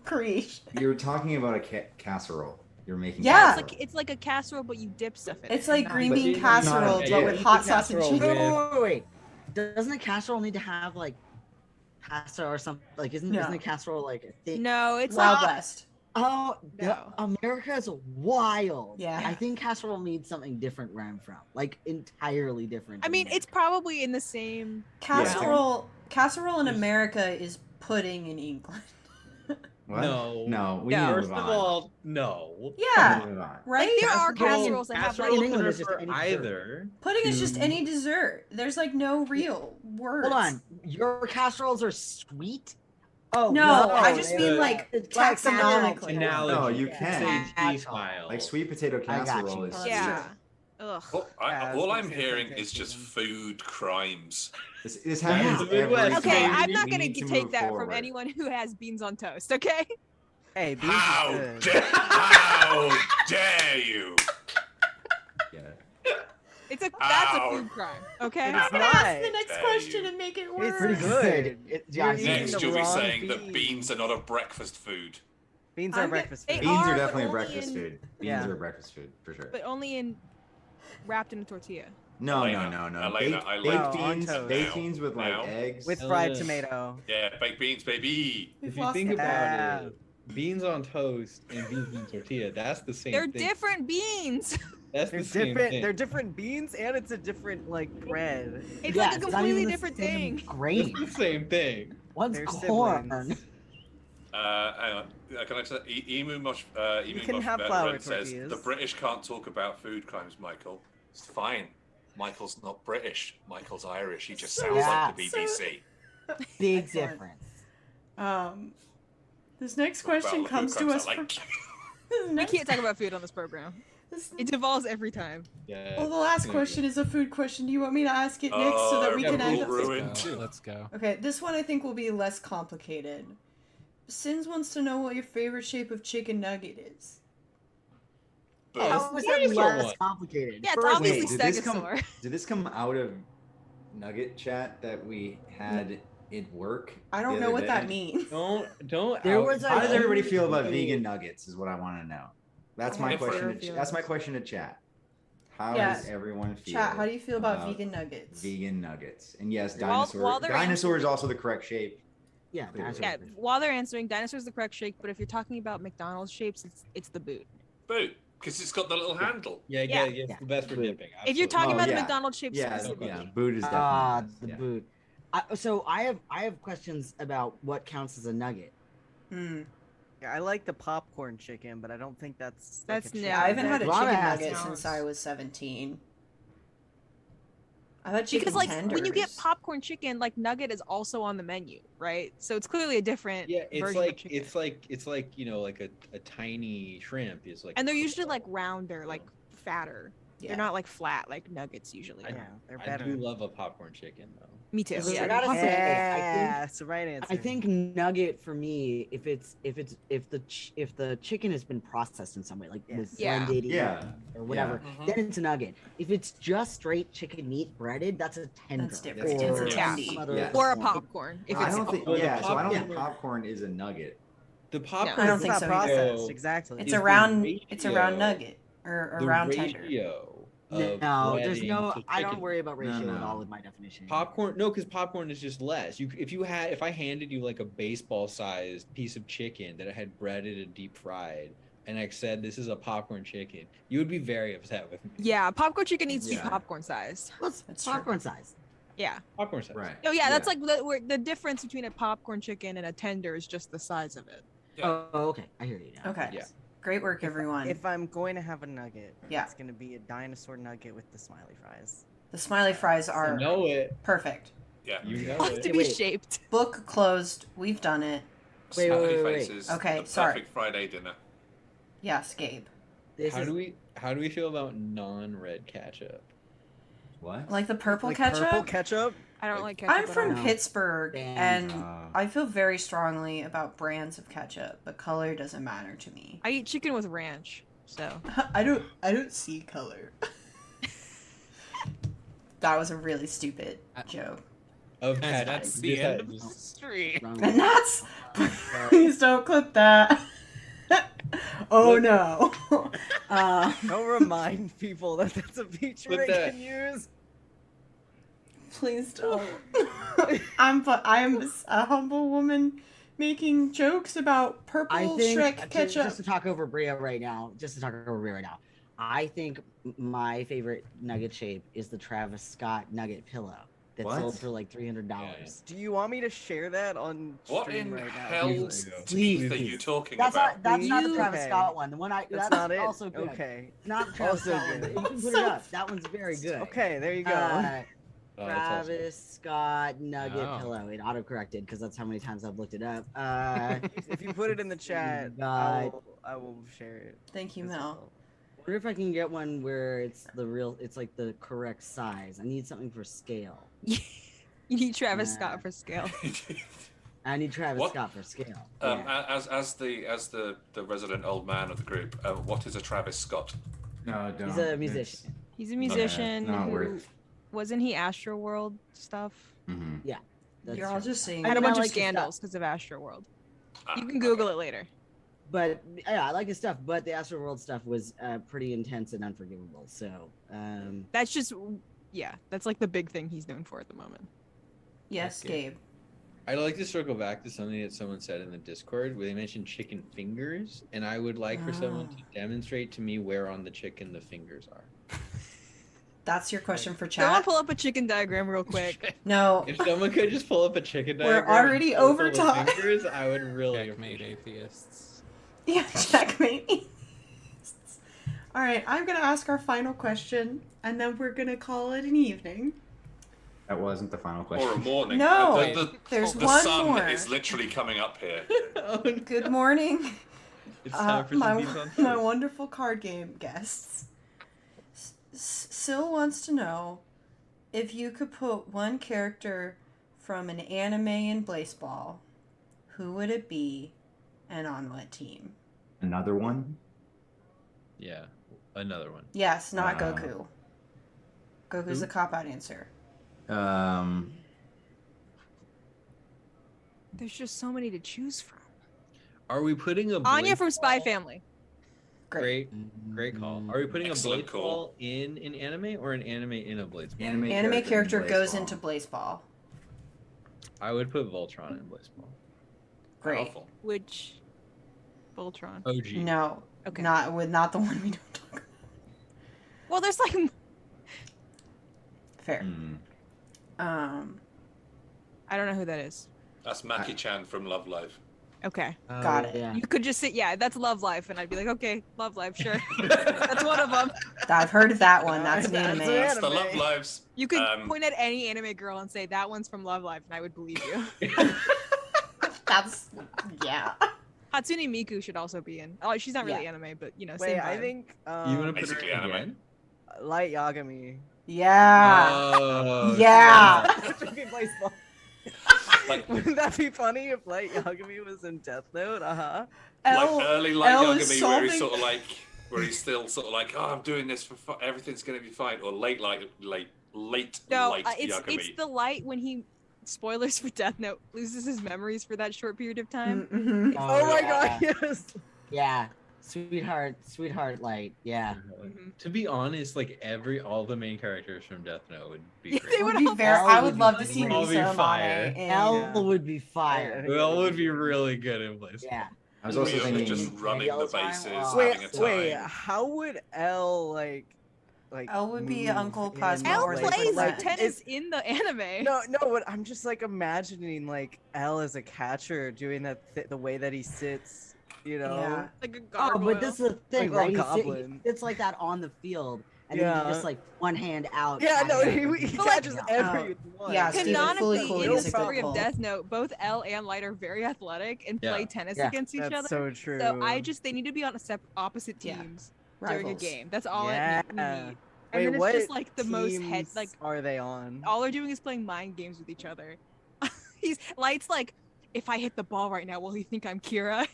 creation. You're talking about a casserole. You're making. Yeah. casserole. It's like a casserole, but you dip stuff in it. It's like Not- green But bean it's not a casserole, dip. but You with eat hot the sauce and casserole chicken. with- Wait. Doesn't a casserole need to have like pasta or something? Like, isn't No. a casserole like a thing? No, it's Wild like West. Oh, No. America is wild. Yeah. I think casserole needs something different where I'm from, like entirely different. I than mean, it's America. probably in the same. Casserole in America is pudding in England. What? No. No. We No. need to First move of on. all, no. We need Yeah. to move on. Right? Like, there are Casserole- casseroles that have Casserole like in England can is just refer any either. Pudding is just to- any dessert. There's like no real words. Hold on, your casseroles are sweet. Oh No, I just they mean are- like it's like taxonomically. Analogy. No, you Say can. cheese file. Like sweet potato I got casserole you. is. That's Yeah. true. Ugh. Yeah, I was All gonna I'm say hearing pancake is just season. food crimes. This That happens is the Midwest. every Okay, time. I'm not We gonna need to take move that from forward. anyone who has beans on toast. Okay. Hey, beans How is good. how dare you? Yeah. That's a Ow. food crime. Okay. It's I'm gonna not. ask the next Dare question you. and make it It's worse. pretty good. You're I see. eating Next, the you'll be wrong saying that beans. beans are not a breakfast food. Beans I'm are get- breakfast they food. Beans are, are but definitely a only breakfast in- food. Beans Yeah. are a breakfast food for sure. But only in wrapped in a tortilla. No, Elena, no, no, no. Elena, Baked, I baked like beans, toast. baked beans with like Now. eggs. With Oh, fried yeah. tomato. Yeah, baked beans, baby. We've If you lost think it. about Yeah. it, beans on toast and beans in tortilla. That's the same They're thing. different beans. That's They're the same different. thing. They're different beans, and it's a different like bread. It's Yeah, like a it's not completely even the different same thing. Grain. It's the same thing. One's They're corn. siblings. Hang on. Can I say Emu Mush? Emu can Mush have veteran flour says tortillas. the British can't talk about food crimes, Michael. It's fine. Michael's not British. Michael's Irish. He just sounds like the BBC. Big Excellent. difference. This next Talk about question all the food comes to crimes us I from. like. This We next- can't talk about food on this program. this- It devolves every time. Yeah. Well, the last Yeah. question is a food question. Do you want me to ask it next so that we Oh, can yeah, end? we'll ruin. Let's go. Okay, this one I think will be less complicated. Sins wants to know what your favorite shape of chicken nugget is. Boom. How was Dinosaur that less one. complicated? Yeah, it's First- obviously Wait, did this come- Stegosaur. Did this come out of Nugget chat that we had it work? I don't the know other what day? that means. Don't. There out- was a- How does everybody feel about Hey. vegan nuggets? Is what I want to know. That's I my have question. zero That's my feelings. question to chat. How Yeah. does everyone feel? Chat, how do you feel about about vegan nuggets? vegan nuggets? And yes, While- dinosaur. while they're Dinosaur is also the correct shape. Yeah, Clearly. dinosaurs Yeah, are good. while they're answering, dinosaur's the correct shape, but if you're talking about McDonald's shapes, it's the boot. Boom. Because it's got the little handle. Yeah, Yeah. it's the best for Food. dipping. If you're absolutely. talking Oh, about yeah. the McDonald's shape Yeah, specifically. yeah. Boot is definitely Ah, best, the yeah. boot. So I have questions about what counts as a nugget. Hmm. Yeah, I like the popcorn chicken, but I don't think that's. like, That's a chicken no- Yeah, I haven't had a Well, chicken that nugget sounds- since I was 17. I've had chicken Because like tenders. when you get popcorn chicken, like nugget is also on the menu, right? So it's clearly a different Yeah, it's version of like chicken. it's like like a tiny shrimp. It's like And they're usually like rounder, like fatter. Yeah. They're not like flat like nuggets usually. I- Yeah, they're I better. do love a popcorn chicken though. Me too. So Yeah, I gotta popcorn- say, Yeah, that's the right answer. I think nugget for me, if the chicken has been processed in some way, like Yes. with Yeah. blended Yeah. or whatever, Mhm. then it's a nugget. If it's just straight chicken meat breaded, that's a tender. That's different. It's Or a tendy. some other Yeah. or a form. popcorn. If I it's don't think. well, the Yeah, so I don't think popcorn- popcorn is a nugget. The popcorn. I don't it's think not so either. processed. So, Exactly. It's is a the round. It's a round ratio- nugget or a the round tender. ratio No, of there's breading no. to I don't chicken. worry about ratio No, at no. all with my definition. Popcorn, no, because popcorn is just less. If I handed you like a baseball-sized piece of chicken that I had breaded and deep fried, and I said this is a popcorn chicken, you would be very upset with me. yeah, popcorn chicken needs to Yeah. be popcorn sized. What's That's true. popcorn size? Yeah. Popcorn size. Right. Oh yeah, that's like the difference between a popcorn chicken and a tender is just the size of it. Yeah. Oh, okay. I hear you now. Okay. Yeah. Great work, everyone. If I'm going to have a nugget, Yeah. it's gonna be a dinosaur nugget with the smiley fries. The smiley fries You are know it. perfect. Yeah. You know Want it. to be Wait. shaped. Book closed. We've done it. Wait, Smiley wait, wait. faces. Okay, the sorry. Perfect Friday dinner. Yes, Gabe. This How is do we feel about non-red ketchup? What? Like the purple Like ketchup. purple ketchup. I don't like ketchup. I'm at from all. Pittsburgh, Damn. and I feel very strongly about brands of ketchup, but color doesn't matter to me. I eat chicken with ranch, so I don't see color. That was a really stupid joke. Of And ketchup. that's You the just end had- of the just- stream. wrong. And that's please don't clip that. Oh no. Don't remind people that that's a feature Put they that- can use. Please don't. I'm a humble woman making jokes about purple I think Shrek ketchup. just to talk over Bria right now. I think my favorite nugget shape is the Travis Scott nugget pillow that What? sold for like $300. Do you want me to share that on What stream in right now? hell's Please. teeth are you talking That's about? not that's not the Please? Travis Okay. Scott one. The one That's not it. also good. Okay. It's not the Travis Also Scott one. good. You can put So it up. That one's very good. Okay, there you go. Oh, that's awesome. Travis Scott nugget Oh. pillow. It auto-corrected because that's how many times I've looked it up. If you put it in the chat, God. I will share it. Thank you, It's Mel. cool. wonder if I can get one where it's like the correct size. I need something for scale. you need Travis Nah. Scott for scale. I need Travis What? Scott for scale. Yeah. As the resident old man of the group, what is a Travis Scott? No, don't. He's a musician. He's a musician not who worth- wasn't he Astroworld stuff? Mhm. That's You're all true. just saying. I had a I bunch of like his stuff. scandals because of Astroworld. Ah, You can Google it later. But yeah, I like his stuff. But the Astroworld stuff was pretty intense and unforgivable. So That's just, yeah, that's like the big thing he's known for at the moment. Yes, Okay. Gabe. I'd like to circle back to something that someone said in the Discord where they mentioned chicken fingers, and I would like for someone to demonstrate to me where on the chicken the fingers are. That's your question for Someone chat? pull up a chicken diagram real quick. No. If someone could just pull up a chicken We're diagram, already and show us all over the time. fingers, I would really Checkmate appreciate it. atheists. Yeah, checkmate. All right, I'm gonna ask our final question, and then we're gonna call it an evening. That wasn't the final question. Or a morning. No, The one sun more. is literally coming up here. Oh, no. Good morning, It's time for some Beats on my Toast. wonderful card game guests. Syl wants to know if you could put one character from an anime in Blaseball, who would it be, and on what team? Another one? Yeah, another one. Yes, not Uh, Goku. Goku's who? the cop-out answer. There's just so many to choose from. Are we putting a Anya from Blaseball- Spy Family. Great. Great call. Are we putting Excellent a Blaseball call. in an anime or an anime in a Blaseball? Anime character in goes Blaseball. into Blaseball. I would put Voltron in Blaseball. Great. Powerful. Which Voltron? OG. No, Okay. not the one we don't talk about. Well, there's like Fair. Hmm. I don't know who that is. That's Maki-chan from Love Live. Okay. Got it. Yeah. You could just say, yeah, that's Love Life, and I'd be like, okay, Love Life, sure. That's one of them. I've heard of that one. That's an That's anime. an That's the Anime. Love Lives. You could Um, point at any anime girl and say that one's from Love Life, and I would believe you. That's yeah. Hatsune Miku should also be in. Oh, she's not really anime, but you know, Wait, same I vibe. think You want to put her Basically in anime. again? Light Yagami. Yeah. Oh, Yeah. Freaking baseball. Like, Wouldn't that be funny if Light Yagami was in Death Note? L, early Light L is Yagami, where he's solving- sort of like, where he's still sort of like, oh, I'm doing this for everything's gonna be fine, or late Light No, Light it's Yagami. the light when he, spoilers for Death Note, loses his memories for that short period of time. Mm-hmm. Oh my yeah. god, yes. Yeah. Sweetheart light. Yeah. Mhm. To be honest, like all the main characters from Death Note would be They great. Would would be all- very. L I would would be love to see L would be Misa fire. Amane. L Yeah. would be fire. Well, would be really good in Blaseball. Yeah. I was also Rio thinking. just running all the the time. bases, Wow. having a time. Wait, how would L like L would be move Uncle in, Plasma L or like, Liquid plays Flash. like, tennis in the anime. No, but I'm just like imagining like L as a catcher doing that the way that he sits, you know. Yeah. Like a Oh, gargoyle. but this is the thing, Like a right? goblin. It's like that on the field, and then Yeah. you just like one hand out. Yeah, no, catching. he But, like, catches every one. yeah, Steven, fully Canonically, cool. in He's the a good story of pull. Death Note, both L and Light are very athletic and play Yeah. tennis Yeah. against each That's other. so true. So they need to be on opposite Yeah. teams during a Rivals. game. That's all Yeah. we need. Wait, And then it's what just like the most head, teams like are they on? all they're doing is playing mind games with each other. Light's like, if I hit the ball right now, will he think I'm Kira?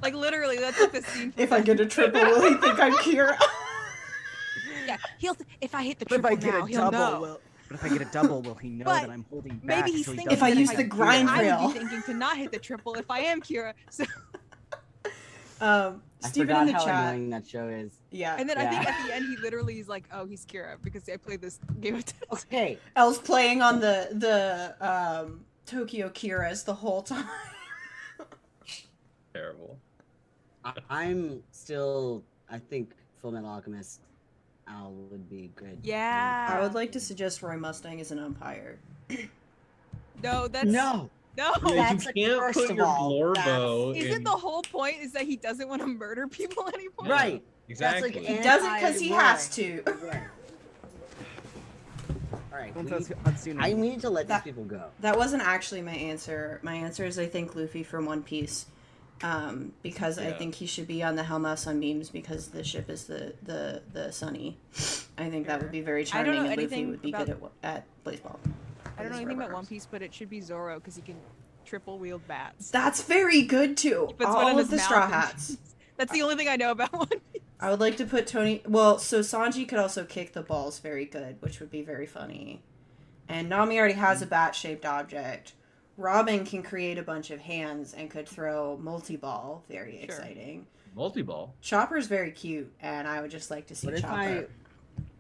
Like literally, that's like the scene. From If I get a triple, will he think I'm Kira? yeah, if I hit the But if triple I get now, a he'll double, know. but if I get a double, will he know But that I'm holding back? maybe he's so he thinking If I doesn't use think the I'm grind Kira? I rail. would be thinking to not hit the triple if I am Kira. So, I Steven forgot in the how chat. annoying that show is. Yeah. and then I think Yeah. at the end he literally is like, "Oh, he's Kira because I played this game of tennis." Okay. Elle's playing on the Tokyo Kiras the whole time. Terrible. I'm still. I think Full Metal Alchemist Al would be good. Yeah. I would like to suggest Roy Mustang as an umpire. No, that's No. no. Yeah, That's you can't first put of your all, Glorbo Isn't in... the whole point is that he doesn't want to murder people anymore? Right. Exactly. That's He like doesn't because he anti-Roy. has to. Right. All right. Hatsune. I need to let That- these people go. That wasn't actually my answer. My answer is I think Luffy from One Piece. Because I Yeah. think he should be on the Helmhouse on memes because the ship is the Sunny. I think that would be very I don't charming know and Luffy anything would be about- good at baseball. I don't know anything about One Piece, but it should be Zoro because he can triple wield bats. That's very good too. He puts one in All his of the mouth Straw and- Hats. That's the only thing I know about One Piece. I would like to put Tony. Well, so Sanji could also kick the balls very good, which would be very funny. And Nami already has a bat-shaped object. Robin can create a bunch of hands and could throw multi-ball. Very exciting. Multi-ball. Chopper's very cute, and I would just like to see What if Chopper.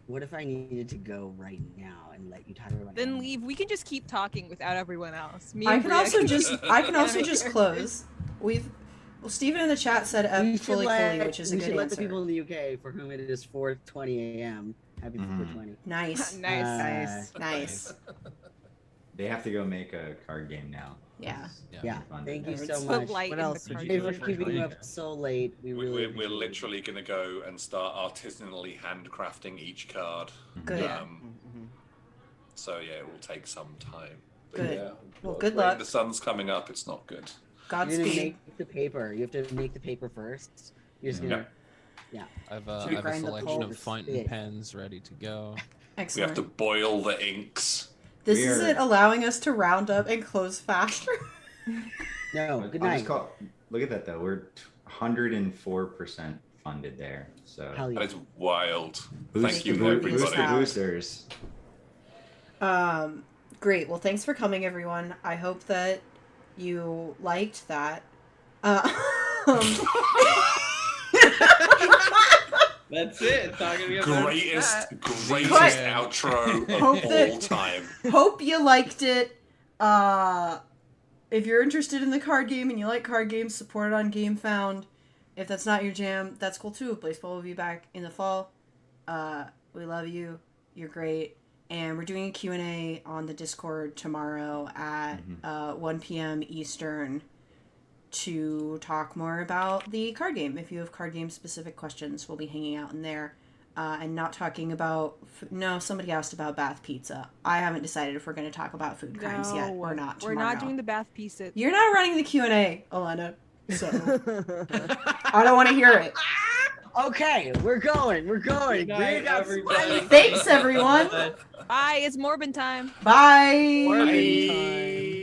What if I needed to go right now and let you talk about? Then anime? leave. We can just keep talking without everyone else. Me I and can Bria also keep just characters. close. Well, Steven in the chat said We should fully, let, which is a we good should let answer. the people in the UK for whom it is 4:20 a.m. Happy 4:20. Nice. Nice. Nice. They have to go make a card game now. Yeah. Yeah. Thank you so Nerds. much. Light What in else the would card you Thank do you it for for keeping you 20? up so late. We really We're appreciate it. literally going to go and start artisanally handcrafting each card. Good. So yeah, it will take some time. But Good. yeah, Well, good when luck. the sun's coming up, it's not good. You're gonna Godspeed. make the paper. You have to make the paper first. You're just gonna. I have Should we a grind the selection of pulp? fountain Yeah. pens ready to go. We Excellent. have to boil the inks. This We is are- it allowing us to round up and close faster. No. Good I'll night. just call. Look at that though. We're 104% funded there. So Hell yeah. That is wild. boost, Thank you, Making everybody. Morbius proud. boosters. Great. Well, thanks for coming, everyone. I hope that you liked that. That's it. Talking about Greatest Cut. outro Hope of that- all time. Hope you liked it. If you're interested in the card game and you like card games, support it on GameFound. If that's not your jam, that's cool too. Blaseball will be back in the fall. We love you. You're great. And we're doing a Q&A on the Discord tomorrow at 1 p.m. Eastern to talk more about the card game. If you have card game specific questions, we'll be hanging out in there. And not talking about... No, somebody asked about Bath Pizza. I haven't decided if we're going to talk about food crimes yet or not We're tomorrow. not doing the bath piece. You're not running the Q&A, Alana. So, I don't want to hear it. Okay, we're going. We're going. Good night, We got everybody. spicy. Thanks, everyone. Bye. It's Morbin time. Bye. Morbin time.